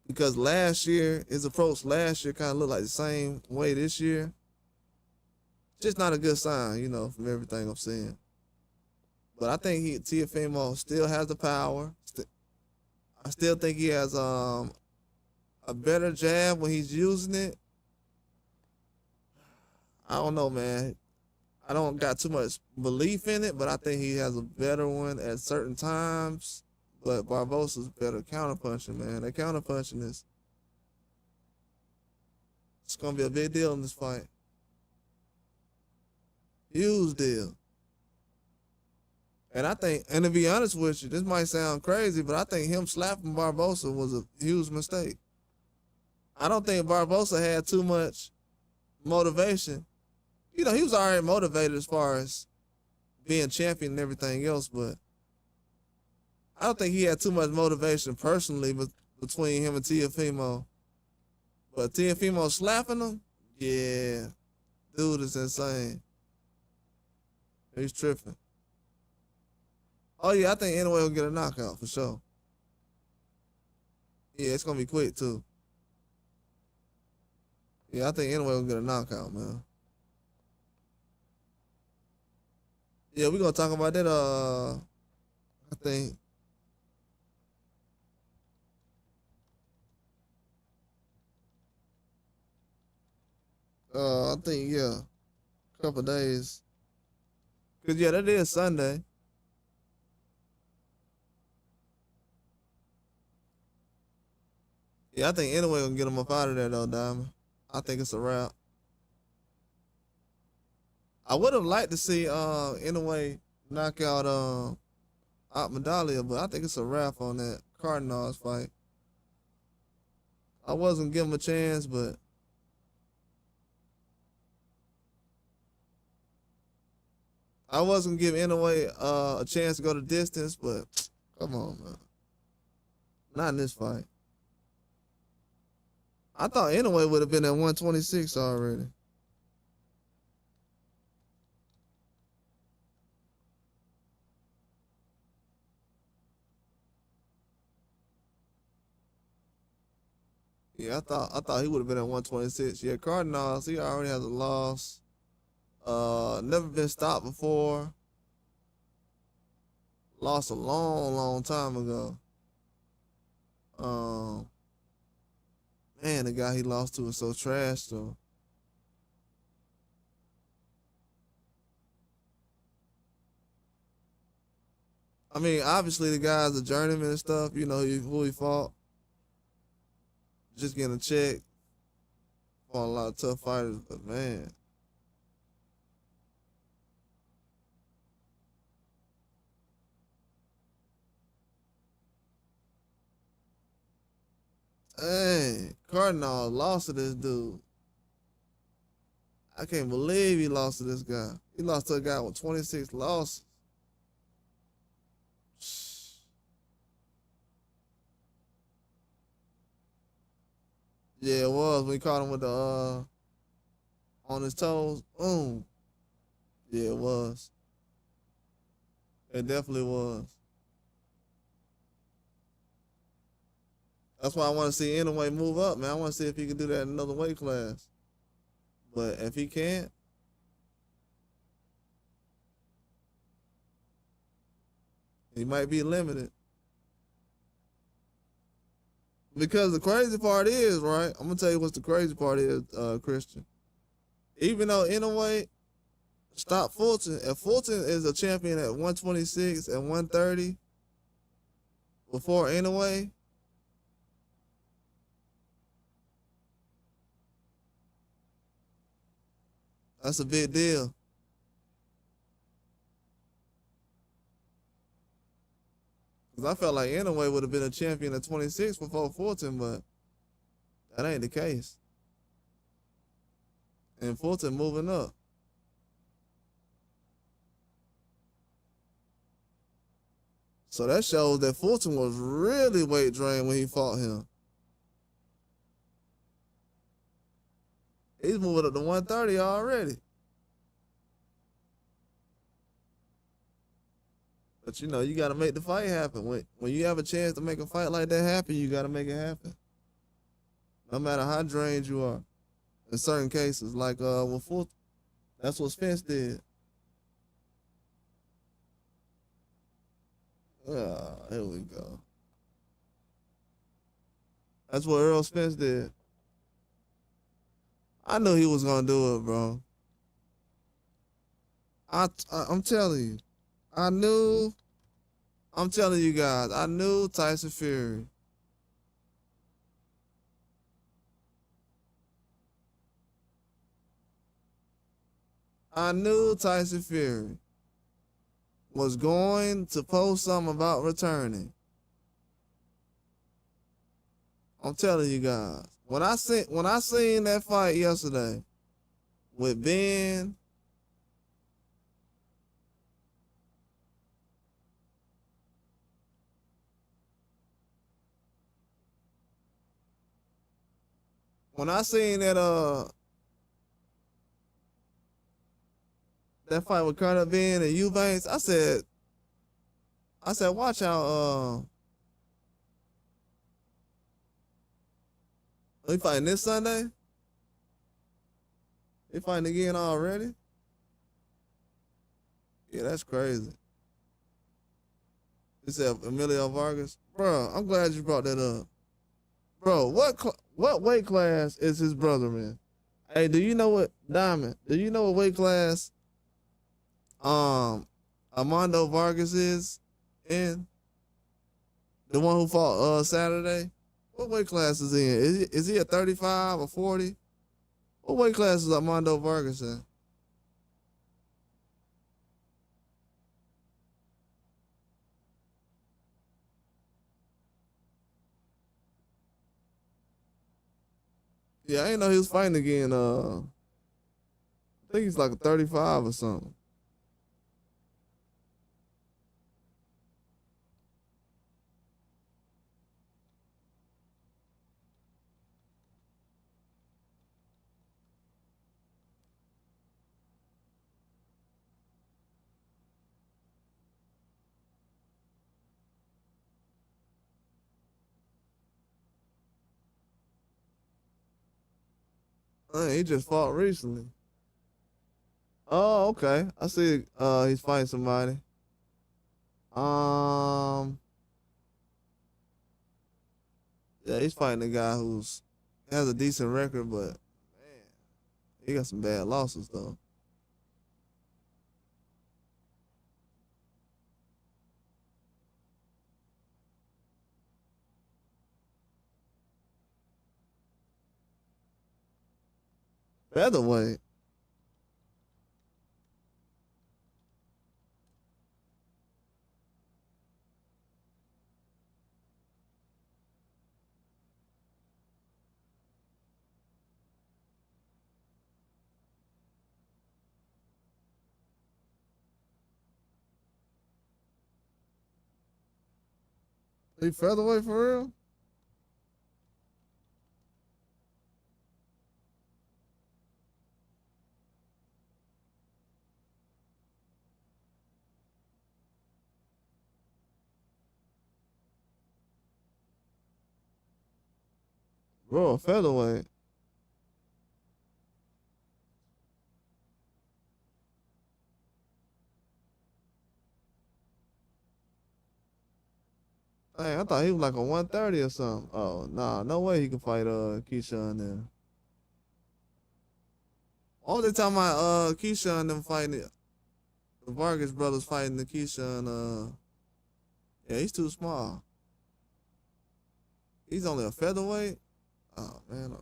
Because his approach last year kind of looked like the same way this year. Just not a good sign, from everything I'm seeing. But I think Teofimo still has the power. I still think he has a better jab when he's using it. I don't know, man. I don't got too much belief in it, but I think he has a better one at certain times. But Barboza's better counterpunching, man. That counterpunching is it's gonna be a big deal in this fight. Huge deal. And I think, and to be honest with you, this might sound crazy, but I think him slapping Barboza was a huge mistake. I don't think Barboza had too much motivation. You know, he was already motivated as far as being champion and everything else, but I don't think he had too much motivation personally between him and Teofimo. But Teofimo slapping him, yeah, dude is insane. He's tripping. Oh yeah, I think Inoue will get a knockout for sure. Yeah, it's gonna be quick too. Yeah, I think Inoue will get a knockout, man. Yeah, we're gonna talk about that. I think. I think yeah, a couple days. Cause yeah, that is Sunday. Yeah, I think Inoue gonna get him up out of there though, Diamond. I think it's a wrap. I would have liked to see Inoue knock out Medalia, but I think it's a wrap on that Cardinals fight. I wasn't giving him a chance, but I wasn't giving Inoue a chance to go the distance. But come on, man, not in this fight. I thought Inoue would have been at 126 already. Yeah, I thought he would have been at 126. Yeah, Cardinals, he already has a loss. Never been stopped before. Lost a long, long time ago. Man, the guy he lost to was so trash though. I mean, obviously the guy's a journeyman and stuff. You know who he fought. Just getting a check. Fought a lot of tough fighters, but man. Hey, Cardinal lost to this dude. I can't believe he lost to this guy. He lost to a guy with 26 losses. Yeah, it was. We caught him with the on his toes. Boom. Yeah, it was. It definitely was. That's why I want to see Inoue move up, man. I want to see if he can do that in another weight class. But if he can't, he might be limited. Because the crazy part is, right? I'm gonna tell you what the crazy part is, Christian. Even though Inoue stopped Fulton, if Fulton is a champion at 126 and 130 before Inoue, that's a big deal. Because I felt like Inoue would have been a champion at 26 before Fulton, but that ain't the case. And Fulton moving up. So that shows that Fulton was really weight drained when he fought him. He's moving up to 130 already. But you know, you got to make the fight happen. When you have a chance to make a fight like that happen, you got to make it happen. No matter how drained you are. In certain cases, like with Fulton, that's what Spence did. Here we go. That's what Earl Spence did. I knew he was gonna do it, bro. I'm telling you, I knew. I'm telling you guys, I knew Tyson Fury. I knew Tyson Fury was going to post something about returning. I'm telling you guys. When I seen that fight yesterday with Ben, when I seen that fight with Carter Ben and Eubanks, I said, watch out. He fighting this Sunday. He fighting again already. Yeah, that's crazy. He said Emilio Vargas, bro. I'm glad you brought that up, bro. What weight class is his brother in? Hey, do you know what Diamond? Do you know what weight class Armando Vargas is in? The one who fought Saturday? What weight class is he in? Is he a 35 or 40? What weight class is Armando Vargas in? Yeah, I didn't know he was fighting again. I think he's like a 35 or something. He just fought recently. Oh, okay. I see. He's fighting somebody. Um, yeah, he's fighting a guy who's has a decent record, but man, he got some bad losses though. Featherweight. He featherweight for real? Bro, featherweight. Hey, I thought he was like a 130 or something. Oh, nah, no way he can fight Keyshawn there. All the time Keyshawn them fighting the Vargas brothers fighting the Keyshawn yeah, he's too small. He's only a featherweight. Oh man.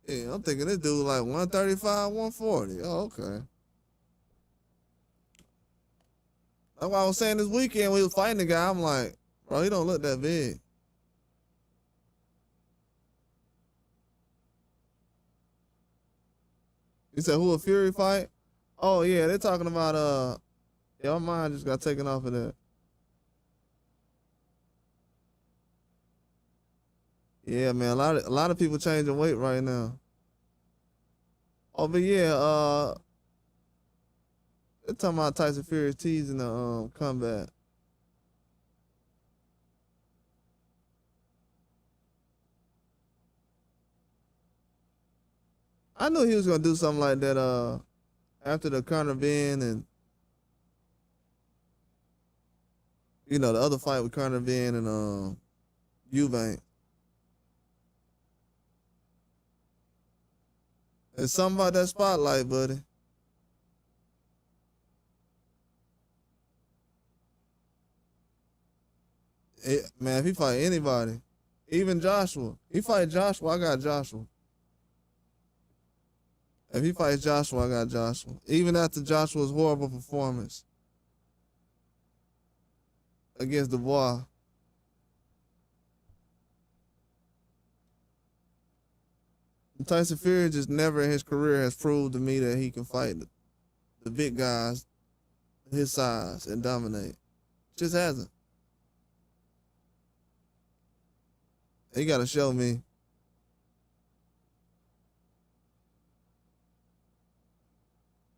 Yeah, I'm thinking this dude like 135, 140. Oh, okay. That's why I was saying this weekend we was fighting the guy. I'm like, bro, he don't look that big. He said, who a Fury fight? Oh yeah, they're talking about yeah, my mind just got taken off of that. Yeah, man, a lot of people changing weight right now. Oh, but yeah, they're talking about Tyson Fury teasing the comeback. I knew he was gonna do something like that after the Conor Ben and the other fight with Conor Ben and Eubank. It's something about that spotlight, buddy. Man, if he fight anybody, even Joshua, he fight Joshua, I got Joshua. If he fights Joshua, I got Joshua. Even after Joshua's horrible performance against Dubois. Tyson Fury just never in his career has proved to me that he can fight the big guys his size and dominate. Just hasn't. He got to show me.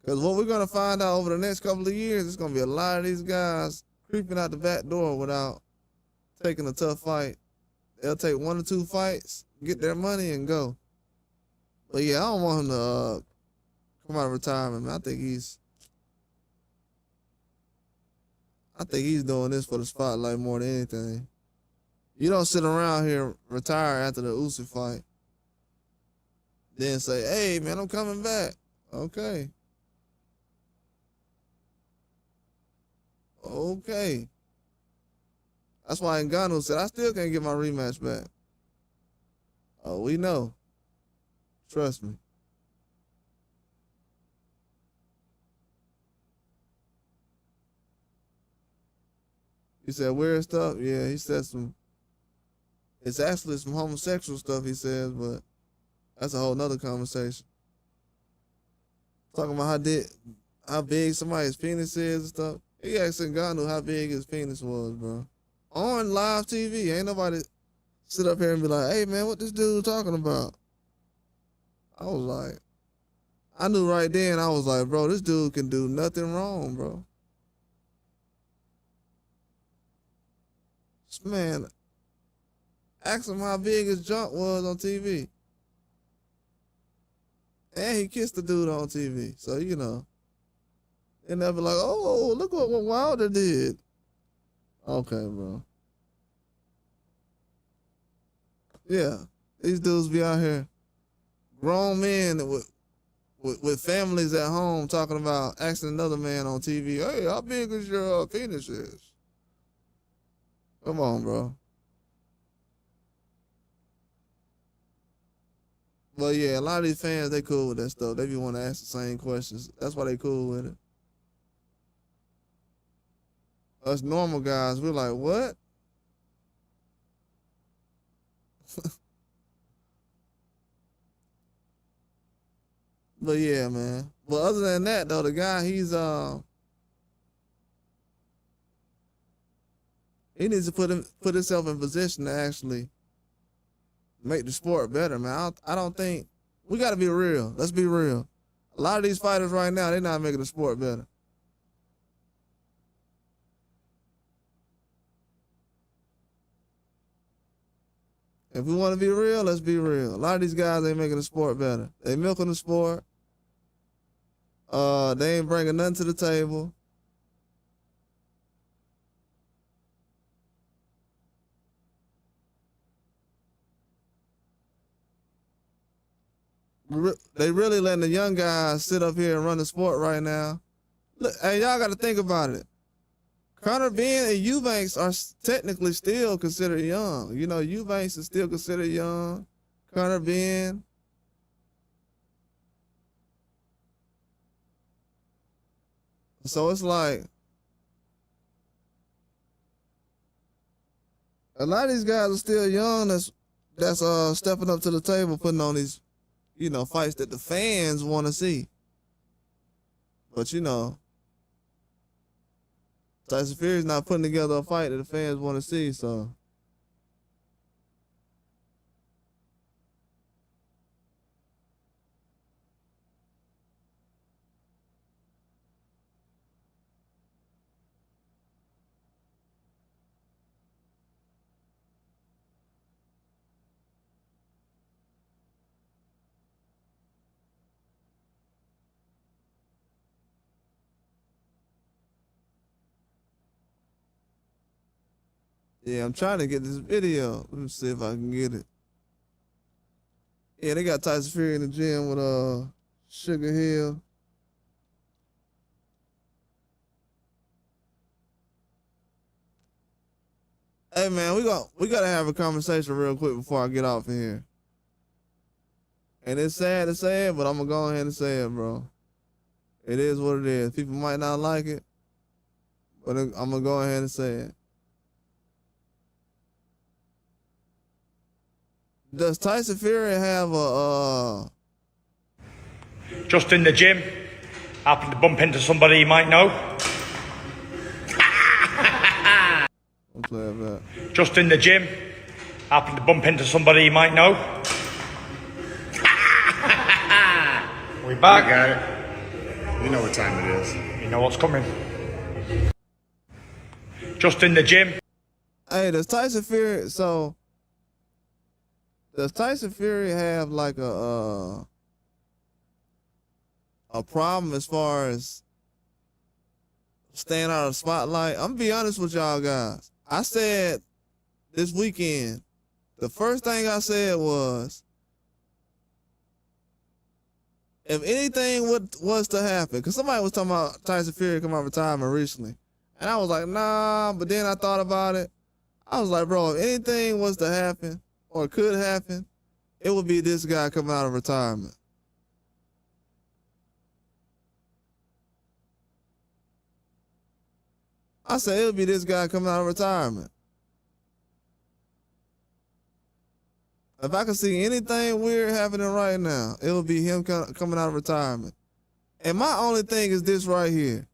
Because what we're going to find out over the next couple of years, it's going to be a lot of these guys creeping out the back door without taking a tough fight. They'll take 1 or 2 fights, get their money, and go. But yeah, I don't want him to come out of retirement, man. I think he's doing this for the spotlight more than anything. You don't sit around here, retire after the Usyk fight, then say, hey, man, I'm coming back. Okay. That's why Ngannou said, I still can't get my rematch back. Oh, we know. Trust me. He said weird stuff? Yeah, he said it's actually some homosexual stuff he says, but that's a whole nother conversation. Talking about how big somebody's penis is and stuff. He asked Ngannou how big his penis was, bro. On live TV. Ain't nobody sit up here and be like, hey, man, what this dude talking about? I was like, I knew right then, I was like, bro, this dude can do nothing wrong, bro. This man, ask him how big his junk was on TV. And he kissed the dude on TV. So, you know. And they'll be like, oh, look what Wilder did. Okay, bro. Yeah. These dudes be out here, grown men with families at home talking about asking another man on TV, hey, how big is your penis is? Come on, bro. But yeah, a lot of these fans, they cool with that stuff. They be want to ask the same questions. That's why they cool with it. Us normal guys, we're like, what? But yeah, man. But other than that, though, the guy, he needs to put himself in position to actually make the sport better, man. I don't think we got to be real. Let's be real. A lot of these fighters right now, they're not making the sport better. If we want to be real, let's be real. A lot of these guys ain't making the sport better. They milking the sport. They ain't bringing nothing to the table. They really letting the young guys sit up here and run the sport right now. Look, hey, y'all got to think about it. Conor Ben and Eubanks are technically still considered young. You know, Eubanks is still considered young. Conor Ben. So it's like a lot of these guys are still young. That's stepping up to the table, putting on these, you know, fights that the fans want to see. But you know, Tyson Fury's not putting together a fight that the fans want to see. So Yeah, I'm trying to get this video. Let me see if I can get it. Yeah, they got Tyson Fury in the gym with Sugar Hill. Hey man, we gotta have a conversation real quick before I get off of here. And it's sad to say it, but I'm gonna go ahead and say it, bro. It is what it is. People might not like it, but I'm gonna go ahead and say it. Does Tyson Fury have a Just in the gym, happened to bump into somebody you might know. I'm playing that. Just in the gym, happened to bump into somebody you might know. We back. I got it. You know what time it is. You know what's coming. Just in the gym. Hey, does Tyson Fury have like a problem as far as staying out of the spotlight? I'm gonna be honest with y'all guys. I said this weekend, the first thing I said was, if anything was to happen, because somebody was talking about Tyson Fury come out of retirement recently, and I was like, nah, but then I thought about it. I was like, bro, if anything was to happen or could happen, it would be this guy coming out of retirement. I said it would be this guy coming out of retirement. If I could see anything weird happening right now, it would be him coming out of retirement. And my only thing is this right here.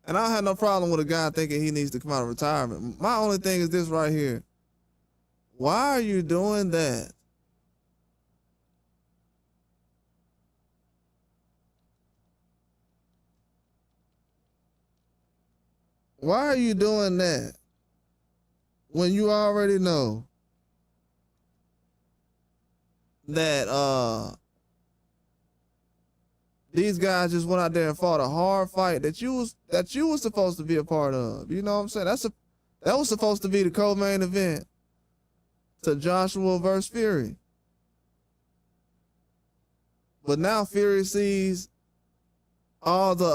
And I don't have no problem with a guy thinking he needs to come out of retirement. My only thing is this right here. Why are you doing that? Why are you doing that when you already know that these guys just went out there and fought a hard fight that you was supposed to be a part of? You know what I'm saying? That was supposed to be the co-main event to Joshua versus Fury. But now Fury sees all the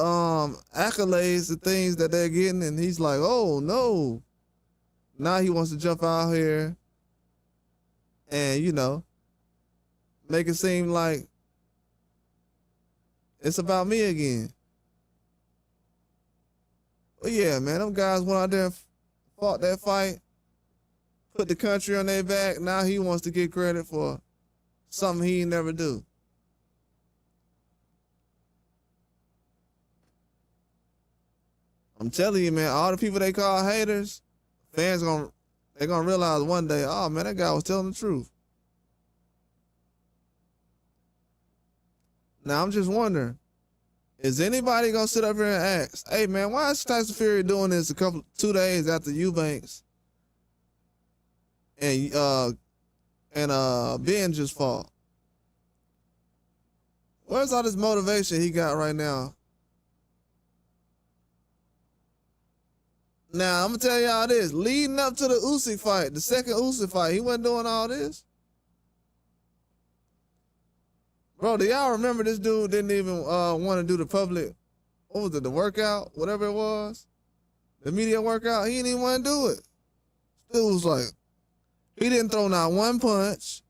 accolades and things that they're getting, and he's like, oh no. Now he wants to jump out here and, you know, make it seem like it's about me again. But yeah, man, them guys went out there and fought that fight, put the country on their back. Now he wants to get credit for something he never do. I'm telling you, man, all the people they call haters, fans they're gonna realize one day, oh man, that guy was telling the truth. Now I'm just wondering, is anybody gonna sit up here and ask, hey man, why is Tyson Fury doing this 2 days after Eubanks and Ben just fought? Where's all this motivation he got right now? Now, I'm going to tell y'all this. Leading up to the Usyk fight, the second Usyk fight, he wasn't doing all this. Bro, do y'all remember this dude didn't even want to do the public, what was it, the workout, whatever it was? The media workout, he didn't even want to do it. Dude was like, he didn't throw not one punch.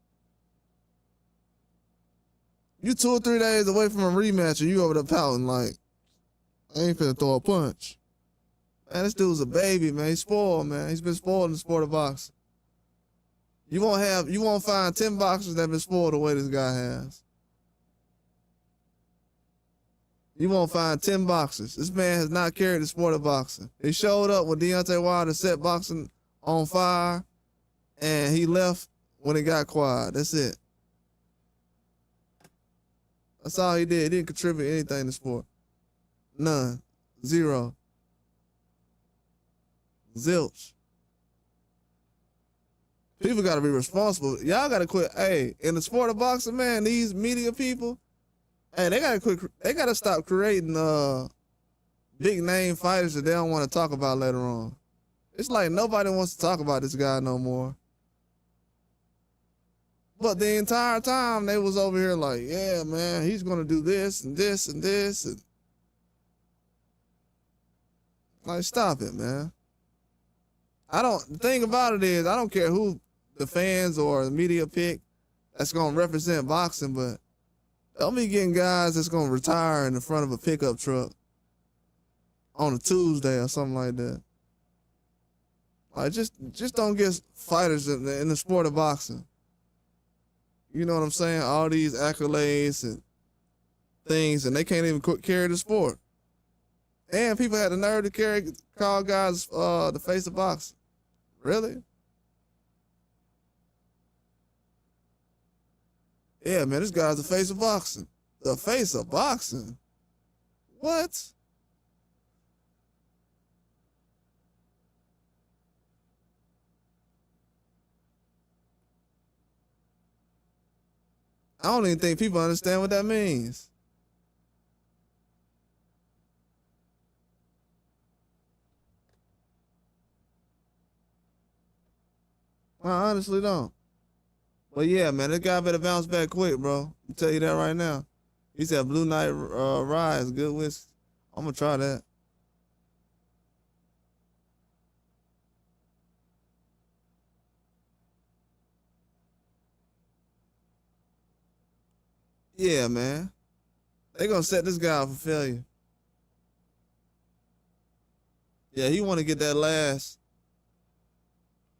You 2 or 3 days away from a rematch and you over there pouting like, I ain't finna throw a punch. Man, this dude's a baby, man. He's spoiled, man. He's been spoiled in the sport of boxing. You won't find 10 boxers that have been spoiled the way this guy has. You won't find 10 boxers. This man has not carried the sport of boxing. He showed up when Deontay Wilder set boxing on fire, and he left when it got quiet. That's it. That's all he did. He didn't contribute anything to sport. None. Zero. Zilch. People got to be responsible. Y'all got to quit. Hey, in the sport of boxing, man, these media people, hey, they got to quit. They got to stop creating big name fighters that they don't want to talk about later on. It's like nobody wants to talk about this guy no more. But the entire time they was over here like, yeah, man, he's gonna do this and this and this and like, stop it, man. The thing about it is, I don't care who the fans or the media pick that's gonna represent boxing, but don't be getting guys that's gonna retire in the front of a pickup truck on a Tuesday or something like that. Like, just don't get fighters in the sport of boxing. You know what I'm saying? All these accolades and things, and they can't even carry the sport. And people had the nerve to call guys the face of boxing. Really? Yeah, man, this guy's the face of boxing. The face of boxing? What? I don't even think people understand what that means. I honestly don't. But yeah, man, this guy better bounce back quick, bro. I'll tell you that right now. He said Blue Night Rise, good whiskey. I'm gonna try that. Yeah, man. They gonna set this guy up for failure. Yeah, he wanna get that last.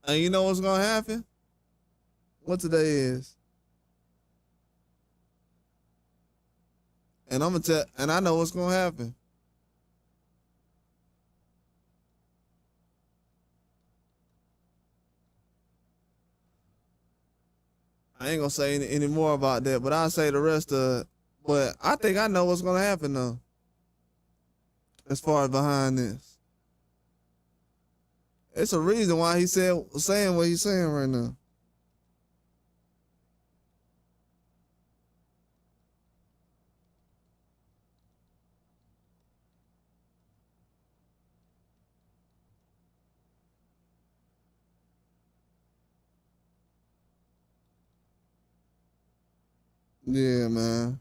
And you know what's gonna happen? What today is? And and I know what's gonna happen. I ain't gonna say any more about that, but I'll say the rest of it. But I think I know what's gonna happen though. As far as behind this. It's a reason why he's saying what he's saying right now. Yeah, man.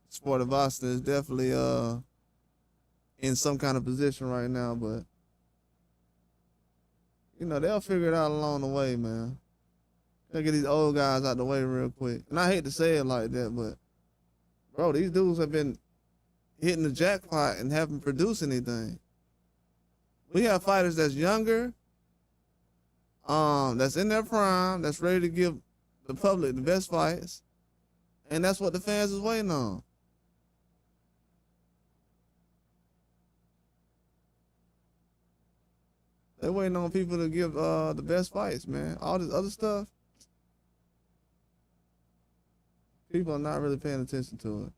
Sport of Boston is definitely in some kind of position right now, but you know, they'll figure it out along the way, man. They'll get these old guys out the way real quick. And I hate to say it like that, but bro, these dudes have been hitting the jackpot and haven't produced anything. We have fighters that's younger, that's in their prime, that's ready to give the public the best fights, and that's what the fans is waiting on. They're waiting on people to give the best fights, man. All this other stuff, people are not really paying attention to it.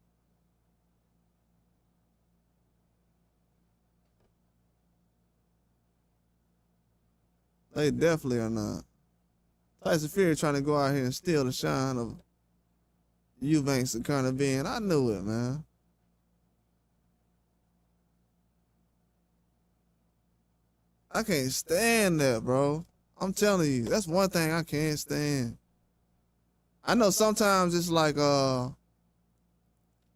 They definitely are not. Tyson Fury trying to go out here and steal the shine of Eubanks and Conor Ben. I knew it, man. I can't stand that, bro. I'm telling you, that's one thing I can't stand. I know sometimes it's like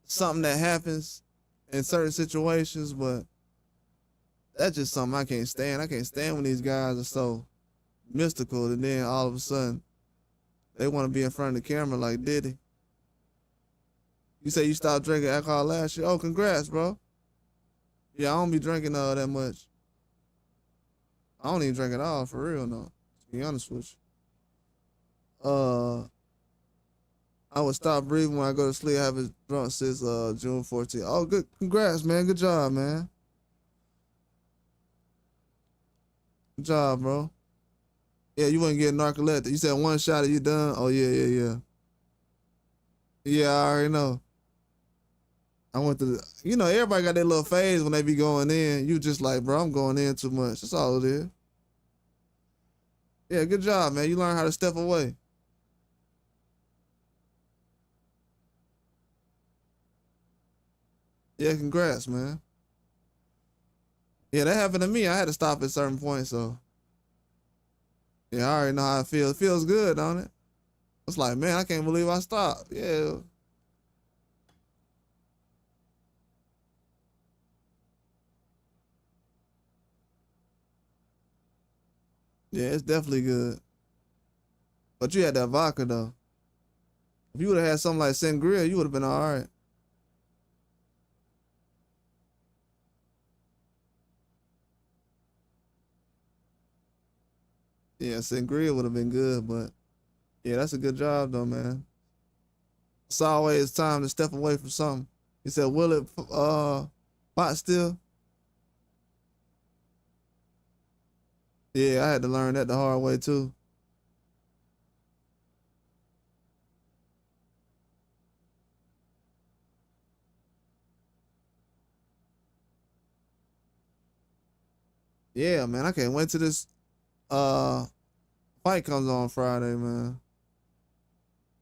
something that happens in certain situations, but that's just something I can't stand. I can't stand when these guys are so mystical and then all of a sudden they want to be in front of the camera like Diddy. You say you stopped drinking alcohol last year? Oh, congrats, bro. Yeah, I don't be drinking that much. I don't even drink at all, for real, no. To be honest with you. I would stop breathing when I go to sleep. I haven't drunk since June 14th. Oh, good. Congrats, man. Good job, man. Good job, bro. Yeah, you wasn't getting narcoleptic. You said one shot and you done? Oh, yeah. Yeah, I already know. I went to everybody got their little phase when they be going in. You just like, bro, I'm going in too much. That's all it is. Yeah, good job, man. You learn how to step away. Yeah, congrats, man. Yeah, that happened to me. I had to stop at certain points, so yeah, I already know how it feels. It feels good, don't it? It's like, man, I can't believe I stopped. Yeah. Yeah, it's definitely good. But you had that vodka though. If you would have had something like sangria, you would have been all right. Yeah, sangria would have been good, but yeah, that's a good job though, man. It's always time to step away from something. He said, "Will it pot still?" Yeah, I had to learn that the hard way too. Yeah, man, I can't wait till this uh fight comes on Friday, man.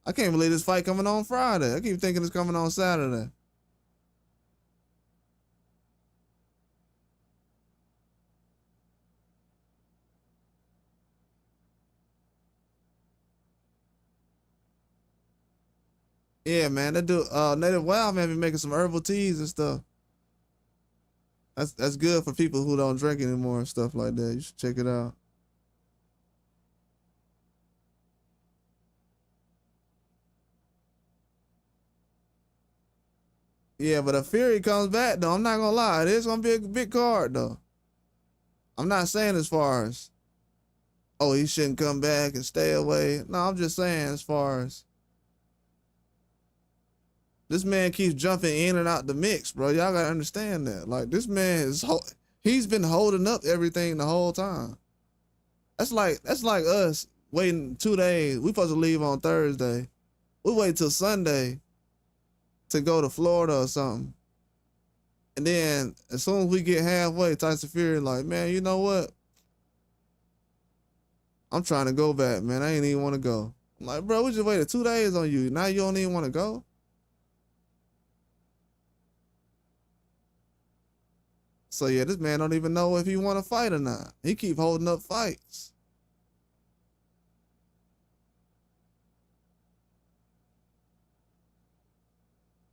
I can't believe this fight coming on Friday. I keep thinking it's coming on Saturday. Yeah, man, that dude Native Wild man be making some herbal teas and stuff. That's good for people who don't drink anymore and stuff like that. You should check it out. Yeah, but if Fury comes back though, I'm not gonna lie, it is gonna be a big card though. I'm not saying as far as, oh, he shouldn't come back and stay away. No, I'm just saying as far as this man keeps jumping in and out the mix, bro. Y'all gotta understand that. Like this man he's been holding up everything the whole time. That's like us waiting 2 days. We supposed to leave on Thursday. We wait till Sunday to go to Florida or something. And then as soon as we get halfway, Tyson Fury like, man, you know what? I'm trying to go back, man. I ain't even want to go. I'm like, bro, we just waited 2 days on you. Now you don't even want to go? So yeah, this man don't even know if he want to fight or not. He keep holding up fights.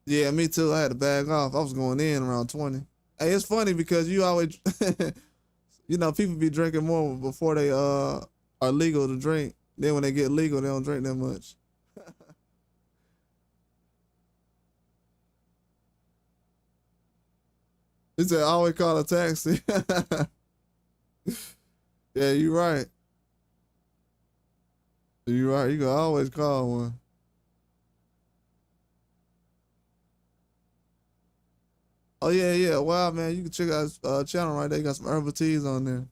Yeah, me too. I had to back off. I was going in around 20. Hey, it's funny because you always, you know, people be drinking more before they are legal to drink. Then when they get legal, they don't drink that much. He said, always call a taxi. Yeah, you right. You right. You can always call one. Oh yeah, yeah. Wow, man. You can check out his channel right there. You got some herbal teas on there.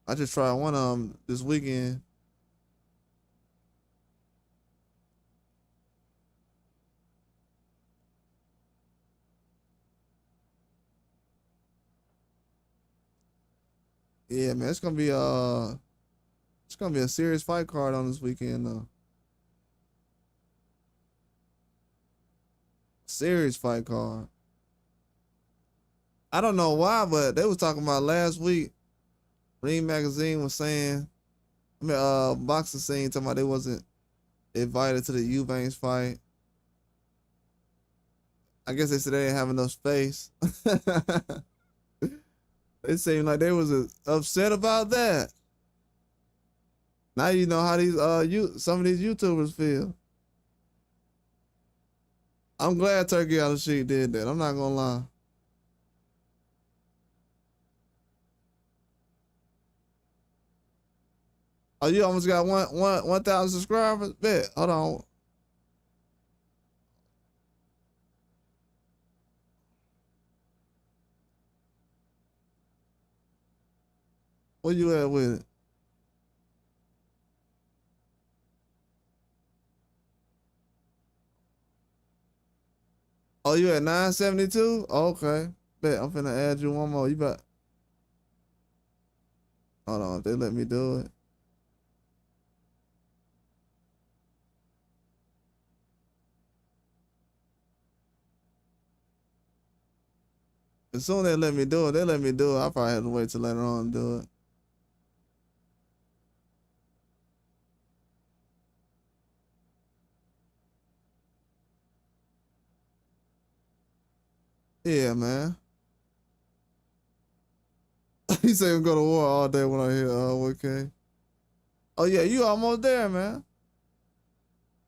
I just tried one of them this weekend. Yeah, man. It's gonna be a serious fight card on this weekend though. Serious fight card. I don't know why, but they was talking about last week. Ring Magazine was saying, I mean, boxing scene talking about they wasn't invited to the Eubanks fight. I guess they said they didn't have enough space. It seemed like they was upset about that. Now you know how these some of these YouTubers feel. I'm glad Turkey Out of Sheet did that. I'm not gonna lie. Oh, you almost got 1,000 subscribers? Bet. Hold on. Where you at with it? Oh, you at 972? Okay. Bet. I'm finna add you one more. You bet. Hold on. If they let me do it. As soon as they let me do it, I probably have to wait till later on to do it. Yeah, man. He said we go to war all day when I hear okay. Oh yeah, you almost there, man.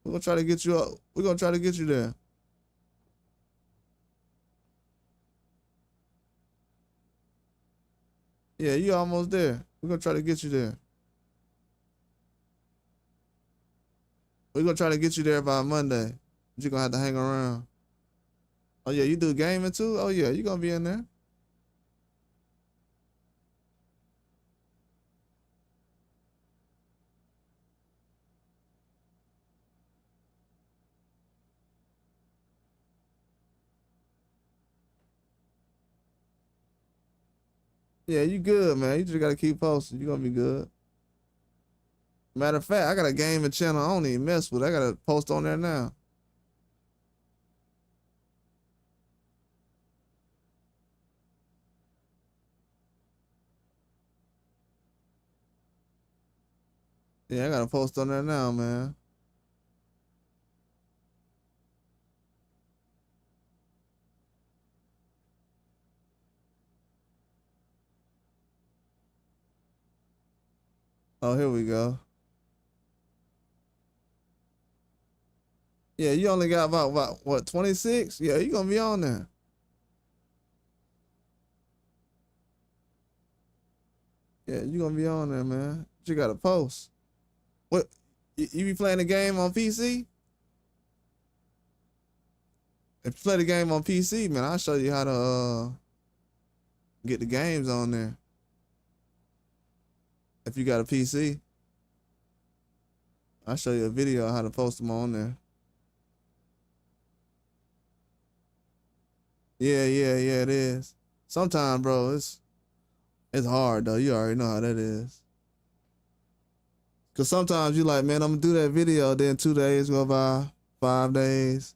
We're gonna try to get you up. We're gonna try to get you there. Yeah, you almost there. We're gonna try to get you there. We're gonna try to get you there by Monday. But you're gonna have to hang around. Oh yeah, you do gaming too? Oh yeah, you're gonna be in there. Yeah, you good, man. You just gotta keep posting. You're gonna be good. Matter of fact, I got a gaming channel I don't even mess with. I gotta post on there now. Yeah, I gotta post on there now, man. Oh, here we go. Yeah, you only got about what, 26? Yeah, you gonna be on there. Yeah, you gonna be on there, man. But you gotta post. What, you be playing the game on PC? If you play the game on PC, man, I'll show you how to get the games on there. If you got a PC, I'll show you a video on how to post them on there. Yeah, it is. Sometimes, bro, it's hard though. You already know how that is. Cause sometimes you like, man, I'm gonna do that video, then 2 days go by, 5 days.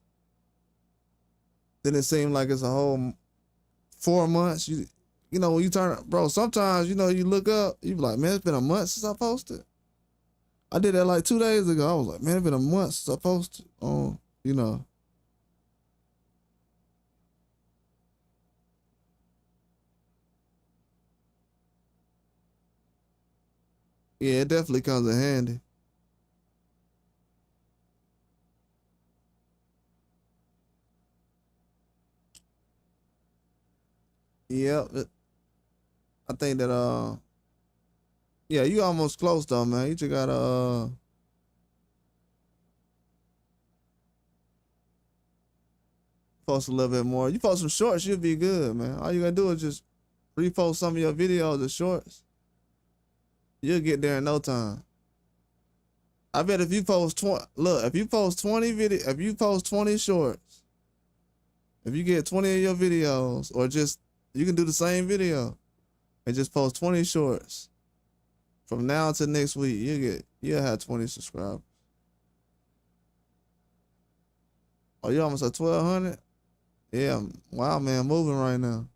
Then it seems like it's a whole 4 months. You know, when you turn, bro, sometimes, you know, you look up, you be like, man, it's been a month since I posted. I did that like 2 days ago. I was like, man, it's been a month since I posted on, you know. Yeah, it definitely comes in handy. Yep. I think that yeah, you almost close though, man. You just gotta post a little bit more. You post some shorts, you'll be good, man. All you gotta do is just repost some of your videos or shorts. You'll get there in no time. I bet if you post 20, look, if you post 20 if you post 20 shorts, if you get 20 of your videos, or just, you can do the same video and just post 20 shorts. From now to next week, you'll have 20 subscribers. Oh, you almost at 1,200? Yeah, wow, man, moving right now.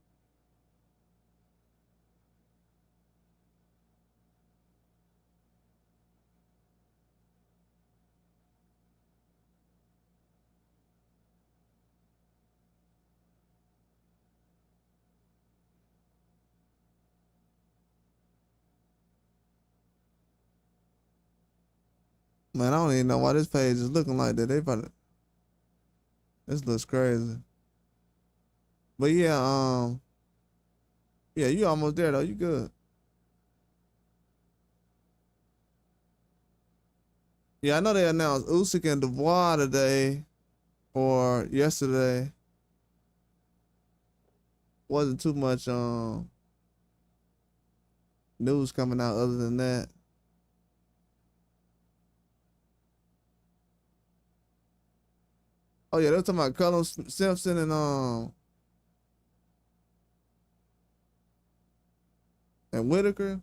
Man, I don't even know why this page is looking like that. This looks crazy. But yeah, yeah, you almost there though. You good. Yeah, I know they announced Usyk and Dubois today or yesterday. Wasn't too much news coming out other than that. Oh yeah, they were talking about Cullen Simpson and Whitaker.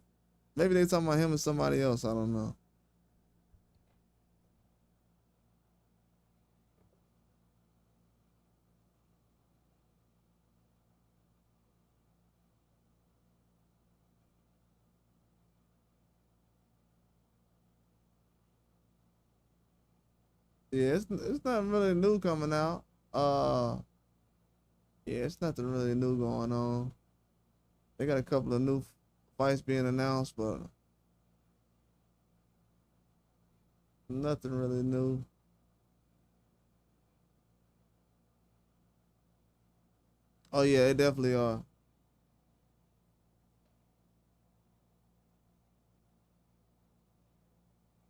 Maybe they talking about him and somebody else. I don't know. Yeah, it's nothing really new coming out. Yeah, it's nothing really new going on. They got a couple of new fights being announced, but nothing really new. Oh yeah, they definitely are.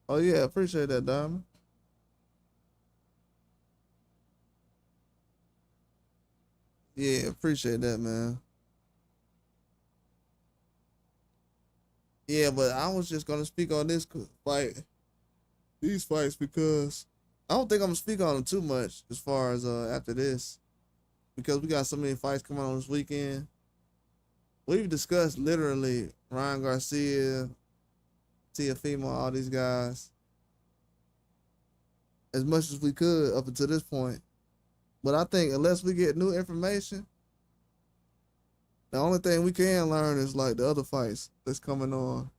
Oh yeah, appreciate that, Diamond. Yeah, appreciate that, man. Yeah, but I was just gonna speak on this fight, these fights, because I don't think I'm gonna speak on them too much as far as after this, because we got so many fights coming on this weekend. We've discussed literally Ryan Garcia, Teofimo, all these guys as much as we could up until this point. But I think unless we get new information, the only thing we can learn is like the other fights that's coming on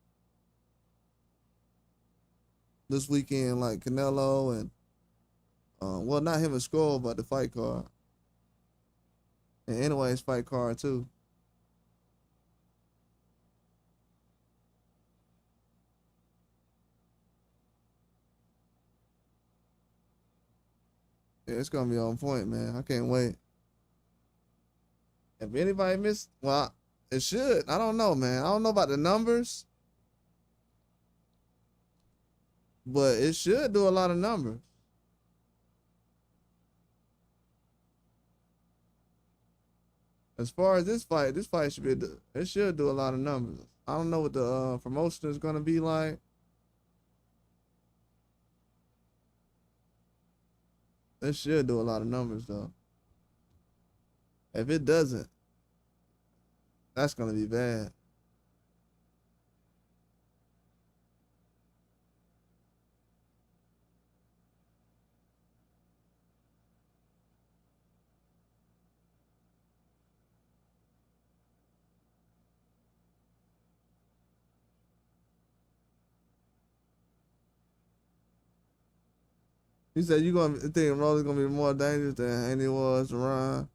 this weekend, like Canelo and well, not him and Skull, but the fight card. And anyways, fight card too. Yeah, it's gonna be on point, man. I can't wait. If anybody missed, well, it should. I don't know, man. I don't know about the numbers, but it should do a lot of numbers. As far as this fight should be. It should do a lot of numbers. I don't know what the promotion is gonna be like. It should do a lot of numbers though. If it doesn't, that's gonna be bad. You said you gonna think Rolly's gonna be more dangerous than Haney was to Ryan.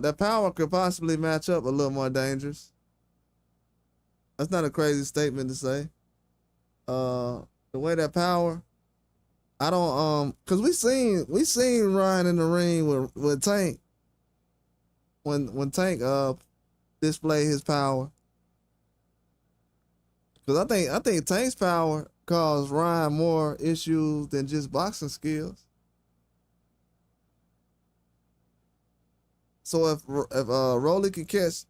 That power could possibly match up a little more dangerous. That's not a crazy statement to say. The way that power, I don't cause we seen Ryan in the ring with Tank when Tank displayed his power. Cause I think Tank's power caused Ryan more issues than just boxing skills. So if Rolly can catch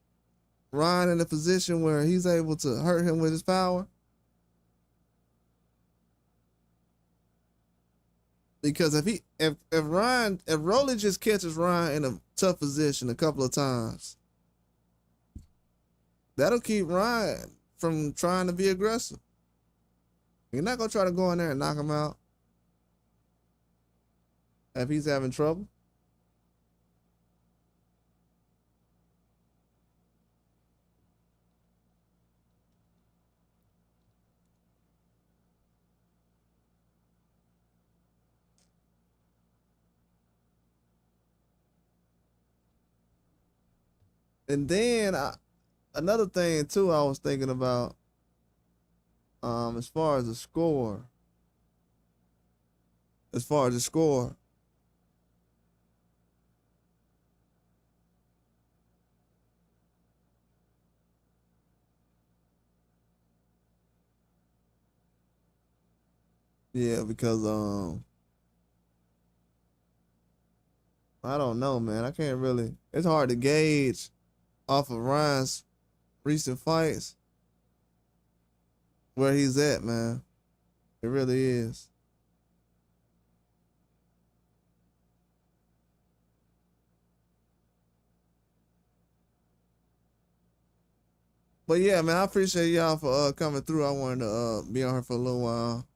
Ryan in a position where he's able to hurt him with his power, because if Rolly just catches Ryan in a tough position a couple of times, that'll keep Ryan from trying to be aggressive. You're not gonna try to go in there and knock him out if he's having trouble. And then another thing too, I was thinking about, as far as the score, as far as the score, yeah, because I don't know, man. I can't really. It's hard to gauge off of Ryan's recent fights where he's at, man. It really is. But yeah, man, I appreciate y'all for coming through. I wanted to be on here for a little while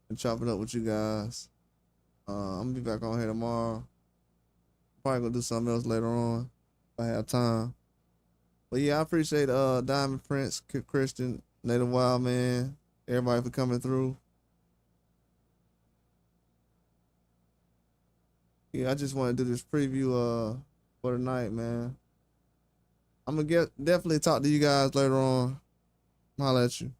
and chop it up with you guys. I'm gonna be back on here tomorrow. Probably gonna do something else later on if I have time. But yeah, I appreciate Diamond Prince, Christian, Native Wild Man, everybody for coming through. Yeah, I just want to do this preview for tonight, man. I'm gonna definitely talk to you guys later on. Holla at you.